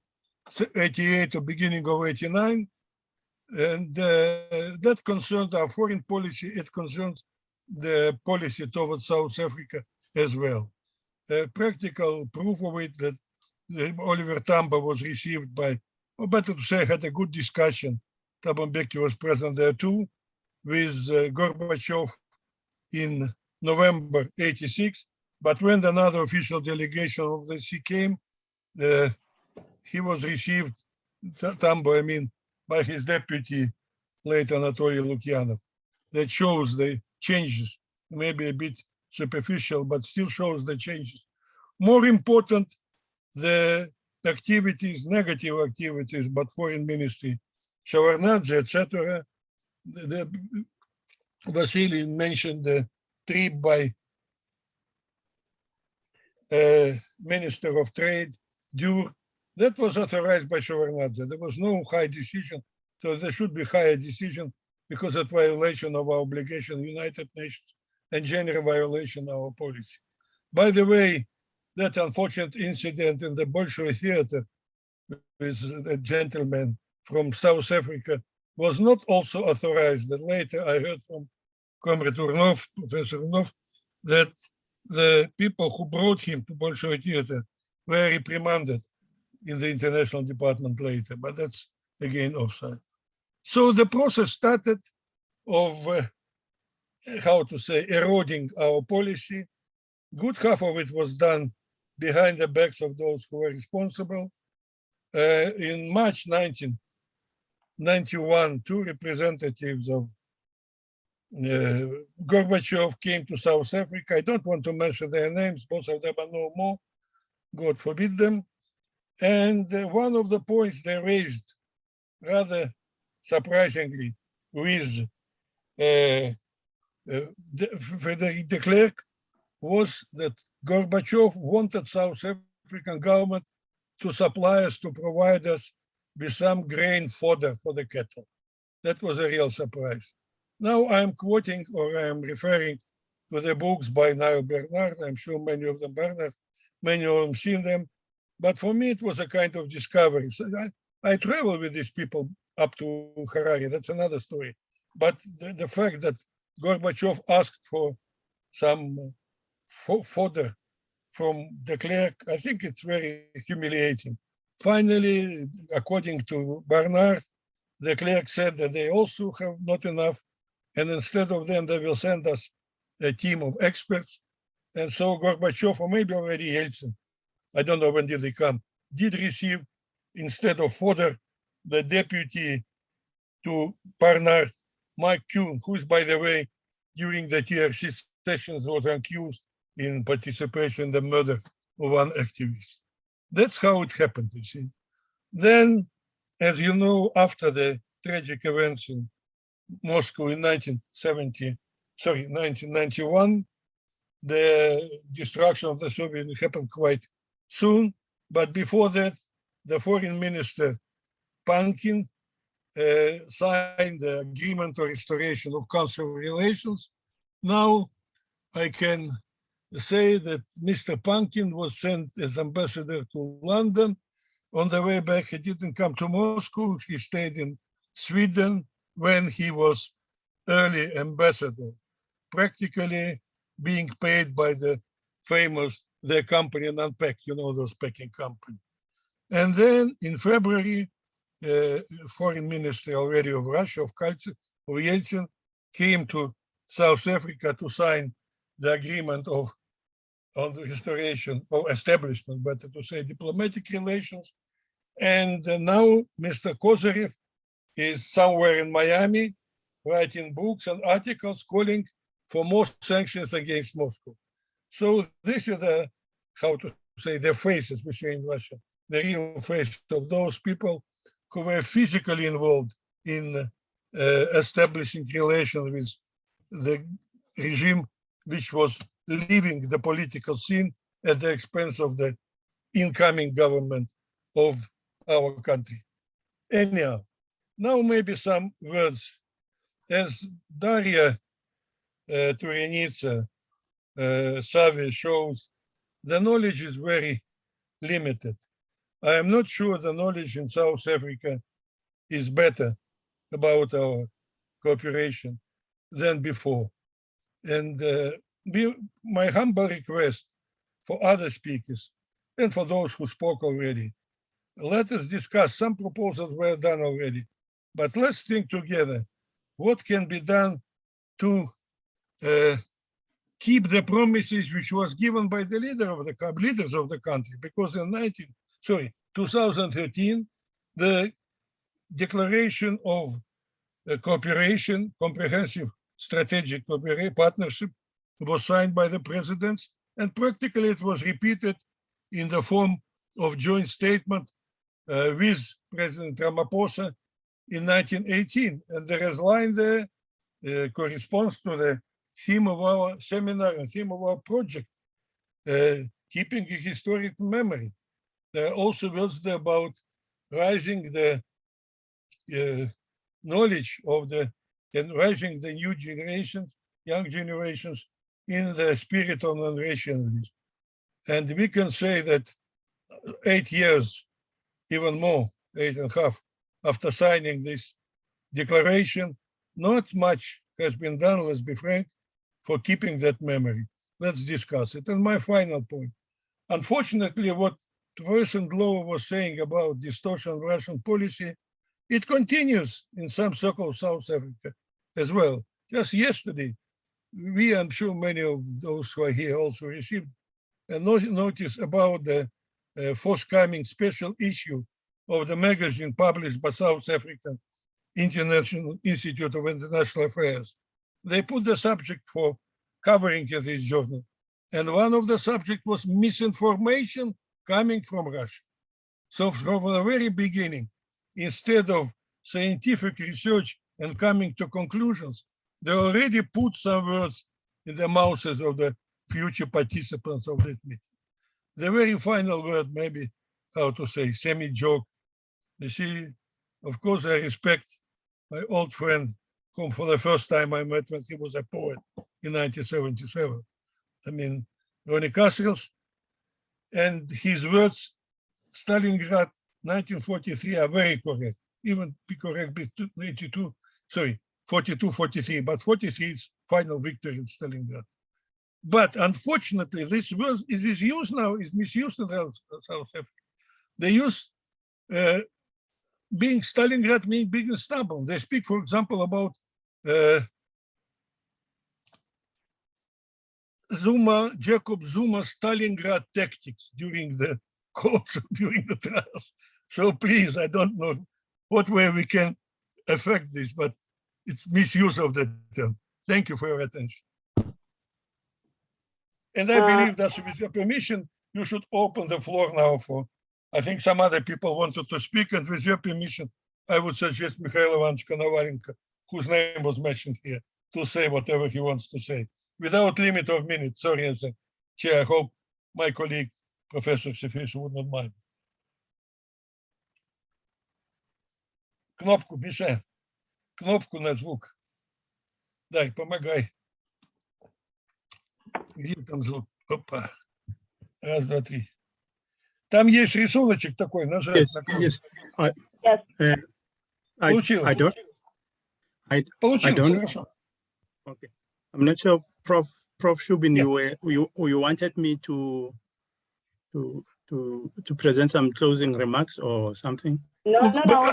88 or beginning of 89. And that concerns our foreign policy. It concerns the policy towards South Africa as well. Practical proof of it that Oliver Tambo was received by, or better to say, had a good discussion. Thabo Mbeki was present there too, with Gorbachev in November 86. But when another official delegation of the C came, he was received, Tambo, I mean, by his deputy, late Anatoly Lukyanov. That shows the changes, maybe a bit superficial, but still shows the changes. More important, the activities, negative activities, but foreign ministry, Shevardnadze, etc. Vasily mentioned the trip by Minister of Trade, Dur. That was authorized by Shevardnadze. There was no high decision, so there should be higher decision because of violation of our obligation, United Nations, and general violation of our policy. By the way, that unfortunate incident in the Bolshoi Theater with a gentleman from South Africa was not also authorized. That later I heard from Comrade Urnov, Professor Urnov, that the people who brought him to Bolshoi Theater were reprimanded in the international department later, but that's again offside. So the process started of, how to say, eroding our policy. Good half of it was done behind the backs of those who were responsible. In March 1991, two representatives of Gorbachev came to South Africa. I don't want to mention their names, both of them are no more, God forbid them. And one of the points they raised, rather surprisingly, with Frederick de Klerk, was that Gorbachev wanted South African government to supply us, to provide us with some grain fodder for the cattle. That was a real surprise. Now I'm quoting or I'm referring to the books by Niall Bernard. I'm sure many of them seen them. But for me, it was a kind of discovery. So I travel with these people up to Harare. That's another story. But the fact that Gorbachev asked for some fodder from de Klerk, I think it's very humiliating. Finally, according to Bernard, de Klerk said that they also have not enough, and instead of them, they will send us a team of experts. And so Gorbachev, or maybe already Yeltsin, I don't know when did they come, did receive, instead of fodder, the deputy to Parnard, Mike Kuhn, who is, by the way, during the TRC sessions was accused in participation in the murder of one activist. That's how it happened, you see. Then, as you know, after the tragic events in Moscow in 1991, the destruction of the Soviet Union happened quite soon. But before that, the foreign minister, Pankin, signed the agreement for restoration of consular relations. Now I can say that Mr. Pankin was sent as ambassador to London. On the way back, he didn't come to Moscow. He stayed in Sweden when he was early ambassador, practically being paid by the famous, their company, Unpack, you know, those packing company. And then in February, foreign minister already of Russia, of Yeltsin, came to South Africa to sign the agreement on the restoration or establishment, better to say, diplomatic relations. And now Mr. Kozyrev is somewhere in Miami writing books and articles calling for more sanctions against Moscow. So this is the, how to say, the faces we say in Russia, the real face of those people who were physically involved in establishing relations with the regime, which was leaving the political scene at the expense of the incoming government of our country. Anyhow, now maybe some words. As Daria Turenitsa survey shows, the knowledge is very limited. I am not sure the knowledge in South Africa is better about our cooperation than before. And my humble request for other speakers and for those who spoke already, let us discuss. Some proposals were done already, but let's think together what can be done to keep the promises which was given by the leaders of the country, because in 2013, the Declaration of Cooperation, Comprehensive Strategic Partnership was signed by the presidents, and practically it was repeated in the form of joint statement with President Ramaphosa in 1918. And there is a line there corresponds to the theme of our seminar and theme of our project, keeping a historic memory. There are also words there about rising the knowledge of and rising the new generations, young generations, in the spirit of non-rationalism. And we can say that 8 years, even more, 8.5, after signing this declaration, not much has been done, let's be frank, for keeping that memory. Let's discuss it. And my final point. Unfortunately, what President Lowe was saying about distortion of Russian policy, it continues in some circles of South Africa as well. Just yesterday, we, I'm sure many of those who are here also received a notice about the forthcoming special issue of the magazine published by South African International Institute of International Affairs. They put the subject for covering this journal. And one of the subjects was misinformation coming from Russia. So from the very beginning, instead of scientific research and coming to conclusions, they already put some words in the mouths of the future participants of that meeting. The very final word, maybe, how to say, semi-joke. You see, of course, I respect my old friend, whom for the first time I met when he was a poet in 1977. I mean, Ronnie Cassels, and his words, Stalingrad, 1943, are very correct. Even be correct, 42, 43, but 43 is final victory in Stalingrad. But unfortunately, this word is used now, is misused in South Africa. They use being Stalingrad means being stubborn. They speak, for example, about Jacob Zuma Stalingrad tactics during the course, during the trials. So please, I don't know what way we can affect this, but it's misuse of the term. Thank you for your attention. And I believe that with your permission, you should open the floor now for, I think some other people wanted to speak, and with your permission, I would suggest Mikhail Ivanovich Konovalenko, whose name was mentioned here, to say whatever he wants to say, without limit of minutes. Sorry, as a chair, I hope my colleague, Professor Sefisha, would not mind. Кнопку, Миша, кнопку на звук. Дай, помогай. Где там звук? Опа. Раз, два, три. Там есть рисуночек такой, нажать. Yes. Получилось. Получилось, хорошо. Okay. I'm not sure, Prof. Shubin, you wanted me to present some closing remarks or something? No.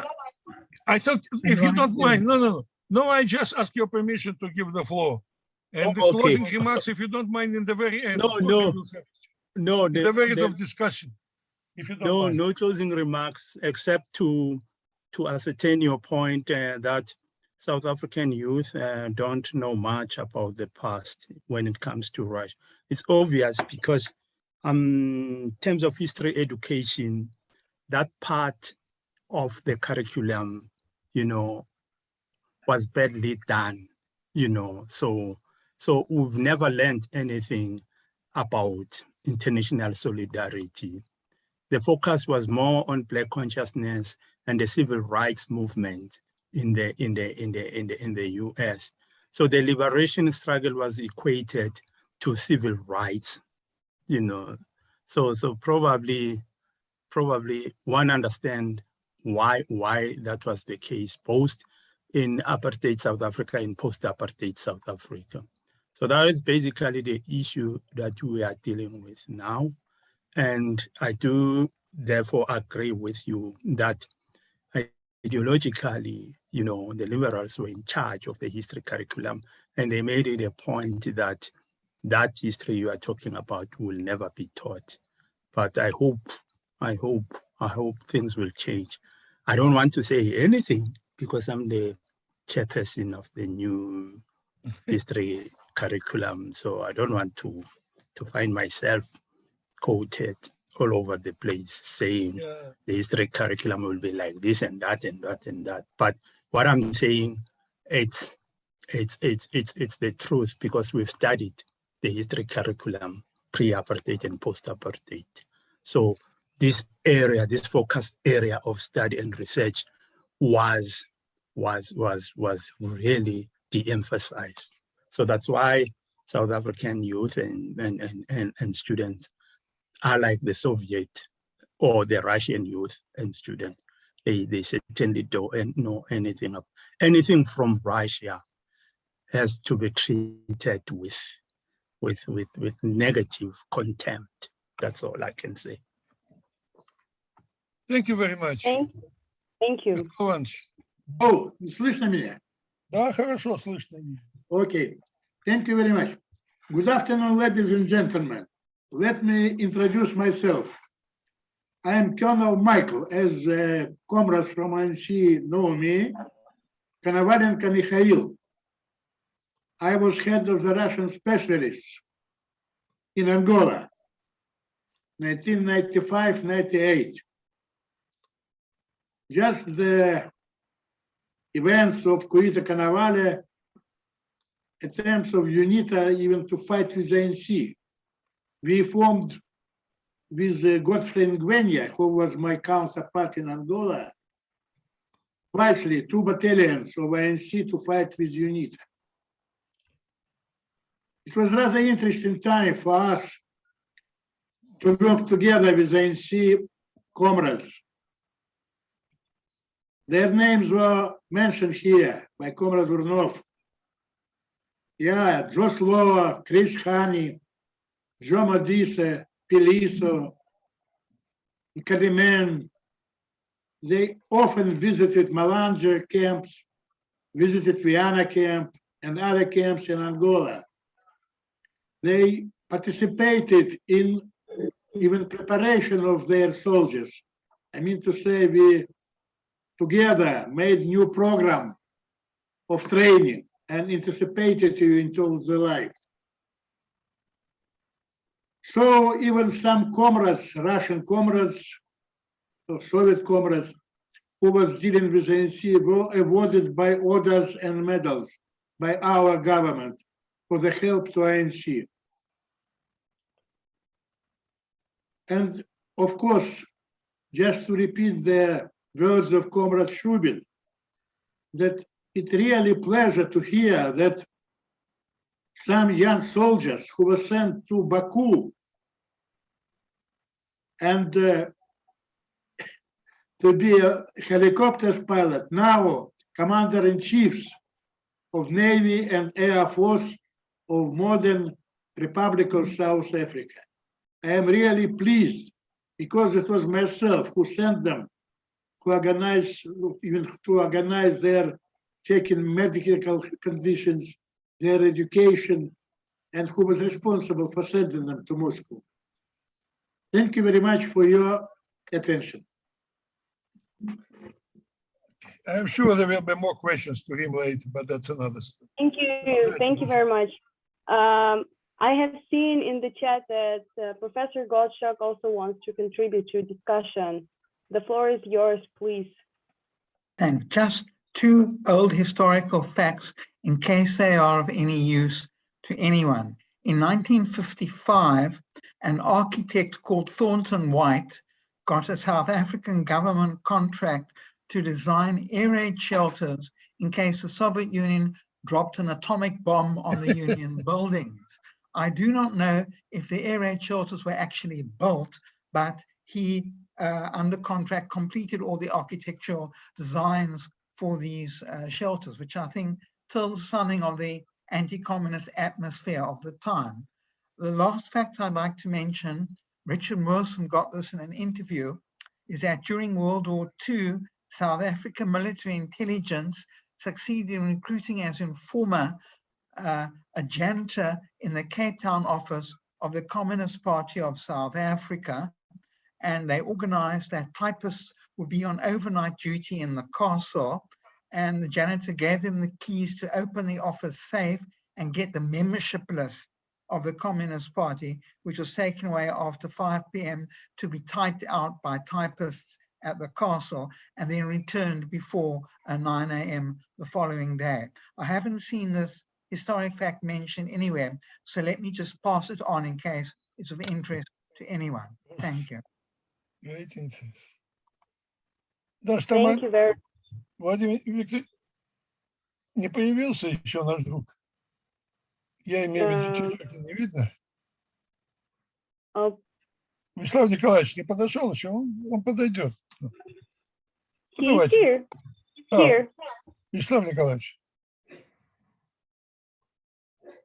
I thought, if you don't mind, no, I just ask your permission to give the floor. And the closing remarks, if you don't mind, in the very end. No. In the very end of discussion, if you don't mind. No closing remarks, except to ascertain your point that South African youth don't know much about the past when it comes to Russia. It's obvious because in terms of history education, that part of the curriculum, was badly done, so we've never learned anything about international solidarity. The focus was more on Black consciousness and the civil rights movement in the US. So the liberation struggle was equated to civil rights, So probably one understand why that was the case, both in apartheid South Africa and post-apartheid South Africa. So that is basically the issue that we are dealing with now. And I do therefore agree with you that ideologically, the liberals were in charge of the history curriculum, and they made it a point that that history you are talking about will never be taught. But I hope things will change. I don't want to say anything because I'm the chairperson of the new history curriculum. So I don't want to find myself quoted all over the place saying the history curriculum will be like this and that and that and that. But what I'm saying, it's the truth, because we've studied the history curriculum pre-apartheid and post-apartheid. So this focused area of study and research was really de-emphasized. So that's why South African youth and students are like the Soviet or the Russian youth and students. They certainly don't know anything from Russia has to be treated with negative contempt. That's all I can say. Thank you very much. Thank you. Oh, слышно меня? Да, хорошо слышно. Okay, thank you very much. Good afternoon, ladies and gentlemen. Let me introduce myself. I am Colonel Michael, as comrades from ANC know me, Konovalenko Mikhail. I was head of the Russian specialists in Angola, 1995-98. Just the events of Koita Konovalia, attempts of UNITA even to fight with the ANC. We formed with Godfrey Ngwenya, who was my counterpart in Angola, wisely 2 battalions of ANC to fight with UNITA. It was rather interesting time for us to work together with ANC comrades. Their names were mentioned here by Comrade Urnov. Yeah, Joe Slowa, Chris Hani, Joe Modise, Peliso, Kadimen. They often visited Malanje camps, visited Viana camp, and other camps in Angola. They participated in even preparation of their soldiers. I mean to say, we together made new program of training and anticipated you into the life. So even some comrades, Russian comrades, or Soviet comrades, who was dealing with the ANC were awarded by orders and medals by our government for the help to ANC. And of course, just to repeat the words of Comrade Shubin, that it's really a pleasure to hear that some young soldiers who were sent to Baku and to be a helicopter pilot, now commander-in-chiefs of Navy and Air Force of modern Republic of South Africa. I am really pleased because it was myself who sent them to organize, even to organize their checking medical conditions, their education, and who was responsible for sending them to Moscow. Thank you very much for your attention. I'm sure there will be more questions to him later, but that's another story. Thank you. Thank you very much. I have seen in the chat that Professor Gottschalk also wants to contribute to discussion. The floor is yours, please. Thanks. Just two old historical facts in case they are of any use to anyone. In 1955, an architect called Thornton White got a South African government contract to design air raid shelters in case the Soviet Union dropped an atomic bomb on the Union buildings. I do not know if the air raid shelters were actually built, but he, under contract, completed all the architectural designs for these shelters, which I think tells something of the anti-communist atmosphere of the time. The last fact I'd like to mention, Richard Wilson got this in an interview, is that during World War II, South African military intelligence succeeded in recruiting as informer a janitor in the Cape Town office of the Communist Party of South Africa, and they organized that typists would be on overnight duty in the castle, and the janitor gave them the keys to open the office safe and get the membership list of the Communist Party, which was taken away after 5 p.m. to be typed out by typists at the castle and then returned before 9 a.m. the following day. I haven't seen this historic fact mentioned anywhere, so let me just pass it on in case it's of interest to anyone. Thank you. Great interest. Thank you very much. Владимир Викторович, не появился еще наш друг? Я имею в виду, чуть-чуть не видно. Вячеслав Николаевич не подошел еще, он подойдет. He's here. Вячеслав Николаевич.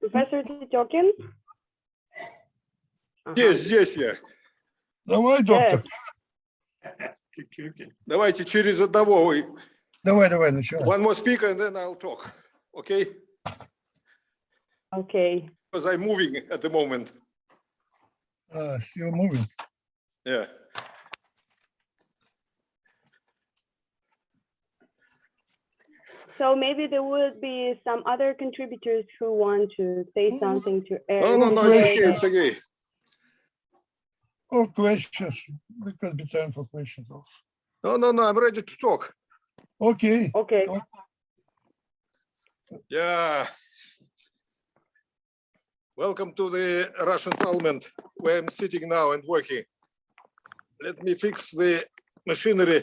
Professor Tityokin? Здесь я. Давай, доктор. Давайте через одного вы. Давай, начинай. One more speaker and then I'll talk. Okay? Okay. Because I'm moving at the moment. Still moving. Yeah. So maybe there would be some other contributors who want to say something to Eric. No, it's okay. All questions. There could be time for questions also. No, I'm ready to talk. Okay. Okay. Yeah. Welcome to the Russian Parliament, where I'm sitting now and working. Let me fix the machinery,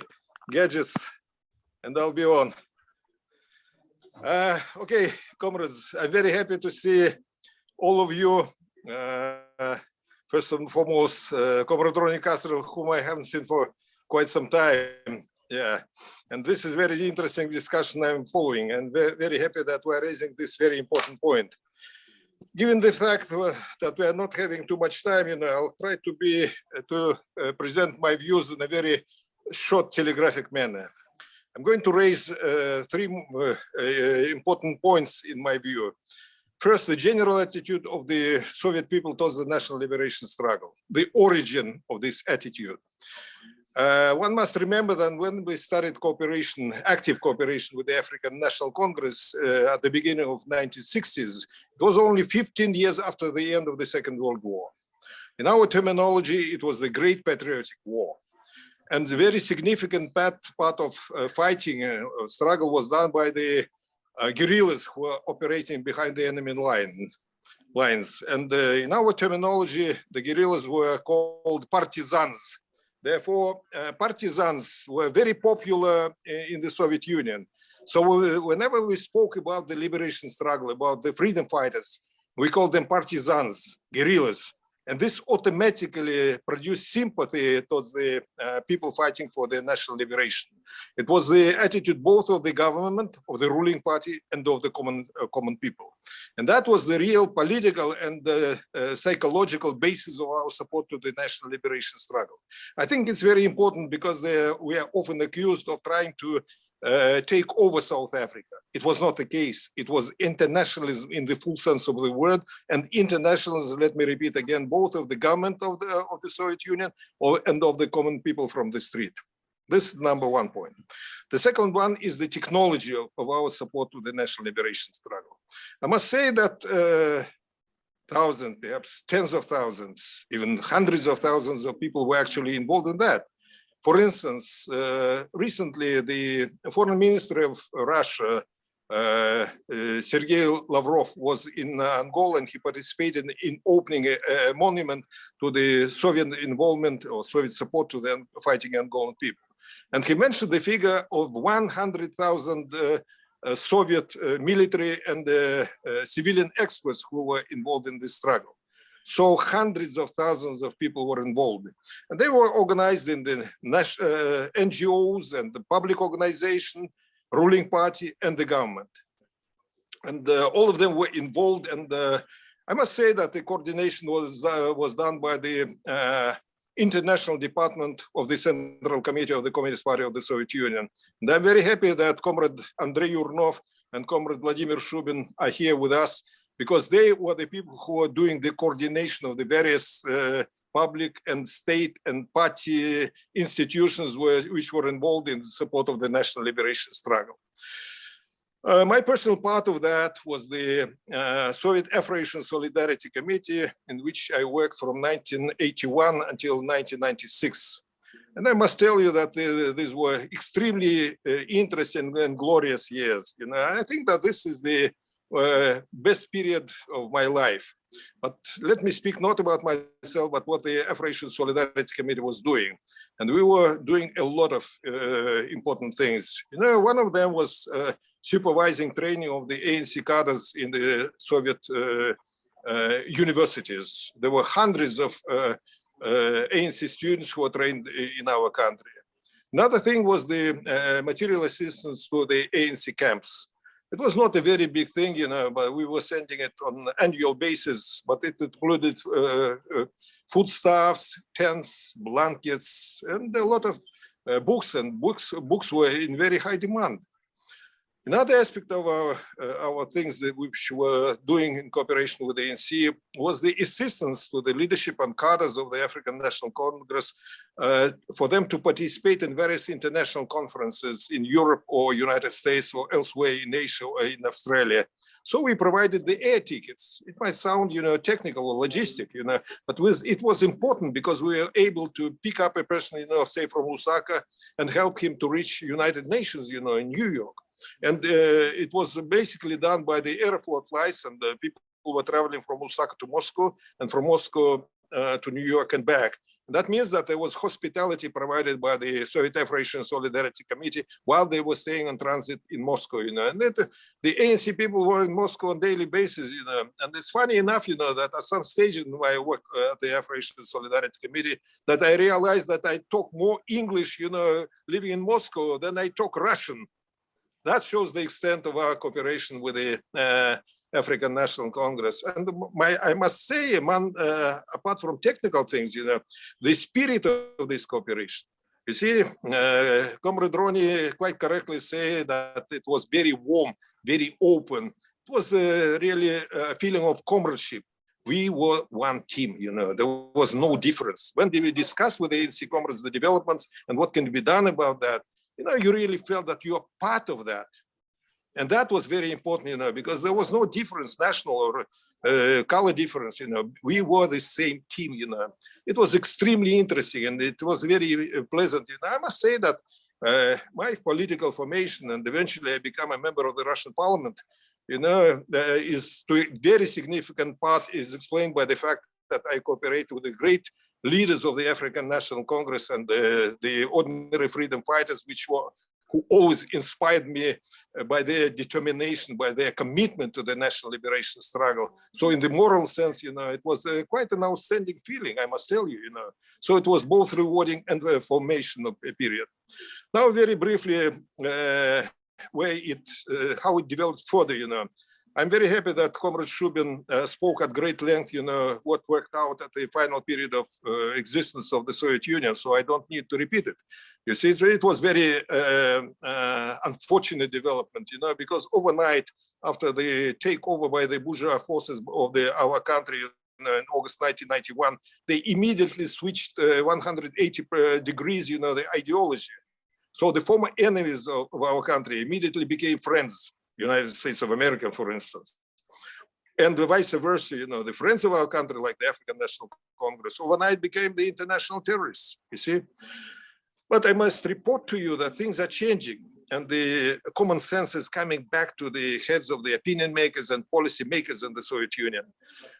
gadgets, and I'll be on. Okay, comrades, I'm very happy to see all of you. First and foremost, Comrade Ronnie Castle, whom I haven't seen for quite some time. Yeah, and this is very interesting discussion I'm following, and very happy that we're raising this very important point. Given the fact that we are not having too much time, I'll try to present my views in a very short telegraphic manner. I'm going to raise three important points in my view. First, the general attitude of the Soviet people towards the national liberation struggle, the origin of this attitude. One must remember that when we started cooperation, active cooperation with the African National Congress at the beginning of 1960s, it was only 15 years after the end of the Second World War. In our terminology, it was the Great Patriotic War. And the very significant part of fighting struggle was done by the guerrillas who were operating behind the enemy lines. And in our terminology, the guerrillas were called partisans. Therefore, partisans were very popular in the Soviet Union. So whenever we spoke about the liberation struggle, about the freedom fighters, we called them partisans, guerrillas. And this automatically produced sympathy towards the people fighting for their national liberation. It was the attitude both of the government, of the ruling party, and of the common people. And that was the real political and psychological basis of our support to the national liberation struggle. I think it's very important because we are often accused of trying to take over South Africa. It was not the case. It was internationalism in the full sense of the word, and internationalism, let me repeat again, both of the government of the Soviet Union and of the common people from the street. This is number one point. The second one is the technology of our support to the national liberation struggle. I must say that thousands, perhaps tens of thousands, even hundreds of thousands of people were actually involved in that. For instance, recently, the foreign minister of Russia, Sergei Lavrov, was in Angola, and he participated in opening a monument to the Soviet involvement or Soviet support to the fighting Angolan people. And he mentioned the figure of 100,000 Soviet military and civilian experts who were involved in this struggle. So hundreds of thousands of people were involved. And they were organized in the NGOs and the public organization, ruling party, and the government. And all of them were involved. And I must say that the coordination was done by the International Department of the Central Committee of the Communist Party of the Soviet Union. And I'm very happy that Comrade Andrei Yurnov and Comrade Vladimir Shubin are here with us, because they were the people who were doing the coordination of the various public and state and party institutions which were involved in the support of the national liberation struggle. My personal part of that was the Soviet Afro-Asian Solidarity Committee, in which I worked from 1981 until 1996. And I must tell you that these were extremely interesting and glorious years. You know, I think that this is the best period of my life. But let me speak not about myself, but what the Afro-Asian Solidarity Committee was doing. And we were doing a lot of important things. You know, one of them was supervising training of the ANC cadres in the Soviet universities. There were hundreds of ANC students who were trained in our country. Another thing was the material assistance to the ANC camps. It was not a very big thing, you know, but we were sending it on an annual basis, but it included foodstuffs, tents, blankets, and a lot of books, and books were in very high demand. Another aspect of our things that which were doing in cooperation with the ANC was the assistance to the leadership and cadres of the African National Congress for them to participate in various international conferences in Europe or United States or elsewhere in Asia or in Australia. So we provided the air tickets. It might sound, you know, technical or logistic, you know, but it was important because we were able to pick up a person, you know, say from Lusaka, and help him to reach United Nations, you know, in New York. And it was basically done by the Aeroflot flights, and the people were traveling from Lusaka to Moscow and from Moscow to New York and back. And that means that there was hospitality provided by the Soviet Afro-Asian Solidarity Committee while they were staying on transit in Moscow, you know. And the ANC people were in Moscow on a daily basis, you know. And it's funny enough, you know, that at some stage in my work at the Afro-Asian Solidarity Committee, that I realized that I talk more English, you know, living in Moscow than I talk Russian. That shows the extent of our cooperation with the African National Congress. And I must say, apart from technical things, you know, the spirit of this cooperation. You see, Comrade Roni quite correctly said that it was very warm, very open. was really a feeling of comradeship. We were one team, you know, there was no difference. When we discussed with the ANC comrades the developments and what can be done about that, you know, you really felt that you are part of that. And that was very important, you know, because there was no difference, national or color difference, you know, we were the same team, you know. It was extremely interesting and it was very pleasant. You know, I must say that my political formation and eventually I become a member of the Russian parliament, you know, is to a very significant part is explained by the fact that I cooperate with the great leaders of the African National Congress and the ordinary freedom fighters, who always inspired me by their determination, by their commitment to the national liberation struggle. So in the moral sense, you know, it was quite an outstanding feeling, I must tell you, you know. So it was both rewarding and the formational period. Now, very briefly, how it developed further, you know. I'm very happy that Comrade Shubin spoke at great length, you know, what worked out at the final period of existence of the Soviet Union, so I don't need to repeat it. You see, it was very unfortunate development, you know, because overnight, after the takeover by the bourgeois forces of our country in August 1991, they immediately switched 180 degrees, you know, the ideology. So the former enemies of our country immediately became friends. United States of America, for instance, and the vice versa, you know, the friends of our country, like the African National Congress, overnight became the international terrorists, you see. But I must report to you that things are changing and the common sense is coming back to the heads of the opinion makers and policy makers in the Soviet Union.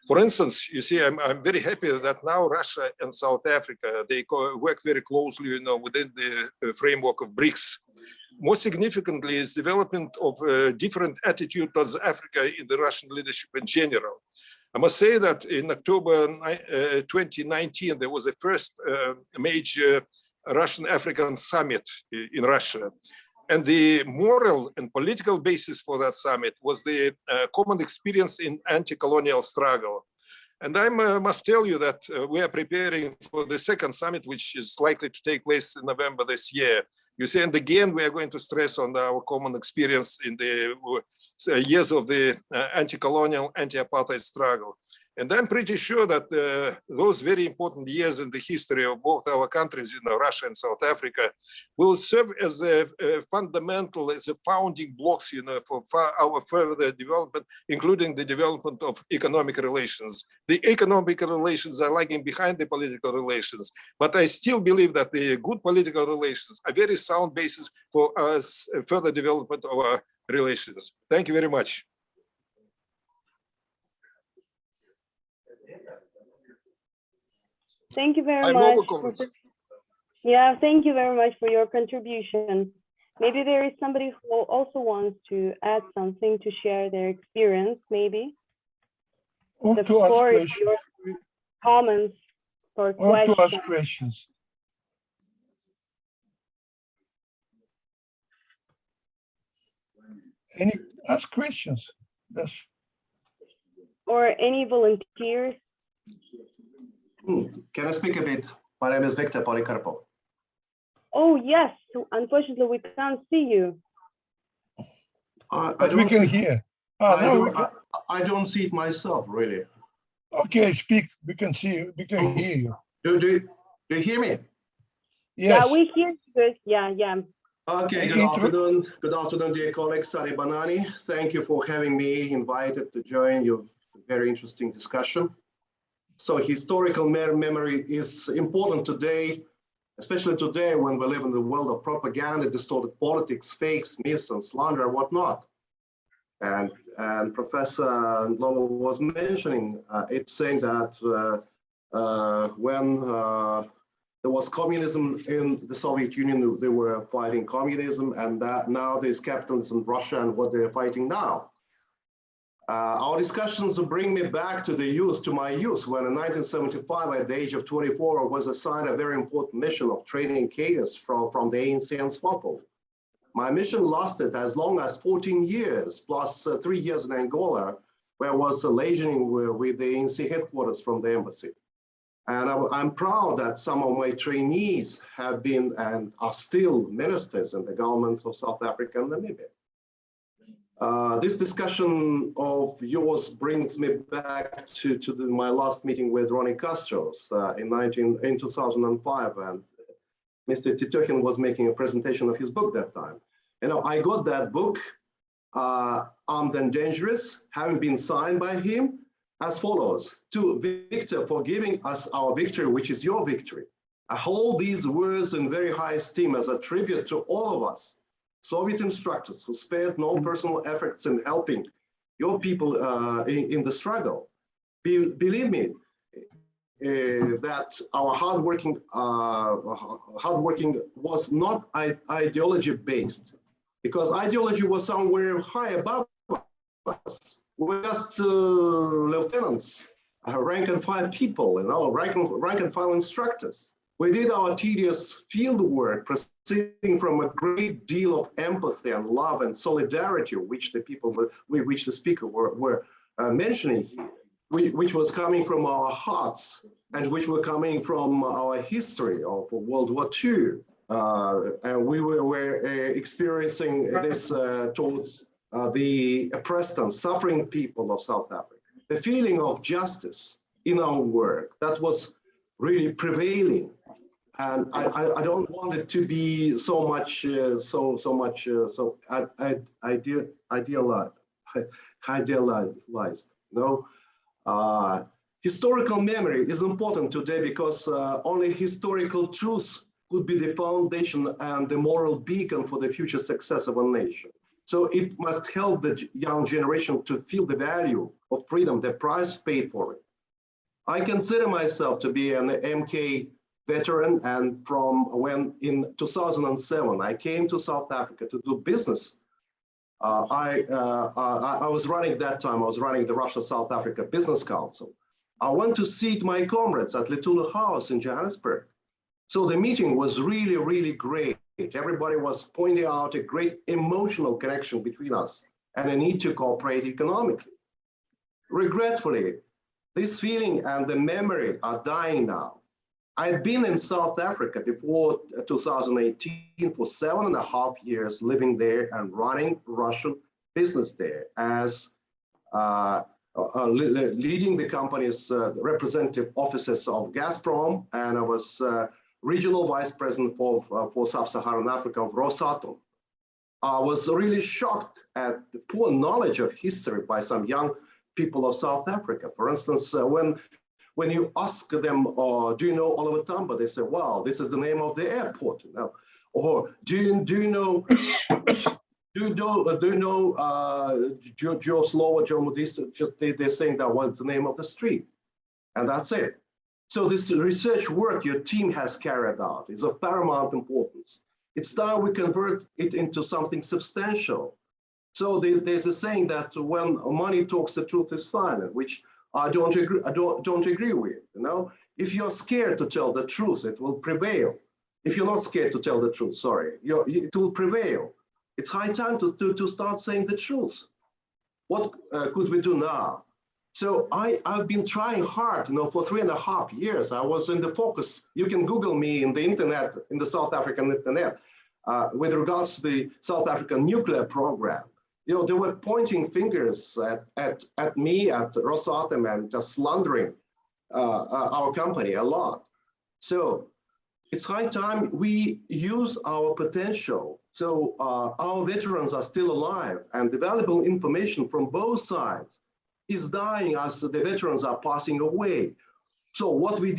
For instance, you see, I'm very happy that now Russia and South Africa, they work very closely, you know, within the framework of BRICS. More significantly is development of a different attitude towards Africa in the Russian leadership in general. I must say that in October 2019, there was the first major Russian-African summit in Russia. And the moral and political basis for that summit was the common experience in anti-colonial struggle. And I must tell you that we are preparing for the second summit, which is likely to take place in November this year. You see, and again, we are going to stress on our common experience in the years of the anti-colonial, anti-apartheid struggle. And I'm pretty sure that those very important years in the history of both our countries, you know, Russia and South Africa, will serve as a fundamental, as a founding blocks, you know, for our further development, including the development of economic relations. The economic relations are lagging behind the political relations, but I still believe that the good political relations are very sound basis for us further development of our relations. Thank you very much. Thank you very much. Yeah, thank you very much for your contribution. Maybe there is somebody who also wants to add something to share their experience, maybe. Or the to ask floor is questions. yours for comments or Or questions. to ask questions. Ask questions. Yes. Or any volunteers. Can I speak a bit? My name is Victor Polikarpov. Oh, yes. Unfortunately, we can't see you. But we can hear. I don't see it myself, really. Okay, speak. We can see you. We can hear you. Do you hear me? Yeah, Yes. we hear you good. Yeah. Okay, good afternoon. Good afternoon, dear colleague Sari Banani. Thank you for having me invited to join your very interesting discussion. So historical memory is important today, especially today when we live in the world of propaganda, distorted politics, fakes, myths, and slander, and whatnot. And Professor Ndlovu was mentioning, it's saying that when there was communism in the Soviet Union, they were fighting communism, and that now there's capitalism in Russia and what they're fighting now. Our discussions bring me back to my youth, when in 1975, at the age of 24, I was assigned a very important mission of training cadres from the ANC and SWAPO. My mission lasted as long as 14 years, plus 3 years in Angola, where I was liaising with the ANC headquarters from the embassy. And I'm proud that some of my trainees have been and are still ministers in the governments of South Africa and Namibia. This discussion of yours brings me back to my last meeting with Ronnie Castros in 2005, and Mr. Titokhin was making a presentation of his book that time. I got that book, Armed and Dangerous, having been signed by him, as follows: to Victor for giving us our victory, which is your victory. I hold these words in very high esteem as a tribute to all of us, Soviet instructors who spared no personal efforts in helping your people in the struggle. Believe me, that our hardworking was not ideology based, because ideology was somewhere high above us. We're just lieutenants, rank and file people, rank and file instructors. We did our tedious field work, proceeding from a great deal of empathy and love and solidarity, which the people which the speaker were mentioning here, which was coming from our hearts and which were coming from our history of World War II. And we were experiencing this towards the oppressed and suffering people of South Africa. The feeling of justice in our work, that was really prevailing. And I don't want it to be so much, idealized. No, historical memory is important today because only historical truths could be the foundation and the moral beacon for the future success of a nation. So it must help the young generation to feel the value of freedom, the price paid for it. I consider myself to be an MK veteran, and from when in 2007 I came to South Africa to do business. I was running that time, I was running the Russia-South Africa Business Council. I went to seat my comrades at Litula House in Johannesburg. So the meeting was really, really great. Everybody was pointing out a great emotional connection between us and a need to cooperate economically. Regretfully, this feeling and the memory are dying now. I'd been in South Africa before 2018 for 7.5 years, living there and running Russian business there as leading the company's representative offices of Gazprom, and I was regional vice president for Sub-Saharan Africa of Rosatom. I was really shocked at the poor knowledge of history by some young people of South Africa. For instance, when you ask them, do you know Oliver Tambo? They say, well, this is the name of the airport. Or do you know Joe Slovo, Joe Modista? Just they're saying that was the name of the street, and that's it. So this research work your team has carried out is of paramount importance. It's time we convert it into something substantial. So there's a saying that when money talks, the truth is silent, which I don't agree with. If you're scared to tell the truth, it will prevail. If you're not scared to tell the truth, sorry, it will prevail. It's high time to start saying the truth. What could we do now? So I've been trying hard, for 3.5 years. I was in the focus. You can Google me in the internet, in the South African internet, with regards to the South African nuclear program. They were pointing fingers at me, at Rosatom, and just slandering our company a lot. So it's high time we use our potential. So our veterans are still alive, and the valuable information from both sides is dying as the veterans are passing away. So what we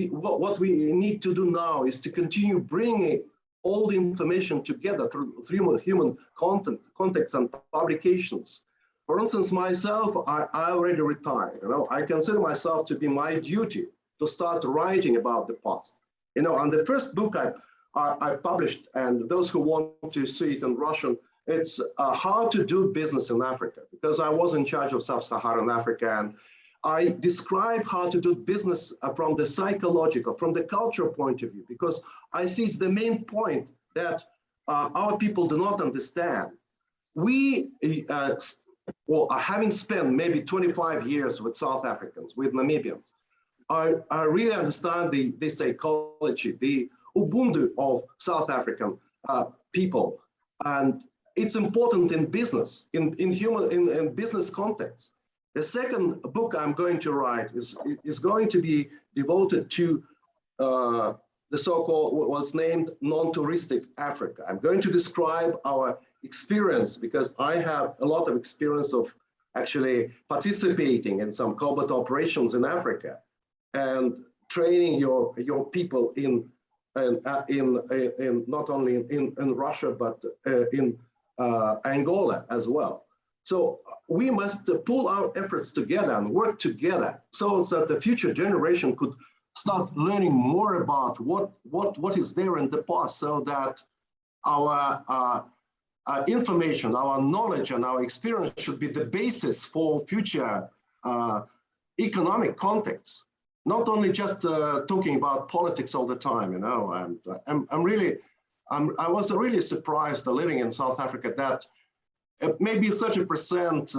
need to do now is to continue bringing all the information together through human contacts and publications. For instance, myself, I already retired. I consider myself to be my duty to start writing about the past. And the first book I published, and those who want to see it in Russian, it's how to do business in Africa, because I was in charge of Sub-Saharan Africa, and I describe how to do business from the psychological, from the cultural point of view, because I see it's the main point that our people do not understand. We, having spent maybe 25 years with South Africans, with Namibians, I really understand the psychology, the Ubuntu of South African people. And it's important in business, in business context. The second book I'm going to write is going to be devoted to the so-called, what was named non-touristic Africa. I'm going to describe our experience, because I have a lot of experience of actually participating in some combat operations in Africa and training your people in not only in Russia, but in Angola as well. So we must pull our efforts together and work together so that the future generation could start learning more about what is there in the past, so that our information, our knowledge, and our experience should be the basis for future economic contexts. Not only just talking about politics all the time, you know. And I was really surprised living in South Africa that maybe 30%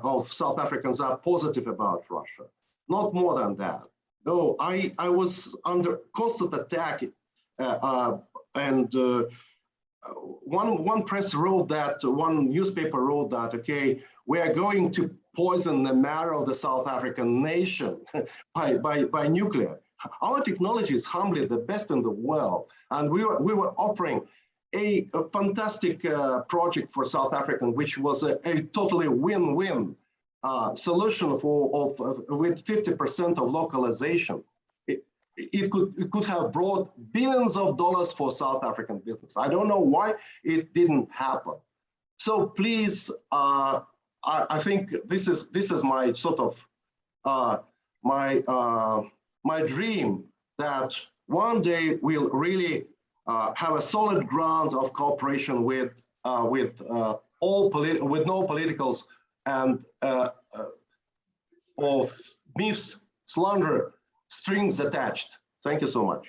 of South Africans are positive about Russia, not more than that. No, I was under constant attack, and one press wrote that, one newspaper wrote that, okay, we are going to poison the marrow of the South African nation by nuclear. Our technology is humbly the best in the world, and we were offering a fantastic project for South Africa, which was a totally win-win solution with 50% of localization. It could have brought billions of dollars for South African business. I don't know why it didn't happen. So please, I think this is my sort of my dream, that one day we'll really have a solid ground of cooperation with no politicals and of myths, slander, strings attached. Thank you so much.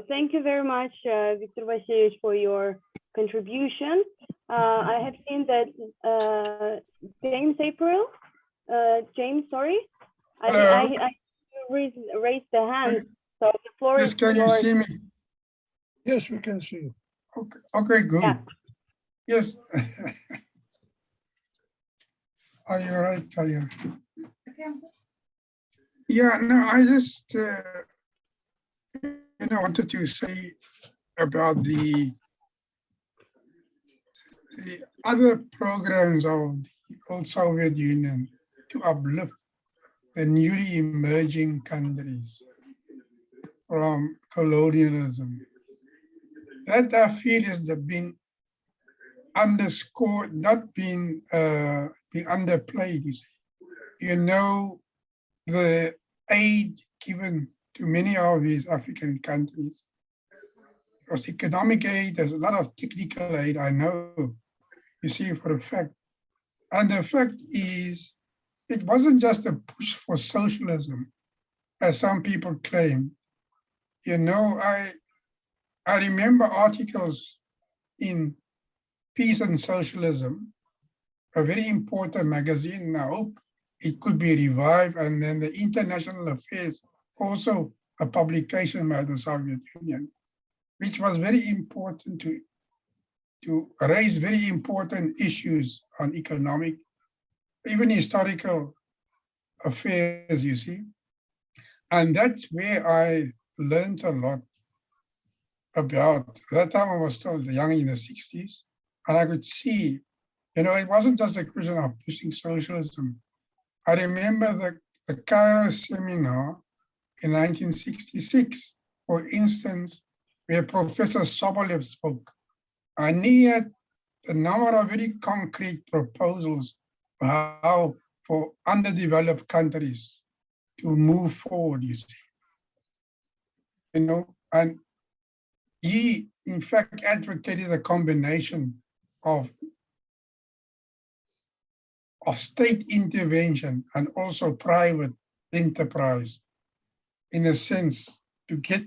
Thank you very much, Viktor Vasilievich, for your contribution. I have seen that James April, James, sorry, I raised the hand. So the floor is Can you yours. see me? Yes, we can see you. Okay, good. Yeah. Yes. Are you right? Are you? Yeah, no, I just wanted to say about the other programs of the old Soviet Union to uplift the newly emerging countries from colonialism. That I feel has been underscored, not been underplayed. You know, the aid given to many of these African countries, because economic aid, there's a lot of technical aid, I know, you see, for a fact. And the fact is, it wasn't just a push for socialism, as some people claim. You know, I remember articles in Peace and Socialism, a very important magazine, and I hope it could be revived, and then the International Affairs, also a publication by the Soviet Union, which was very important to raise very important issues on economic, even historical affairs, you see. And that's where I learned a lot about. That time I was still young, in the 60s, and I could see, you know, it wasn't just a question of pushing socialism. I remember the Cairo seminar in 1966, for instance, where Professor Sobolev spoke, and he had a number of very concrete proposals for how for underdeveloped countries to move forward, you see. You know, and he, in fact, advocated a combination of state intervention and also private enterprise, in a sense, to get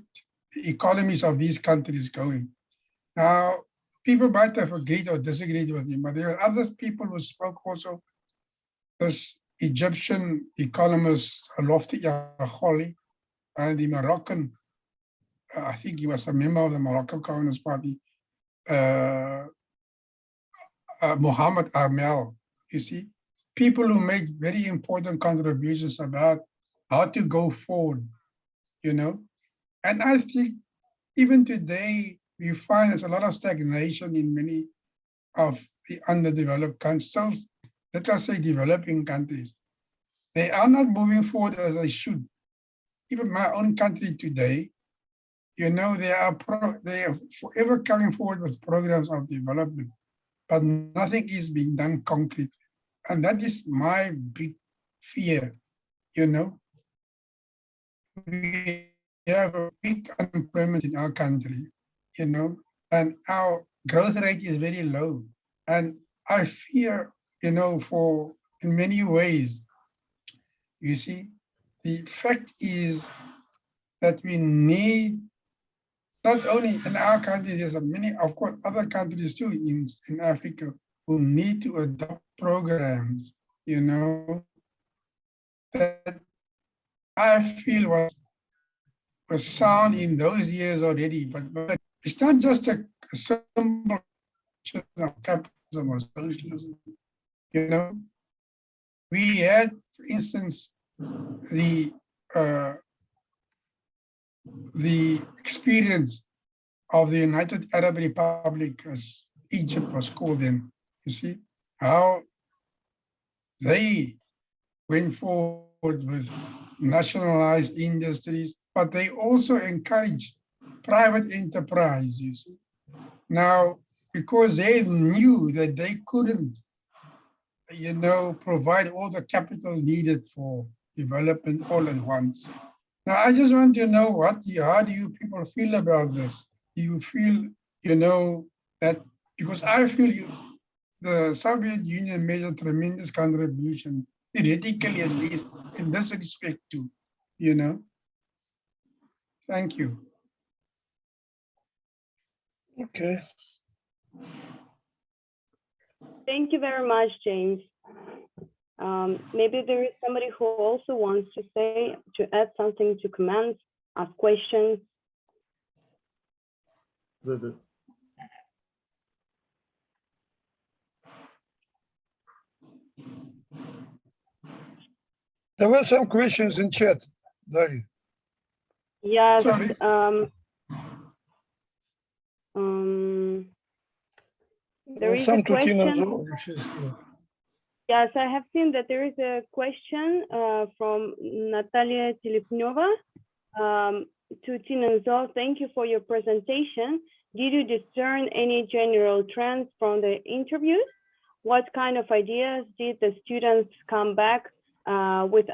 the economies of these countries going. Now, people might have agreed or disagreed with him, but there are other people who spoke also. This Egyptian economist, Lofty Yagholi, and the Moroccan I think he was a member of the Moroccan Communist Party, Mohammed Armel, you see, people who make very important contributions about how to go forward, you know. And I think even today, we find there's a lot of stagnation in many of the underdeveloped countries, let us say developing countries. They are not moving forward as they should. Even my own country today, you know, they are forever coming forward with programs of development, but nothing is being done concretely. And that is my big fear, you know. We have a big unemployment in our country, you know, and our growth rate is very low. And I fear, you know, in many ways, you see, the fact is that we need, not only in our country, there's many, of course, other countries too in Africa who need to adopt programs, you know, that I feel was sound in those years already, but it's not just a symbol of capitalism or socialism, you know. We had, for instance, the experience of the United Arab Republic, as Egypt was called then, you see, how they went forward with nationalized industries, but they also encouraged private enterprise, you see. Now, because they knew that they couldn't, you know, provide all the capital needed for development all at once. Now, I just want to know how do you people feel about this? Do you feel, you know, that, because I feel the Soviet Union made a tremendous contribution, theoretically at least, in this respect too, you know? Thank you. Okay. Thank you very much, James. Maybe there is somebody who also wants to add something, to comment, ask questions. There were some questions in chat, Dari. Yes. Sorry. There is some a question. Yes, I have seen that there is a question from Natalia Telipnova to Tina Zol. Thank you for your presentation. Did you discern any general trends from the interviews? What kind of ideas did the students come back with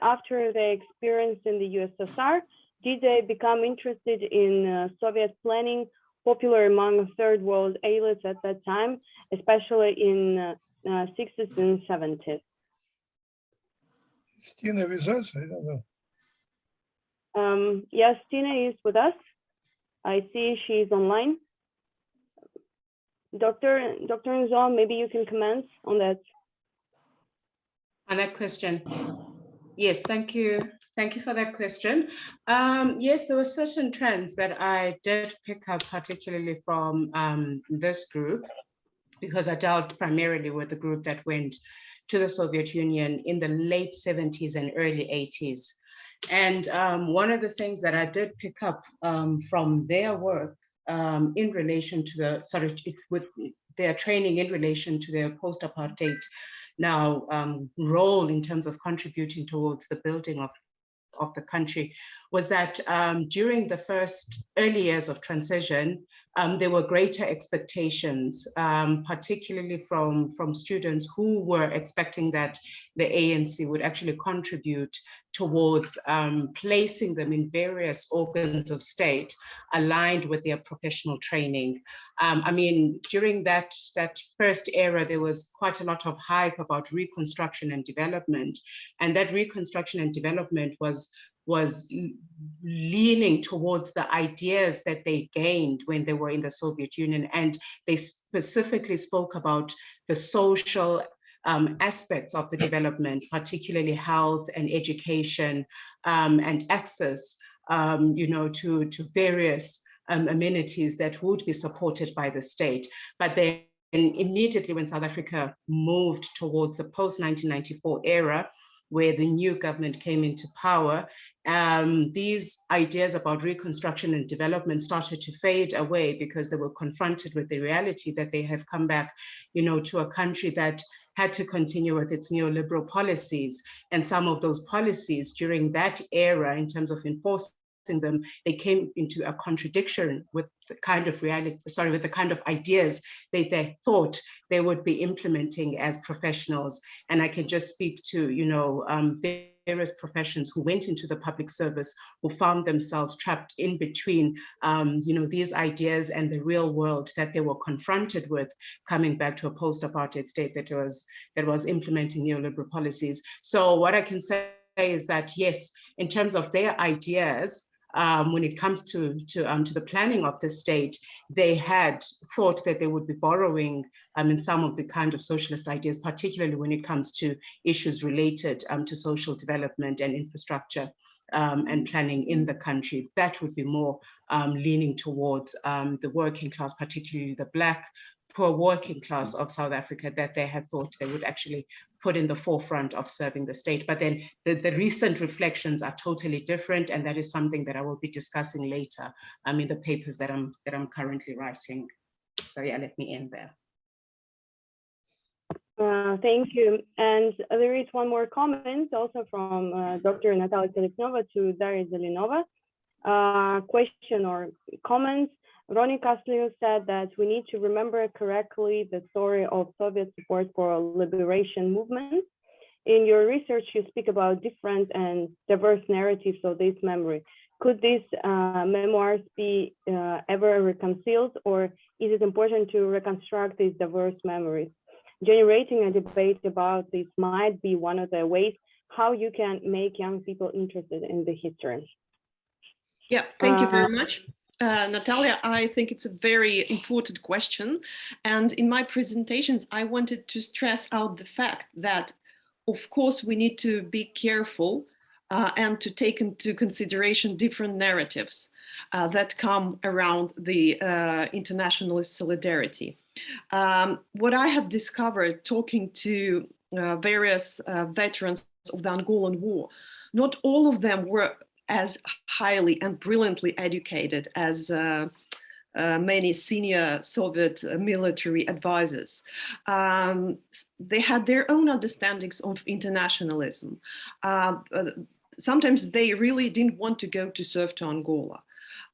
after their experience in the USSR? Did they become interested in Soviet planning, popular among third world elites at that time, especially in 60s and 70s? Tina with us? I don't know. Yes, Tina is with us. I see she's online. Dr. Nzol, maybe you can comment on that. On that question. Yes, thank you. Thank you for that question. Yes, there were certain trends that I did pick up, particularly from this group, because I dealt primarily with the group that went to the Soviet Union in the late 70s and early 80s. And one of the things that I did pick up from their work in relation to with their training in relation to their post-apartheid role in terms of contributing towards the building of the country was that during the first early years of transition, there were greater expectations, particularly from students who were expecting that the ANC would actually contribute towards placing them in various organs of state aligned with their professional training. I mean, during that first era, there was quite a lot of hype about reconstruction and development, and that reconstruction and development was leaning towards the ideas that they gained when they were in the Soviet Union. And they specifically spoke about the social aspects of the development, particularly health and education and access you know, to various amenities that would be supported by the state. But then immediately when South Africa moved towards the post-1994 era, where the new government came into power, these ideas about reconstruction and development started to fade away because they were confronted with the reality that they have come back, you know, to a country that had to continue with its neoliberal policies. And some of those policies during that era, in terms of enforcing them, they came into a contradiction with the kind of reality, sorry, with the kind of ideas they thought they would be implementing as professionals. And I can just speak to, you know, various professions who went into the public service, who found themselves trapped in between, you know, these ideas and the real world that they were confronted with, coming back to a post-apartheid state that was implementing neoliberal policies. So what I can say is that, yes, in terms of their ideas, when it comes to the planning of the state, they had thought that they would be borrowing in some of the kind of socialist ideas, particularly when it comes to issues related to social development and infrastructure and planning in the country. That would be more leaning towards the working class, particularly the Black poor working class of South Africa, that they had thought they would actually put in the forefront of serving the state. But then the recent reflections are totally different, and that is something that I will be discussing later in the papers that I'm currently writing. So yeah, let me end there. Thank you. And there is one more comment also from Dr. Natalia Seleknova to Daria Zelenova. Question or comments. Ronnie Castillo said that we need to remember correctly the story of Soviet support for liberation movements. In your research, you speak about different and diverse narratives of this memory. Could these memoirs be ever reconciled, or is it important to reconstruct these diverse memories? Generating a debate about this might be one of the ways how you can make young people interested in the history. Yeah, thank you very much. Natalia, I think it's a very important question. And in my presentations, I wanted to stress out the fact that, of course, we need to be careful and to take into consideration different narratives that come around the internationalist solidarity. What I have discovered talking to various veterans of the Angolan War, not all of them were as highly and brilliantly educated as many senior Soviet military advisors. They had their own understandings of internationalism. Sometimes they really didn't want to go to serve to Angola.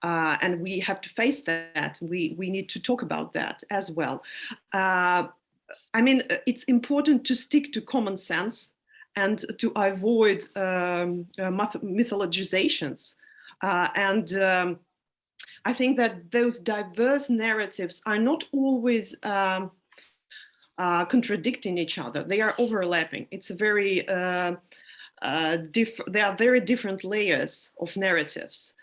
And we have to face that. We need to talk about that as well. I mean, it's important to stick to common sense and to avoid mythologizations. I think that those diverse narratives are not always contradicting each other. They are overlapping. It's a very there are very different layers of narratives,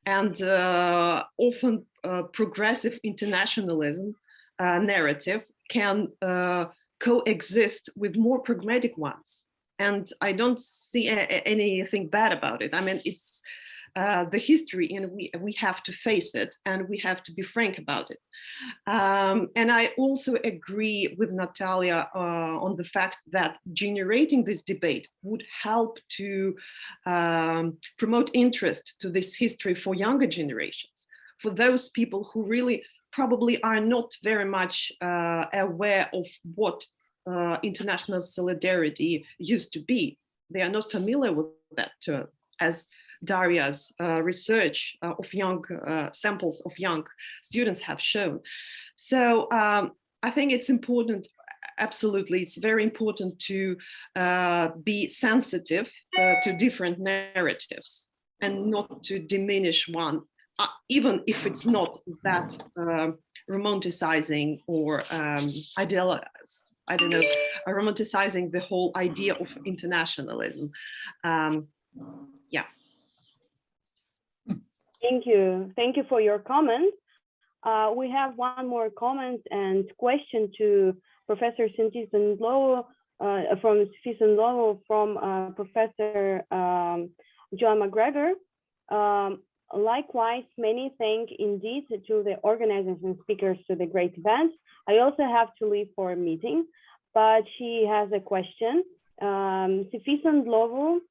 and often progressive internationalism narrative can coexist with more pragmatic ones. And I don't see anything bad about it. I mean, it's the history, and we have to face it, and we have to be frank about it. And I also agree with Natalia on the fact that generating this debate would help to promote interest to this history for younger generations, for those people who really probably are not very much aware of what international solidarity used to be. They are not familiar with that term, as Daria's research of young samples of young students have shown. So I think it's important, absolutely, it's very important to be sensitive to different narratives and not to diminish one, even if it's not that romanticizing or idealized. I don't know, romanticizing the whole idea of internationalism. Yeah. Thank you. Thank you for your comment. We have one more comment and question to Professor Symposium from Professor Joan McGregor. Likewise, many thanks indeed to the organizers and speakers to the great event. I also have to leave for a meeting, but she has a question. Sufficient Lovu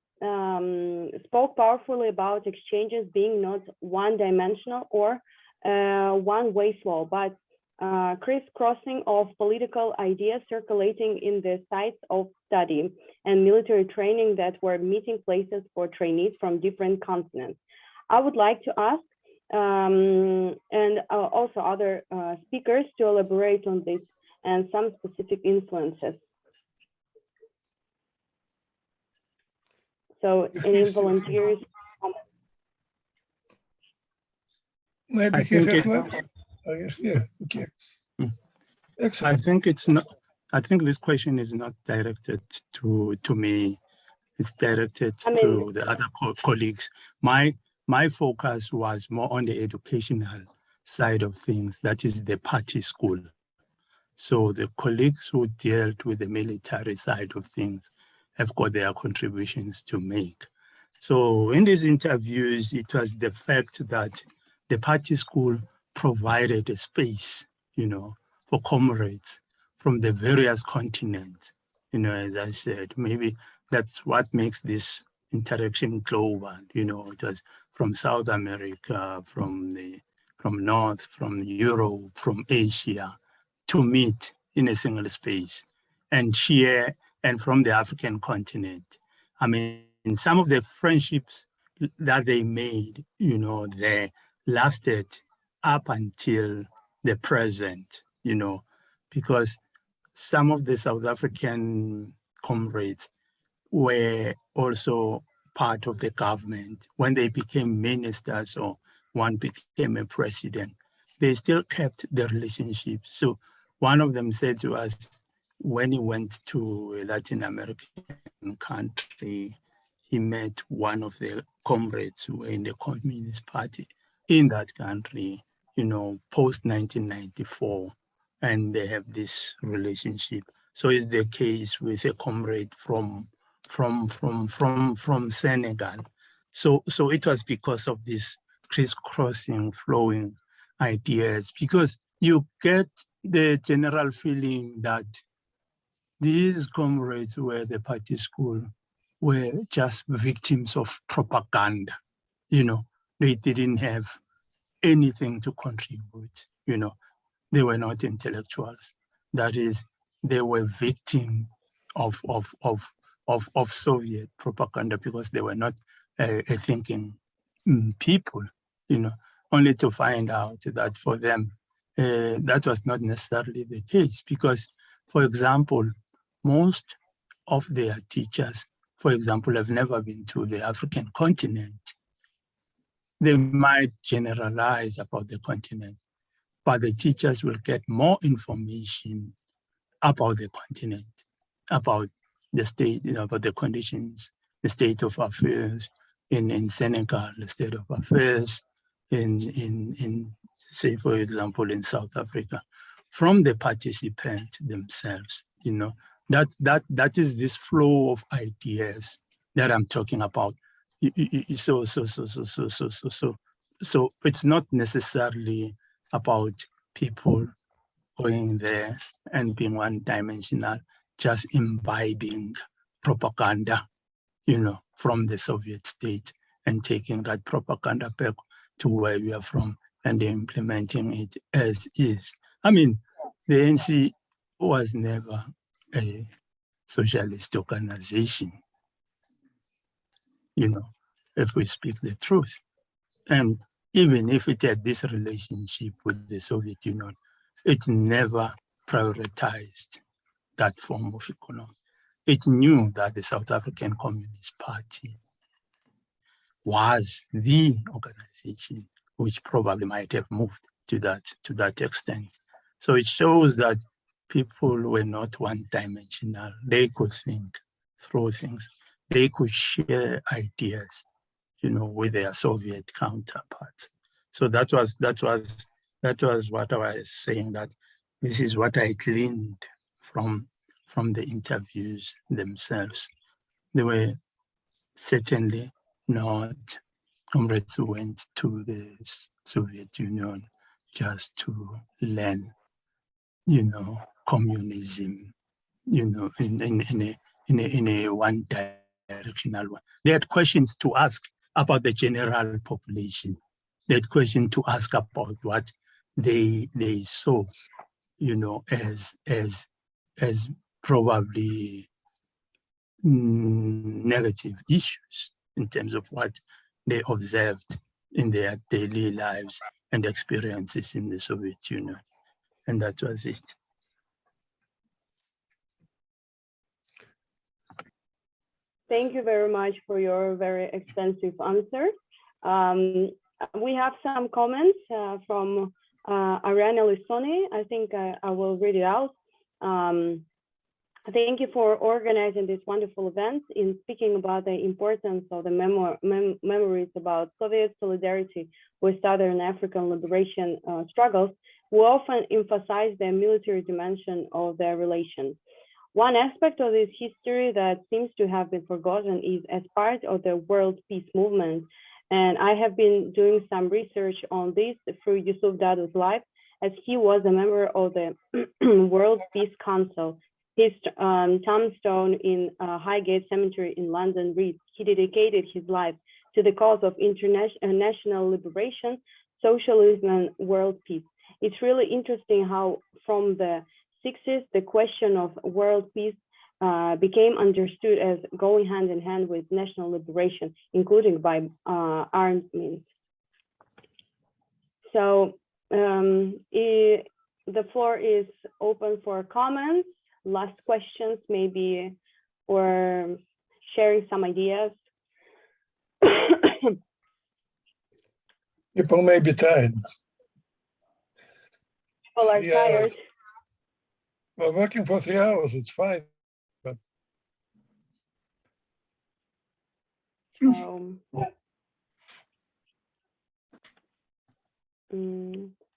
spoke powerfully about exchanges being not one-dimensional or one-way flow, but crisscrossing of political ideas circulating in the sites of study and military training that were meeting places for trainees from different continents. I would like to ask, and also other speakers, to elaborate on this and some specific influences. So any volunteers? Maybe he has left. Yeah, okay. Excellent. I think it's not. I think this question is not directed to me. It's directed to the other colleagues. My focus was more on the educational side of things. That is the party school. So the colleagues who dealt with the military side of things have got their contributions to make. So in these interviews, it was the fact that the party school provided a space, for comrades from the various continents. As I said, maybe that's what makes this interaction global. It was from South America, from North, from Europe, from Asia, to meet in a single space and share, and from the African continent. I mean, some of the friendships that they made, they lasted up until the present, because some of the South African comrades were also part of the government. When they became ministers or one became a president, they still kept the relationship. So one of them said to us, when he went to a Latin American country, he met one of the comrades who were in the Communist Party in that country, post 1994, and they have this relationship. So it's the case with a comrade from Senegal. So it was because of this crisscrossing, flowing ideas, because you get the general feeling that these comrades who were the party school were just victims of propaganda. They didn't have anything to contribute. They were not intellectuals. That is, they were victims of Soviet propaganda because they were not a thinking people. Only to find out that for them that was not necessarily the case, because, for example, most of their teachers, for example, have never been to the African continent. They might generalize about the continent, but the teachers will get more information about the continent, about the state, about the conditions, the state of affairs in Senegal, the state of affairs in say, for example, in South Africa, from the participants themselves. That is this flow of ideas that I'm talking about. So it's not necessarily about people going there and being one-dimensional, just imbibing propaganda, from the Soviet state and taking that propaganda back to where we are from and implementing it as is. I mean, the ANC was never a socialist organization, if we speak the truth. And even if it had this relationship with the Soviet Union, it never prioritized that form of economy. It knew that the South African Communist Party was the organization which probably might have moved to that extent. So it shows that people were not one-dimensional. They could think through things. They could share ideas, with their Soviet counterparts. So that was what I was saying, that this is what I gleaned from the interviews themselves. They were certainly not comrades who went to the Soviet Union just to learn, communism, in a one-directional one. They had questions to ask about the general population. They had questions to ask about what they saw, as probably negative issues in terms of what they observed in their daily lives and experiences in the Soviet Union. And that was it. Thank you very much for your very extensive answer. We have some comments from Ariana Lissoni. I think I will read it out. Thank you for organizing this wonderful event. In speaking about the importance of the memories about Soviet solidarity with Southern African liberation struggles, we often emphasize the military dimension of their relations. One aspect of this history that seems to have been forgotten is as part of the world peace movement. And I have been doing some research on this through Yusuf Dadu's life, as he was a member of the World Peace Council. His tombstone in Highgate Cemetery in London reads, he dedicated his life to the cause of national liberation, socialism, and world peace. It's really interesting how from the 60s, the question of world peace became understood as going hand in hand with national liberation, including by armed means. So the floor is open for comments, last questions maybe, or sharing some ideas. People may be tired. People are tired. Well, working for 3 hours, it's fine, but.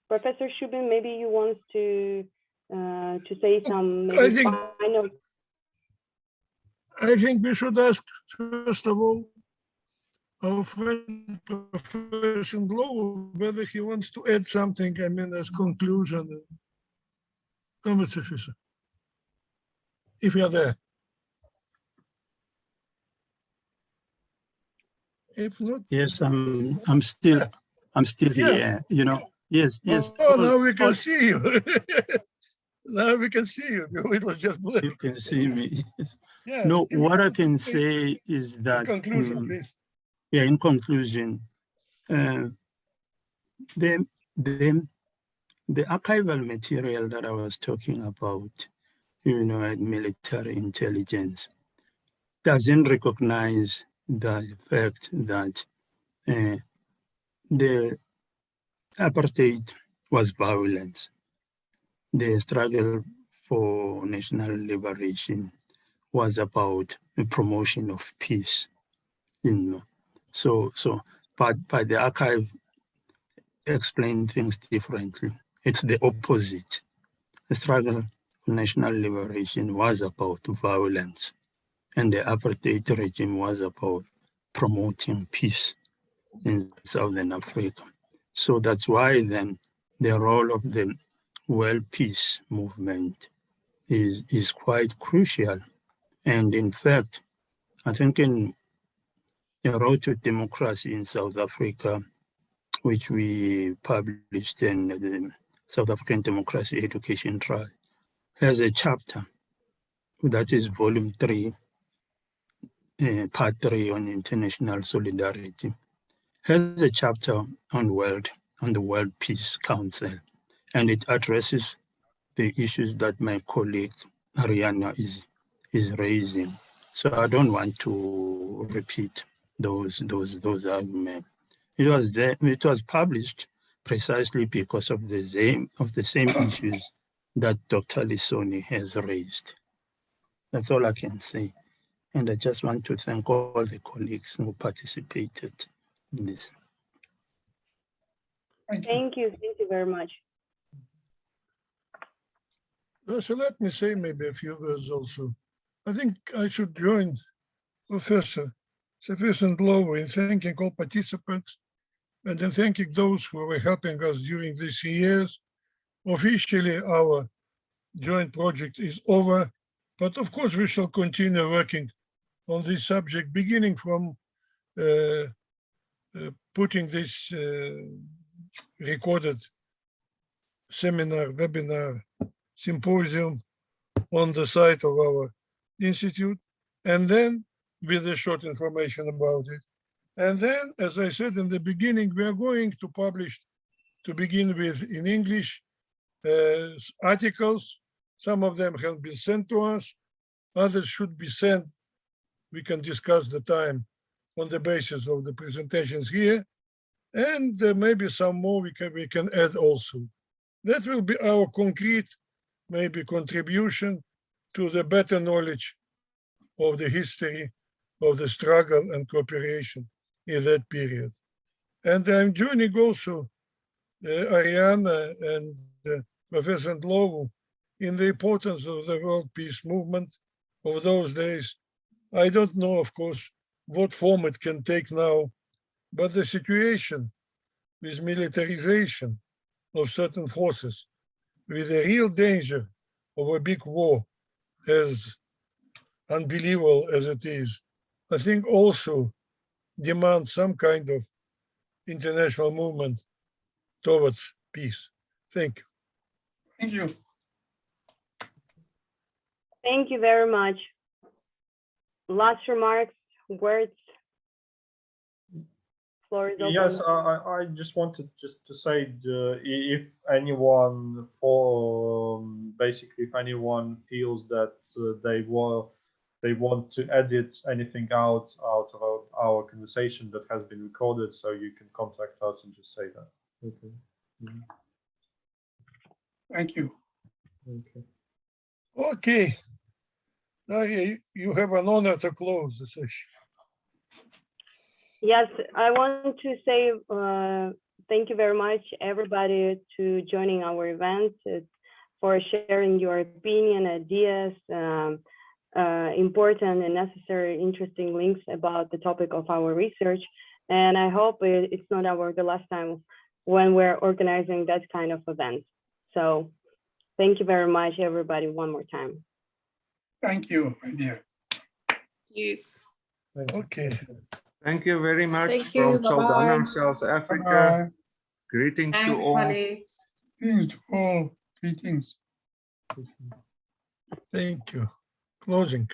Professor Shubin, maybe you want to say some. I think we should ask first of all our friend Professor Glow whether he wants to add something. I mean, as conclusion. Comrade Officer, if you are there. If not, yes, I'm still here. Yes. Oh, now we can see you. Now we can see you. It was just black. You can see me. Yeah. No, what I can say is that. In conclusion, please. Yeah, in conclusion, the archival material that I was talking about, military intelligence, doesn't recognize the fact that the apartheid was violence. The struggle for national liberation was about the promotion of peace. But the archive explain things differently. It's the opposite. The struggle for national liberation was about violence, and the apartheid regime was about promoting peace in Southern Africa. So that's why then the role of the world peace movement is quite crucial. And in fact, I think in A Road to Democracy in South Africa, which we published in the South African Democracy Education Trial, has a chapter that is volume 3, part 3 on international solidarity, has a chapter on the World Peace Council, and it addresses the issues that my colleague Ariana is raising. So I don't want to repeat those arguments. It was published precisely because of the same issues that Dr. Lissoni has raised. That's all I can say. And I just want to thank all the colleagues who participated in this. Thank you very much. So let me say maybe a few words also. I think I should join Professor sufficient low in thanking all participants and in thanking those who were helping us during these years. Officially, our joint project is over, but of course we shall continue working on this subject, beginning from putting this recorded seminar, webinar, symposium on the site of our institute, and then with a short information about it. And then, as I said in the beginning, we are going to publish, to begin with, in English, articles. Some of them have been sent to us, others should be sent. We can discuss the time on the basis of the presentations here, and maybe some more we can add also. That will be our concrete, maybe, contribution to the better knowledge of the history of the struggle and cooperation in that period. And I'm joining also Ariana and Professor Ndlovu in the importance of the world peace movement of those days. I don't know, of course, what form it can take now, but the situation with militarization of certain forces, with a real danger of a big war, as unbelievable as it is, I think also demands some kind of international movement towards peace. Thank you. Thank you. Thank you very much. Last remarks, words. Floor is open. Yes, I just wanted to say, if anyone basically if anyone feels that they want to edit anything out of our conversation that has been recorded, so you can contact us and just say that. Okay. Thank you. Okay. Okay. Daria, you have an honor to close the session. Yes, I want to say thank you very much, everybody, to joining our event, for sharing your opinion, ideas, important and necessary, interesting links about the topic of our research. And I hope it's not the last time when we're organizing that kind of event. So thank you very much, everybody, one more time. Thank you, my dear. You. Okay. Thank you very much. Thank you. From Saldanha, South Africa. Greetings Thanks, to all. colleagues. Greetings to all. Greetings. Thank you. Closing.